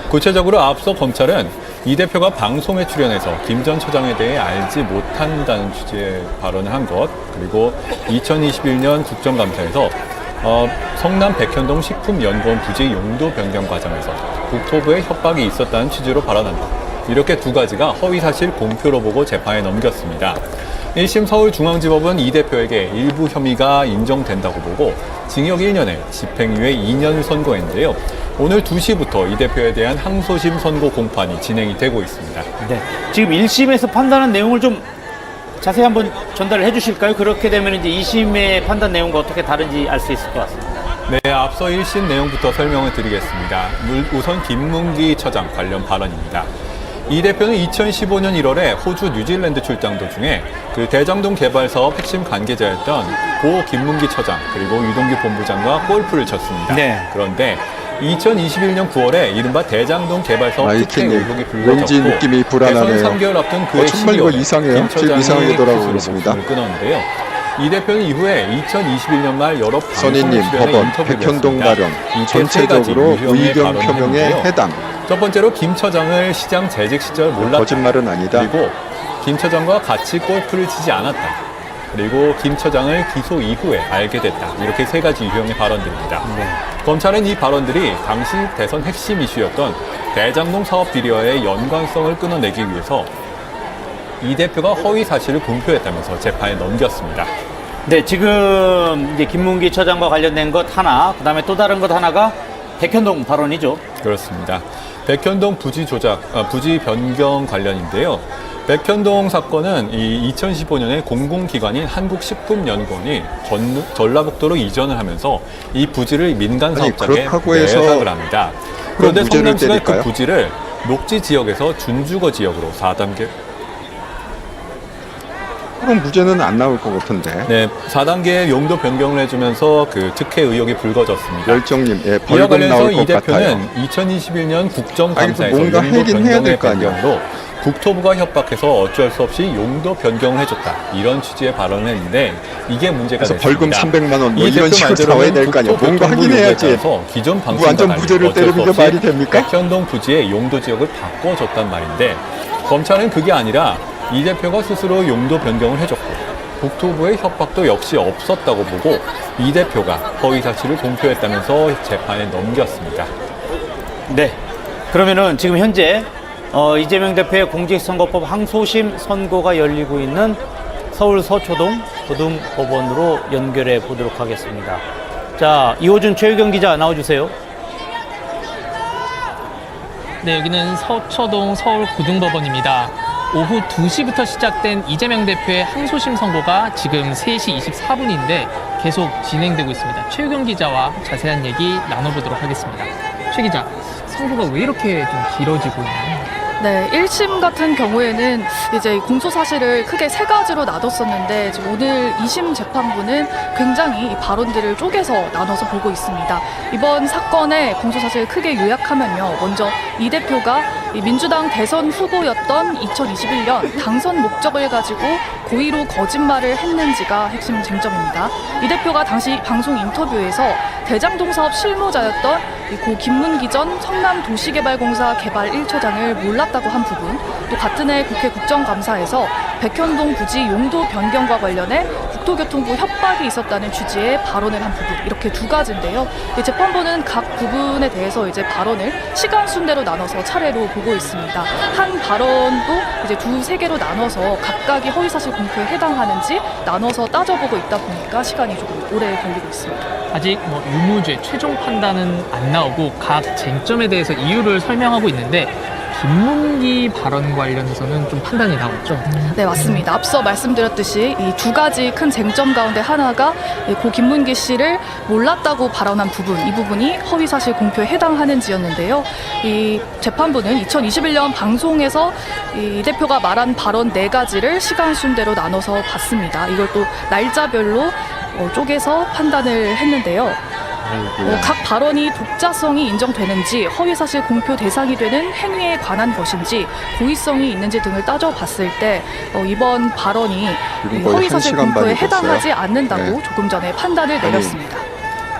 구체적으로 앞서 검찰은 이 대표가 방송에 출연해서 김 전 처장에 대해 알지 못한다는 취지의 발언을 한 것, 그리고 2021년 국정감사에서 성남 백현동 식품연구원 부지 용도 변경 과정에서 국토부의 협박이 있었다는 취지로 발언한다. 이렇게 두 가지가 허위사실 공표로 보고 재판에 넘겼습니다. 1심 서울중앙지법은 이 대표에게 일부 혐의가 인정된다고 보고 징역 1년에 집행유예 2년을 선고했는데요. 오늘 2시부터 이 대표에 대한 항소심 선고 공판이 진행이 되고 있습니다. 네, 지금 1심에서 판단한 내용을 좀 자세히 한번 전달을 해주실까요? 그렇게 되면 이제 2심의 판단 내용과 어떻게 다른지 알 수 있을 것 같습니다. 네, 앞서 1심 내용부터 설명을 드리겠습니다. 우선 김문기 처장 관련 발언입니다. 이 대표는 2015년 1월에 호주 뉴질랜드 출장 도중에 그 대장동 개발 사업 핵심 관계자였던 고 김문기 처장 그리고 유동규 본부장과 골프를 쳤습니다. 네. 그런데 2021년 9월에 이른바 대장동 개발 사업 특혜 의혹이 왠지 불거졌고 느낌이 불안하네요. 대선 3개월 앞둔 그해 정말 이거 12월에 이상해요. 김 지금 처장이 이상하게 돌아가고 스스로 있습니다. 목숨을 끊었는데요. 이 대표는 이후에 2021년 말 여러 방송 선임님 출연에 법원 인터뷰를 백현동 했습니다. 발언 이세 가지 전체적으로 유형의 의견 발언을 표명에 했는데요. 해당. 첫 번째로 김 처장을 시장 재직 시절 몰랐다. 거짓말은 아니다. 그리고 김 처장과 같이 골프를 치지 않았다. 그리고 김 처장을 기소 이후에 알게 됐다. 이렇게 세 가지 유형의 발언들입니다. 네. 검찰은 이 발언들이 당시 대선 핵심 이슈였던 대장동 사업 비리와의 연관성을 끊어내기 위해서 이 대표가 허위 사실을 공표했다면서 재판에 넘겼습니다. 네, 지금 이제 김문기 처장과 관련된 것 하나, 그다음에 또 다른 것 하나가 백현동 발언이죠. 그렇습니다. 백현동 부지 변경 관련인데요. 백현동 사건은 이 2015년에 공공기관인 한국식품연구원이 전라북도로 이전을 하면서 이 부지를 민간 사업장에 그렇다고 해서 매각을 합니다. 그런데 무죄를 성남시가 그 때릴까요? 부지를 녹지 지역에서 준주거 지역으로 4단계 그럼 무죄는 안 나올 것 같은데. 네, 4단계 용도 변경을 해주면서 그 특혜 의혹이 불거졌습니다. 열정님, 예, 이와 벌금 관련해서 나올 이 것 대표는 같아요. 2021년 국정감사에서 뭔가 용도 하긴 해야 변경의 될 거 아니에요. 변경으로 국토부가 협박해서 어쩔 수 없이 용도 변경을 해줬다. 이런 취지의 발언을 했는데 이게 문제가 그래서 됐습니다. 벌금 300만 원 뭐 이 이런 대표 식으로 말대로는 나와야 될 거 아니에요. 뭔가 하긴 국토교통부 해야지. 요구에 따라서 기존 방침과 완전 달리 무죄를 어쩔 때리는 수 게 없이 말이 됩니까? 백현동 부지의 용도 지역을 바꿔줬단 말인데 검찰은 그게 아니라 이 대표가 스스로 용도 변경을 해줬고 국토부의 협박도 역시 없었다고 보고 이 대표가 허위 사실을 공표했다면서 재판에 넘겼습니다. 네. 그러면은 지금 현재 이재명 대표의 공직선거법 항소심 선고가 열리고 있는 서울 서초동 고등법원으로 연결해 보도록 하겠습니다. 자, 이호준 최유경 기자 나와주세요. 네, 여기는 서초동 서울고등법원입니다. 오후 2시부터 시작된 이재명 대표의 항소심 선고가 지금 3시 24분인데 계속 진행되고 있습니다. 최유경 기자와 자세한 얘기 나눠보도록 하겠습니다. 최 기자, 선고가 왜 이렇게 좀 길어지고 있나요? 네, 1심 같은 경우에는 이제 공소 사실을 크게 세 가지로 나눴었는데 지금 오늘 2심 재판부는 굉장히 이 발언들을 쪼개서 나눠서 보고 있습니다. 이번 사건의 공소 사실을 크게 요약하면요. 먼저 이 대표가 이 민주당 대선 후보였던 2021년 당선 목적을 가지고 고의로 거짓말을 했는지가 핵심 쟁점입니다. 이 대표가 당시 방송 인터뷰에서 대장동 사업 실무자였던 고 김문기 전 성남도시개발공사 개발 1처장을 몰랐다고 한 부분, 또 같은 해 국회 국정감사에서 백현동 부지 용도 변경과 관련해 국토교통부 협박이 있었다는 취지의 발언을 한 부분, 이렇게 두 가지인데요. 재판부는 각 부분에 대해서 이제 발언을 시간 순대로 나눠서 차례로 보고 있습니다. 한 발언도 이제 두세 개로 나눠서 각각이 허위사실 공표에 해당하는지 나눠서 따져보고 있다 보니까 시간이 조금 오래 걸리고 있습니다. 아직 유무죄 최종 판단은 안 나오고 각 쟁점에 대해서 이유를 설명하고 있는데 김문기 발언 관련해서는 좀 판단이 나왔죠? 네, 맞습니다. 앞서 말씀드렸듯이 이 두 가지 큰 쟁점 가운데 하나가 고 김문기 씨를 몰랐다고 발언한 부분, 이 부분이 허위사실 공표에 해당하는지였는데요. 이 재판부는 2021년 방송에서 이 대표가 말한 발언 4가지를 시간 순대로 나눠서 봤습니다. 이걸 또 날짜별로 쪼개서 판단을 했는데요. 각 발언이 독자성이 인정되는지, 허위사실 공표 대상이 되는 행위에 관한 것인지, 고의성이 있는지 등을 따져봤을 때 이번 발언이 허위사실 공표에 해당하지 않는다고 네. 조금 전에 판단을 내렸습니다.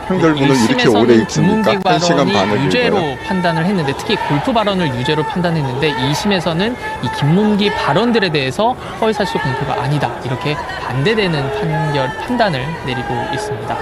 판결문을 이렇게 오래 읽습니까? 김문기 1시간 발언이 반을 유죄로 읽어요. 판단을 했는데, 특히 골프 발언을 유죄로 판단했는데 2심에서는 이 김문기 발언들에 대해서 허위사실 공표가 아니다, 이렇게 반대되는 판단을 내리고 있습니다.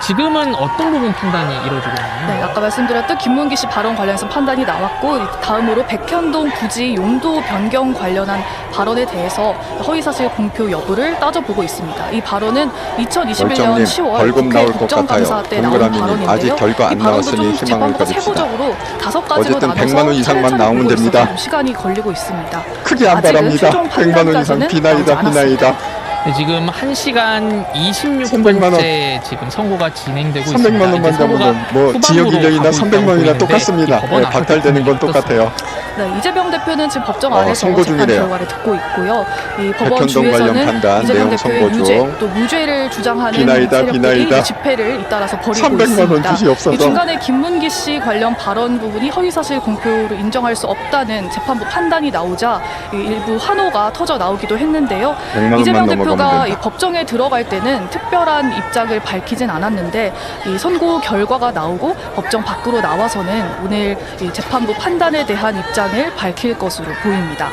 지금은 어떤 부분 판단이 이루어지고 있나요? 네, 아까 말씀드렸던 김문기 씨 발언 관련해서 판단이 나왔고 다음으로 백현동 부지 용도 변경 관련한 발언에 대해서 허위사실 공표 여부를 따져보고 있습니다. 이 발언은 2021년 10월 벌금 국회 나올 것 국정감사 같아요. 때 나온 동그라미님 발언인데요. 아직 결과 안 이 발언도 나왔으니 좀 희망을 재판부가 가집시다. 세부적으로 5가지로 어쨌든 나눠서 100만 원 이상만 차례차례 나오면 보고 됩니다. 있어서 좀 시간이 걸리고 있습니다. 크게 안 아직은 바랍니다. 최종 100만 원 이상 판단까지는 비나이다 나오지 않았습니다. 비나이다. 네, 지금 1시간 300만 원. 26분째 지금 선고가 진행되고 300만 있습니다. 원만 잡으면 뭐 지역 이력이나 300만 원이나 똑같습니다. 네, 박탈되는 건 똑같아요. 네, 이재명 대표는 지금 법정 안에서 선고 재판 중이래요. 결과를 듣고 있고요. 이 법원 백현동 관련 주에서는 판단, 이재명 내용 대표의 선고 유죄 중. 또 무죄를 주장하는 비나이다, 세력들이 비나이다. 집회를 잇따라서 벌이고 300만 원 있습니다. 뜻이 없어서. 이 중간에 김문기 씨 관련 발언 부분이 허위사실 공표로 인정할 수 없다는 재판부 판단이 나오자 일부 환호가 터져 나오기도 했는데요. 100만 원만 이재명 넘어가면 대표가 이 된다. 법정에 들어갈 때는 특별한 입장을 밝히진 않았는데 이 선고 결과가 나오고 법정 밖으로 나와서는 오늘 이 재판부 판단에 대한 입장을 밝힐 것으로 보입니다.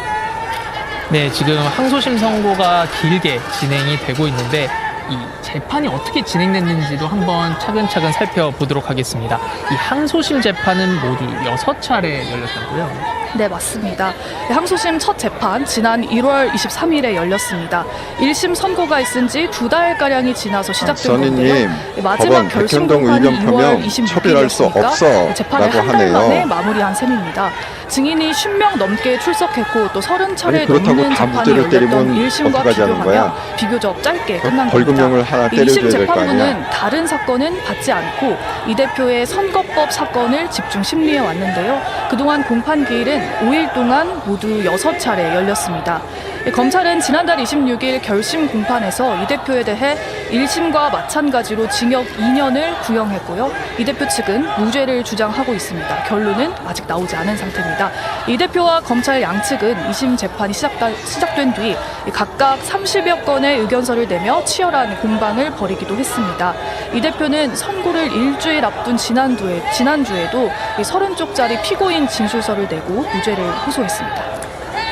네, 지금 항소심 선고가 길게 진행이 되고 있는데 이 재판이 어떻게 진행됐는지도 한번 차근차근 살펴보도록 하겠습니다. 이 항소심 재판은 모두 6차례 열렸다고요? 네, 맞습니다. 항소심 첫 재판 지난 1월 23일에 열렸습니다. 1심 선고가 있은 지 2달가량이 지나서 시작된 건데요. 선임님, 마지막 법원 결심 백현동 공판이 의견 2월 표명 26일이었으니까 처벌할 수 없어 재판을 라고 한 달 하네요. 만에 마무리한 셈입니다. 증인이 10명 넘게 출석했고 또 30차례 아니, 그렇다고 넘는 다 재판이 무죄를 열렸던 때리면 1심과 어떡하지 하는 비교하면 거야? 비교적 짧게 끝난 겁니다. 벌금형을 하나 때려줘야 2심 될 거 아니야? 재판부는 다른 사건은 받지 않고 이 대표의 선거법 사건을 집중 심리해 왔는데요. 그동안 공판 기일은 5일 동안 모두 6차례 열렸습니다. 검찰은 지난달 26일 결심 공판에서 이 대표에 대해 1심과 마찬가지로 징역 2년을 구형했고요. 이 대표 측은 무죄를 주장하고 있습니다. 결론은 아직 나오지 않은 상태입니다. 이 대표와 검찰 양측은 2심 재판이 시작된 뒤 각각 30여 건의 의견서를 내며 치열한 공방을 벌이기도 했습니다. 이 대표는 선고를 일주일 앞둔 지난주에도 30쪽짜리 피고인 진술서를 내고 무죄를 호소했습니다.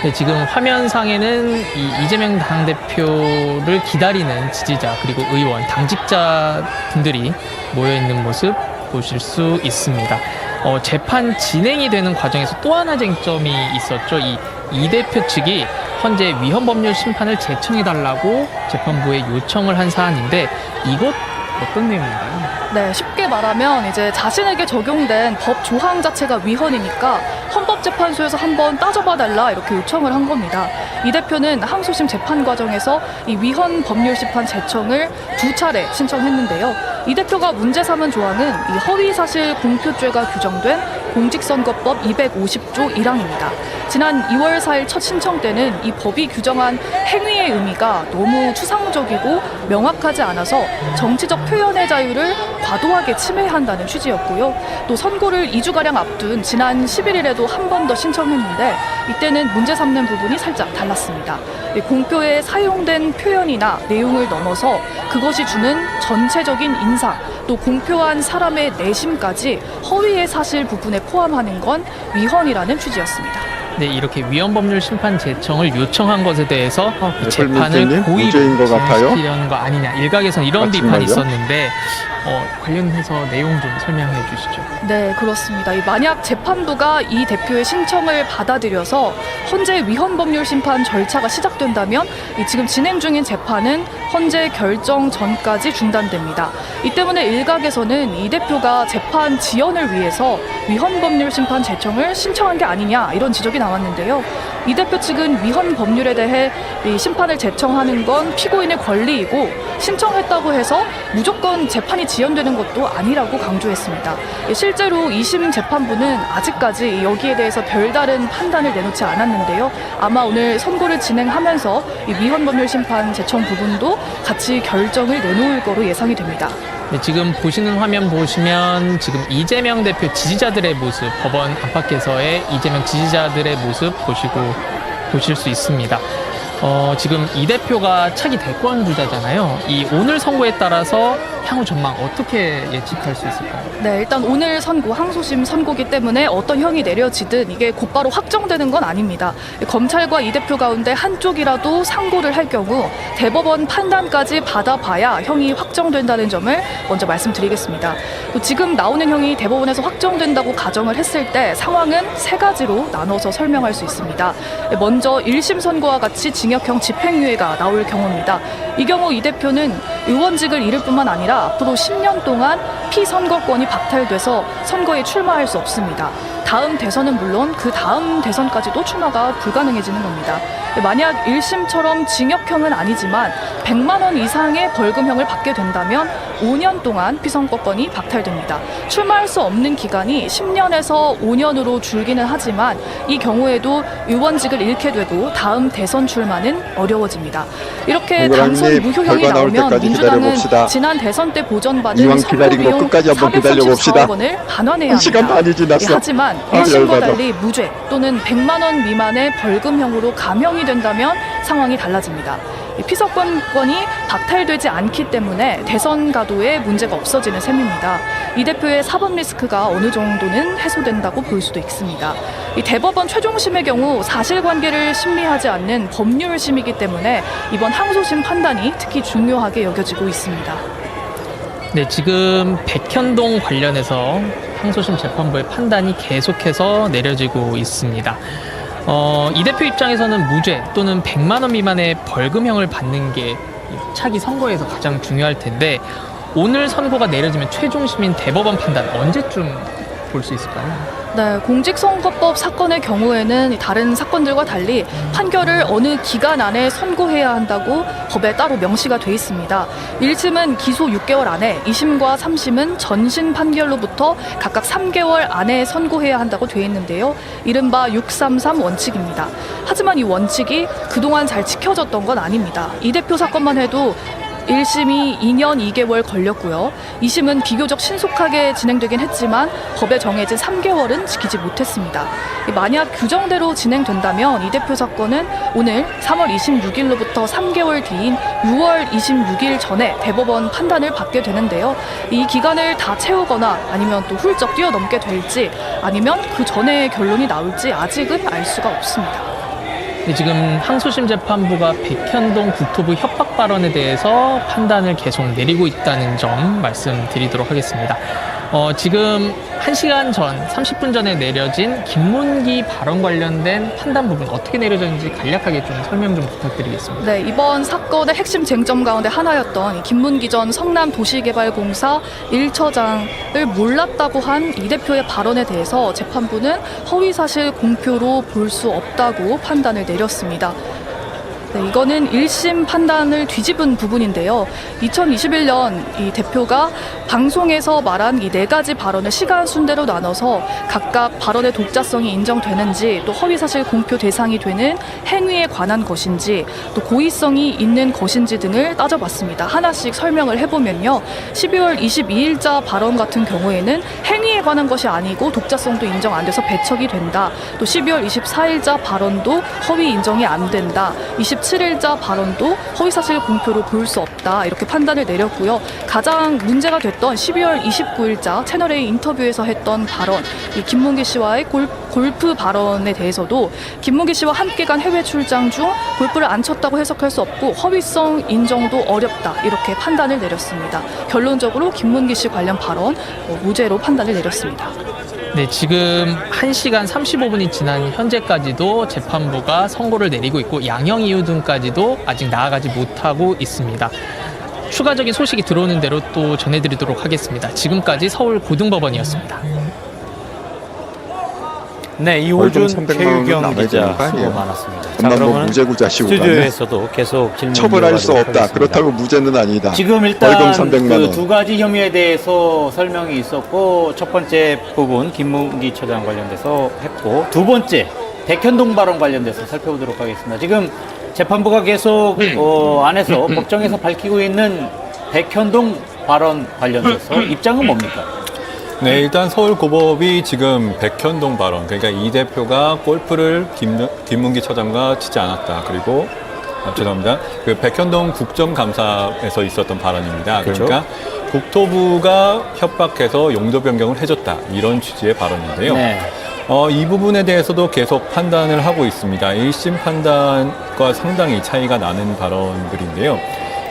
네, 지금 화면상에는 이재명 당대표를 기다리는 지지자 그리고 의원, 당직자분들이 모여있는 모습 보실 수 있습니다. 재판 진행이 되는 과정에서 또 하나 쟁점이 있었죠. 이 대표 측이 현재 위헌법률 심판을 제청해달라고 재판부에 요청을 한 사안인데 이것 어떤 내용인가요? 네, 쉽게 말하면 이제 자신에게 적용된 법 조항 자체가 위헌이니까 헌법재판소에서 한번 따져봐 달라 이렇게 요청을 한 겁니다. 이 대표는 항소심 재판 과정에서 이 위헌 법률 심판 제청을 2차례 신청했는데요. 이 대표가 문제 삼은 조항은 이 허위사실 공표죄가 규정된 공직선거법 250조 1항입니다. 지난 2월 4일 첫 신청 때는 이 법이 규정한 행위의 의미가 너무 추상적이고 명확하지 않아서 정치적 표현의 자유를 과도하게 침해한다는 취지였고요. 또 선고를 2주가량 앞둔 지난 11일에도 한 번 더 신청했는데 이때는 문제 삼는 부분이 살짝 달랐습니다. 공표에 사용된 표현이나 내용을 넘어서 그것이 주는 전체적인 인상, 또 공표한 사람의 내심까지 허위의 사실 부분에 포함하는 건 위헌이라는 취지였습니다. 네, 이렇게 위헌법률 심판 제청을 요청한 것에 대해서 재판을 애플민트님, 고의로 무죄인 것 같아요? 진행시키려는 거 아니냐. 일각에서는 이런 비판이 정말요? 있었는데 관련해서 내용 좀 설명해 주시죠. 네, 그렇습니다. 만약 재판부가 이 대표의 신청을 받아들여서 현재 위헌법률 심판 절차가 시작된다면 지금 진행 중인 재판은 헌재 결정 전까지 중단됩니다. 이 때문에 일각에서는 이 대표가 재판 지연을 위해서 위헌법률 심판 제청을 신청한 게 아니냐 이런 지적이 나왔는데요. 이 대표 측은 위헌 법률에 대해 이 심판을 제청하는 건 피고인의 권리이고 신청했다고 해서 무조건 재판이 지연되는 것도 아니라고 강조했습니다. 실제로 2심 재판부는 아직까지 여기에 대해서 별다른 판단을 내놓지 않았는데요. 아마 오늘 선고를 진행하면서 이 위헌법률 심판 제청 부분도 같이 결정을 내놓을 거로 예상이 됩니다. 네, 지금 보시는 화면 보시면 지금 이재명 대표 지지자들의 모습, 법원 안팎에서의 이재명 지지자들의 모습 보실 수 있습니다. 지금 이 대표가 차기 대권 주자잖아요. 이 오늘 선고에 따라서 향후 전망 어떻게 예측할 수 있을까요? 네, 일단 오늘 선고, 항소심 선고기 때문에 어떤 형이 내려지든 이게 곧바로 확정되는 건 아닙니다. 검찰과 이 대표 가운데 한쪽이라도 상고를 할 경우 대법원 판단까지 받아봐야 형이 확정된다는 점을 먼저 말씀드리겠습니다. 또 지금 나오는 형이 대법원에서 확정된다고 가정을 했을 때 상황은 세 가지로 나눠서 설명할 수 있습니다. 먼저 1심 선고와 같이 징역형 집행유예가 나올 경우입니다. 이 경우 이 대표는 의원직을 잃을 뿐만 아니라 앞으로 10년 동안 피선거권이 박탈돼서 선거에 출마할 수 없습니다. 다음 대선은 물론 그 다음 대선까지도 출마가 불가능해지는 겁니다. 만약 1심처럼 징역형은 아니지만 100만 원 이상의 벌금형을 받게 된다면 5년 동안 피선거권이 박탈됩니다. 출마할 수 없는 기간이 10년에서 5년으로 줄기는 하지만 이 경우에도 의원직을 잃게 되고 다음 대선 출마는 어려워집니다. 이렇게 당선 무효형이 나오면 민주당은 지난 대선 때 보전받은 선거비용 434억 원을 반환해야 합니다. 하지만 1심과 달리 무죄 또는 100만 원 미만의 벌금형으로 감형이 된다면 상황이 달라집니다. 피선거권이 박탈되지 않기 때문에 대선 가도에 문제가 없어지는 셈입니다. 이 대표의 사법 리스크가 어느 정도는 해소된다고 볼 수도 있습니다. 이 대법원 최종심의 경우 사실관계를 심리하지 않는 법률심이기 때문에 이번 항소심 판단이 특히 중요하게 여겨지고 있습니다. 네, 지금 백현동 관련해서 항소심 재판부의 판단이 계속해서 내려지고 있습니다. 이 대표 입장에서는 무죄 또는 100만 원 미만의 벌금형을 받는 게 차기 선거에서 가장 중요할 텐데 오늘 선고가 내려지면 최종심인 대법원 판단 언제쯤 볼 수 있을까요? 네, 공직선거법 사건의 경우에는 다른 사건들과 달리 판결을 어느 기간 안에 선고해야 한다고 법에 따로 명시가 돼 있습니다. 1심은 기소 6개월 안에, 2심과 3심은 전신 판결로부터 각각 3개월 안에 선고해야 한다고 돼 있는데요. 이른바 633 원칙입니다. 하지만 이 원칙이 그동안 잘 지켜졌던 건 아닙니다. 이 대표 사건만 해도 1심이 2년 2개월 걸렸고요. 2심은 비교적 신속하게 진행되긴 했지만 법에 정해진 3개월은 지키지 못했습니다. 만약 규정대로 진행된다면 이 대표 사건은 오늘 3월 26일로부터 3개월 뒤인 6월 26일 전에 대법원 판단을 받게 되는데요. 이 기간을 다 채우거나 아니면 또 훌쩍 뛰어넘게 될지 아니면 그 전에 결론이 나올지 아직은 알 수가 없습니다. 네, 지금 항소심 재판부가 백현동 국토부 협박 발언에 대해서 판단을 계속 내리고 있다는 점 말씀드리도록 하겠습니다. 지금 1시간 전, 30분 전에 내려진 김문기 발언 관련된 판단 부분 어떻게 내려졌는지 간략하게 좀 설명 좀 부탁드리겠습니다. 네, 이번 사건의 핵심 쟁점 가운데 하나였던 김문기 전 성남도시개발공사 1처장을 몰랐다고 한 이 대표의 발언에 대해서 재판부는 허위사실 공표로 볼 수 없다고 판단을 내렸습니다. 네, 이거는 1심 판단을 뒤집은 부분인데요. 2021년 이 대표가 방송에서 말한 이 4가지 발언을 시간 순대로 나눠서 각각 발언의 독자성이 인정되는지 또 허위사실 공표 대상이 되는 행위에 관한 것인지 또 고의성이 있는 것인지 등을 따져봤습니다. 하나씩 설명을 해보면요. 12월 22일자 발언 같은 경우에는 행위에 관한 것이 아니고 독자성도 인정 안 돼서 배척이 된다. 또 12월 24일자 발언도 허위 인정이 안 된다. 27일자 발언도 허위사실 공표로 볼 수 없다. 이렇게 판단을 내렸고요. 가장 문제가 됐던 12월 29일자 채널A 인터뷰에서 했던 발언, 이 김문기 씨와의 골프 발언에 대해서도 김문기 씨와 함께 간 해외 출장 중 골프를 안 쳤다고 해석할 수 없고 허위성 인정도 어렵다. 이렇게 판단을 내렸습니다. 결론적으로 김문기 씨 관련 발언 무죄로 판단을 내렸습니다. 네, 지금 1시간 35분이 지난 현재까지도 재판부가 선고를 내리고 있고 양형 이유 등까지도 아직 나아가지 못하고 있습니다. 추가적인 소식이 들어오는 대로 또 전해드리도록 하겠습니다. 지금까지 서울고등법원이었습니다. 네, 이호준 최유경 기자 수고 많았습니다. 자, 그러면 무죄구자시고 스튜디오에서도 계속 질문 처벌할 수 없다. 하겠습니다. 그렇다고 무죄는 아니다. 지금 일단 벌금 300만 원. 그 2가지 혐의에 대해서 설명이 있었고 첫 번째 부분 김문기 처장 관련돼서 했고 두 번째 백현동 발언 관련돼서 살펴보도록 하겠습니다. 지금 재판부가 계속 안에서 법정에서 밝히고 있는 백현동 발언 관련돼서 입장은 뭡니까? 네, 일단 서울고법이 지금 백현동 발언, 그러니까 이 대표가 골프를 김문기 처장과 치지 않았다. 그리고 죄송합니다. 그 백현동 국정감사에서 있었던 발언입니다. 그렇죠. 그러니까 국토부가 협박해서 용도 변경을 해줬다. 이런 취지의 발언인데요. 네. 이 부분에 대해서도 계속 판단을 하고 있습니다. 1심 판단과 상당히 차이가 나는 발언들인데요.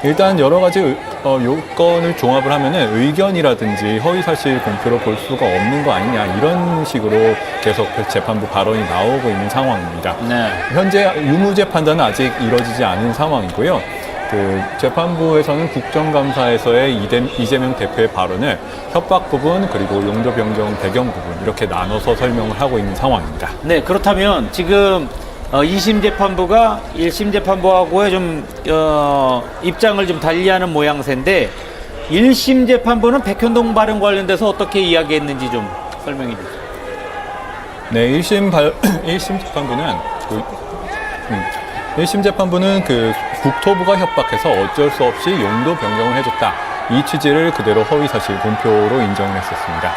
일단 여러 가지 요건을 종합을 하면은 의견이라든지 허위사실 공표로 볼 수가 없는 거 아니냐 이런 식으로 계속 재판부 발언이 나오고 있는 상황입니다. 네. 현재 유무죄 판단은 아직 이뤄지지 않은 상황이고요. 그 재판부에서는 국정감사에서의 이재명 대표의 발언을 협박 부분 그리고 용도 변경 배경 부분 이렇게 나눠서 설명을 하고 있는 상황입니다. 네, 그렇다면 지금 2심 재판부가 1심 재판부하고의 좀 입장을 좀 달리하는 모양새인데 1심 재판부는 백현동 발언 관련돼서 어떻게 이야기했는지 좀 설명해 주세요. 네, 1심 재판부는 1심 재판부는 그 국토부가 협박해서 어쩔 수 없이 용도 변경을 해줬다. 이 취지를 그대로 허위사실 공표로 인정을 했었습니다.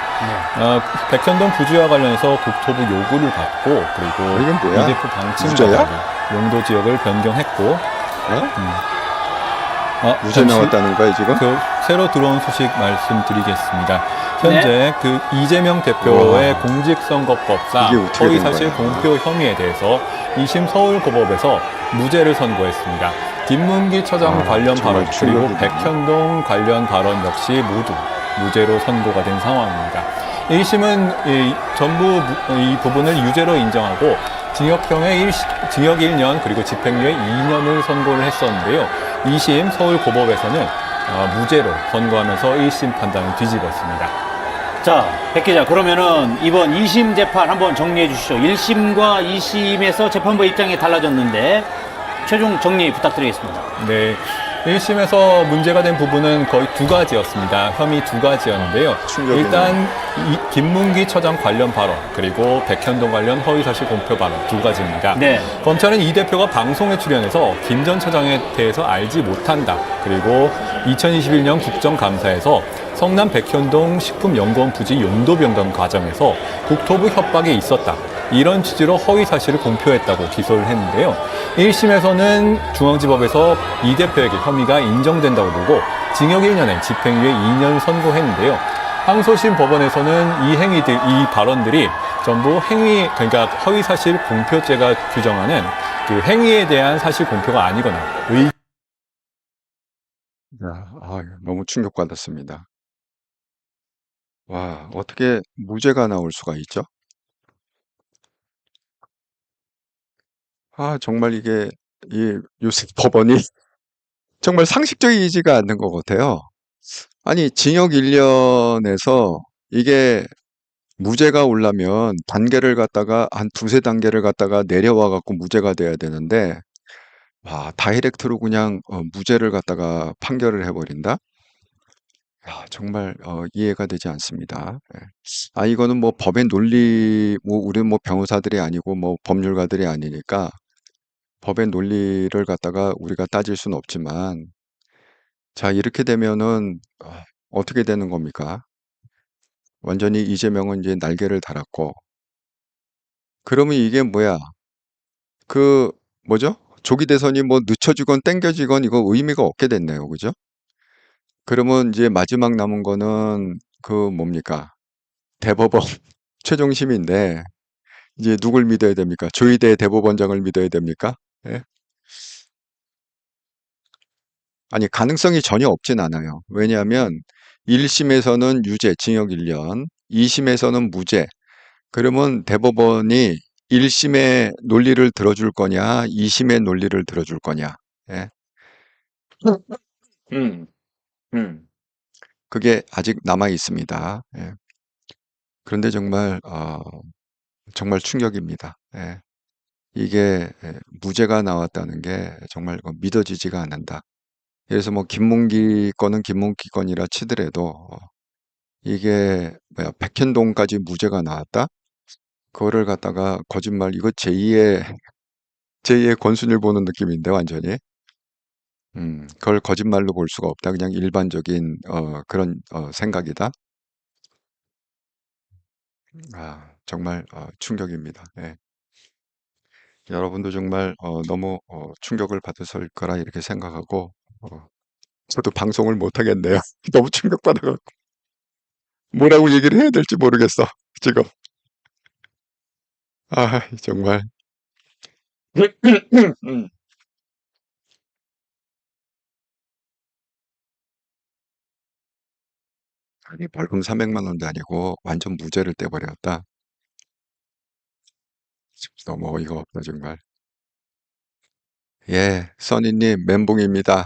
네. 백현동 부지와 관련해서 국토부 요구를 받고 그리고 이건 뭐야? 이 대표 방침과 무죄야? 달리 용도 지역을 변경했고 무죄 나왔다는 거예요 지금? 그 새로 들어온 소식 말씀드리겠습니다. 현재 그 이재명 대표의 공직선거법상 이게 어떻게 된 허위사실 거야? 공표 혐의에 대해서 2심 서울고법에서 무죄를 선고했습니다. 김문기 처장 관련 정말 발언 그리고 충격이네. 백현동 관련 발언 역시 모두 무죄로 선고가 된 상황입니다. 1심은 전부 이 부분을 유죄로 인정하고 징역 1년 그리고 집행유예 2년을 선고를 했었는데요. 2심 서울고법에서는 무죄로 선고하면서 1심 판단을 뒤집었습니다. 자, 백 기자, 그러면은 이번 2심 재판 한번 정리해 주시죠. 1심과 2심에서 재판부 입장이 달라졌는데 최종 정리 부탁드리겠습니다. 네. 1심에서 문제가 된 부분은 거의 두 가지였습니다. 혐의 두 가지였는데요. 충격이네. 일단 김문기 처장 관련 발언 그리고 백현동 관련 허위사실 공표 발언 두 가지입니다. 네. 검찰은 이 대표가 방송에 출연해서 김 전 처장에 대해서 알지 못한다. 그리고 2021년 국정감사에서 성남 백현동 식품연구원 부지 용도 변경 과정에서 국토부 협박이 있었다. 이런 취지로 허위 사실을 공표했다고 기소를 했는데요. 1심에서는 중앙지법에서 이 대표에게 혐의가 인정된다고 보고 징역 1년에 집행유예 2년 선고했는데요. 항소심 법원에서는 이 발언들이 전부 그러니까 허위 사실 공표죄가 규정하는 그 행위에 대한 사실 공표가 아니거나 너무 충격받았습니다. 와, 어떻게 무죄가 나올 수가 있죠? 정말 이게 요새 법원이 정말 상식적이지가 않는 것 같아요. 아니, 징역 1년에서 이게 무죄가 오려면 단계를 갖다가 한 두세 단계를 갖다가 내려와 갖고 무죄가 돼야 되는데, 다이렉트로 그냥 무죄를 갖다가 판결을 해버린다? 정말 이해가 되지 않습니다. 예. 이거는 뭐 법의 논리, 우리는 뭐 변호사들이 아니고 뭐 법률가들이 아니니까 법의 논리를 갖다가 우리가 따질 수는 없지만, 자, 이렇게 되면은 어떻게 되는 겁니까? 완전히 이재명은 이제 날개를 달았고, 그러면 이게 뭐야? 뭐죠? 조기 대선이 뭐 늦춰지건 땡겨지건 이거 의미가 없게 됐네요. 그죠? 그러면 이제 마지막 남은 거는 뭡니까? 대법원 최종심인데, 이제 누굴 믿어야 됩니까? 조희대 대법원장을 믿어야 됩니까? 예? 아니, 가능성이 전혀 없진 않아요. 왜냐하면 1심에서는 유죄, 징역 1년, 2심에서는 무죄. 그러면 대법원이 1심의 논리를 들어줄 거냐, 2심의 논리를 들어줄 거냐. 예? 음, 그게 아직 남아 있습니다. 예. 그런데 정말 정말 충격입니다. 예. 이게 무죄가 나왔다는 게 정말 믿어지지가 않는다. 그래서 뭐 김문기 건은 김문기 건이라 치더라도 이게 백현동까지 무죄가 나왔다? 그거를 갖다가 거짓말, 이거 제2의 권순일 보는 느낌인데 완전히. 그걸 거짓말로 볼 수가 없다. 그냥 일반적인 그런 생각이다. 정말 충격입니다. 예. 여러분도 정말 너무 충격을 받으실 거라 이렇게 생각하고 저도 방송을 못 하겠네요. 너무 충격받아갖고 뭐라고 얘기를 해야 될지 모르겠어 지금. 아 정말. 음. 아니 벌금 300만 원도 아니고 완전 무죄를 떼버렸다. 너무 어이가 없다 정말. 예, 써니님 멘붕입니다.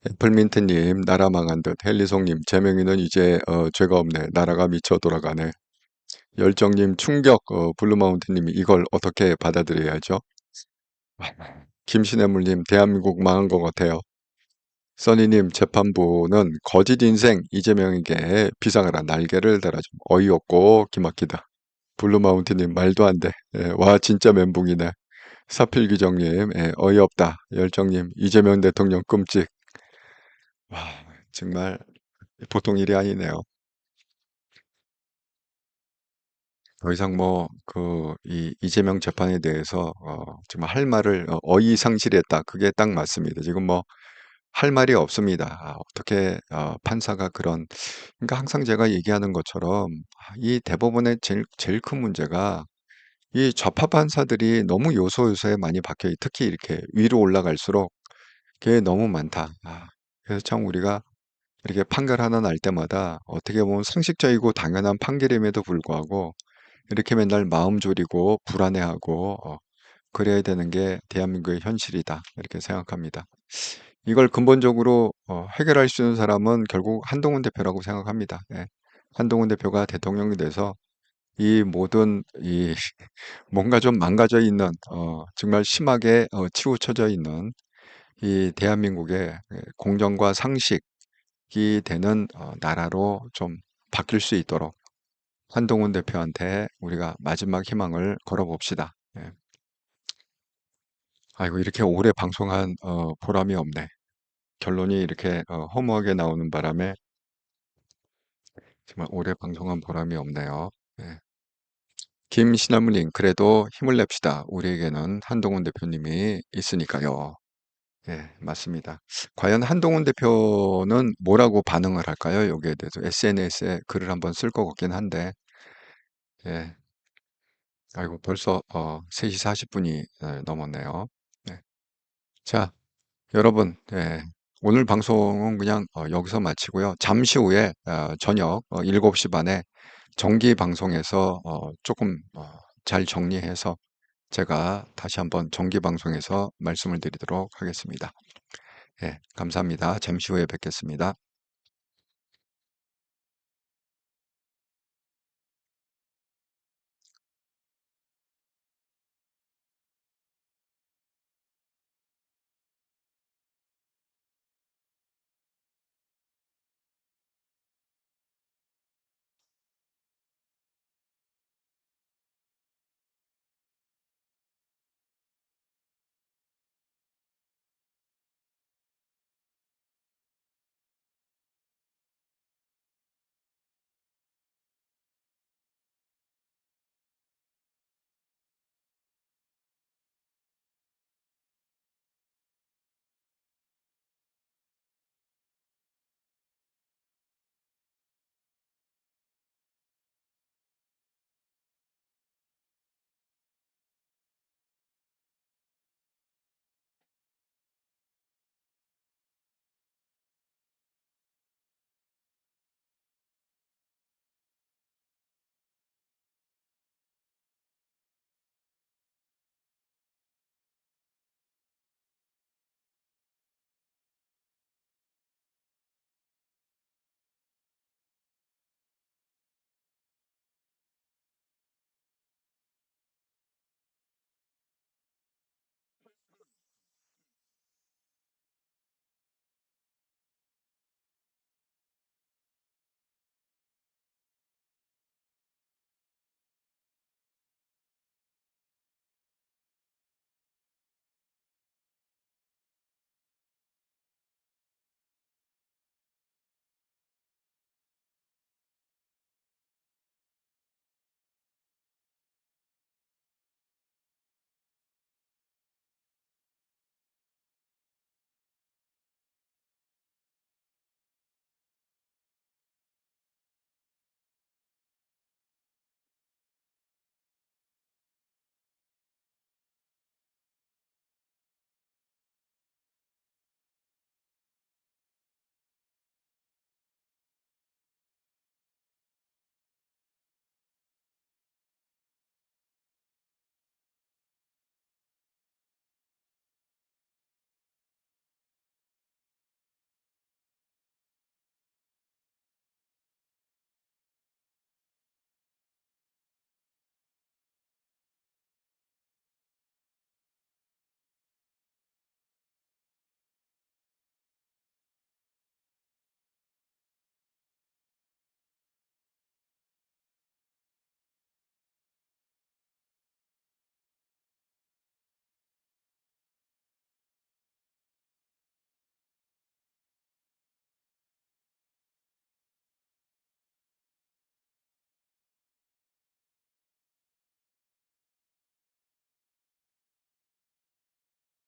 애플민트님 나라 망한 듯. 헬리송님 제명이는 이제 죄가 없네. 나라가 미쳐 돌아가네. 열정님 충격. 블루마운틴님이 이걸 어떻게 받아들여야죠? 김신혜물님 대한민국 망한 것 같아요. 써니님 재판부는 거짓 인생 이재명에게 비상하라 날개를 달아줌. 어이없고 기막히다. 블루마운틴님 말도 안 돼. 예, 와 진짜 멘붕이네. 사필규정님 어이없다. 열정님 이재명 대통령 끔찍. 와 정말 보통 일이 아니네요. 더 이상 뭐 이재명 재판에 대해서 정말 할 말을 어이상실했다. 그게 딱 맞습니다. 지금 뭐 할 말이 없습니다. 어떻게 판사가 그런 그러니까 항상 제가 얘기하는 것처럼 이 대법원의 제일 큰 문제가 이 좌파 판사들이 너무 요소요소에 많이 박혀 특히 이렇게 위로 올라갈수록 그게 너무 많다. 그래서 참 우리가 이렇게 판결 하나 날 때마다 어떻게 보면 상식적이고 당연한 판결임에도 불구하고 이렇게 맨날 마음 졸이고 불안해하고 그래야 되는 게 대한민국의 현실이다. 이렇게 생각합니다. 이걸 근본적으로 해결할 수 있는 사람은 결국 한동훈 대표라고 생각합니다. 예. 한동훈 대표가 대통령이 돼서 이 모든 뭔가 좀 망가져 있는 정말 심하게 치우쳐져 있는 이 대한민국의 공정과 상식이 되는 나라로 좀 바뀔 수 있도록 한동훈 대표한테 우리가 마지막 희망을 걸어봅시다. 예. 아이고 이렇게 오래 방송한 보람이 없네. 결론이 이렇게 허무하게 나오는 바람에 정말 오래 방송한 보람이 없네요. 예. 김신하무님 그래도 힘을 냅시다. 우리에게는 한동훈 대표님이 있으니까요. 예, 맞습니다. 과연 한동훈 대표는 뭐라고 반응을 할까요? 여기에 대해서 SNS에 글을 한번 쓸 것 같긴 한데 예. 아이고 벌써 3시 40분이 넘었네요. 네. 자, 여러분 오늘 방송은 그냥 여기서 마치고요. 잠시 후에 저녁 7시 반에 정기 방송에서 조금 잘 정리해서 제가 다시 한번 정기 방송에서 말씀을 드리도록 하겠습니다. 예, 감사합니다. 잠시 후에 뵙겠습니다.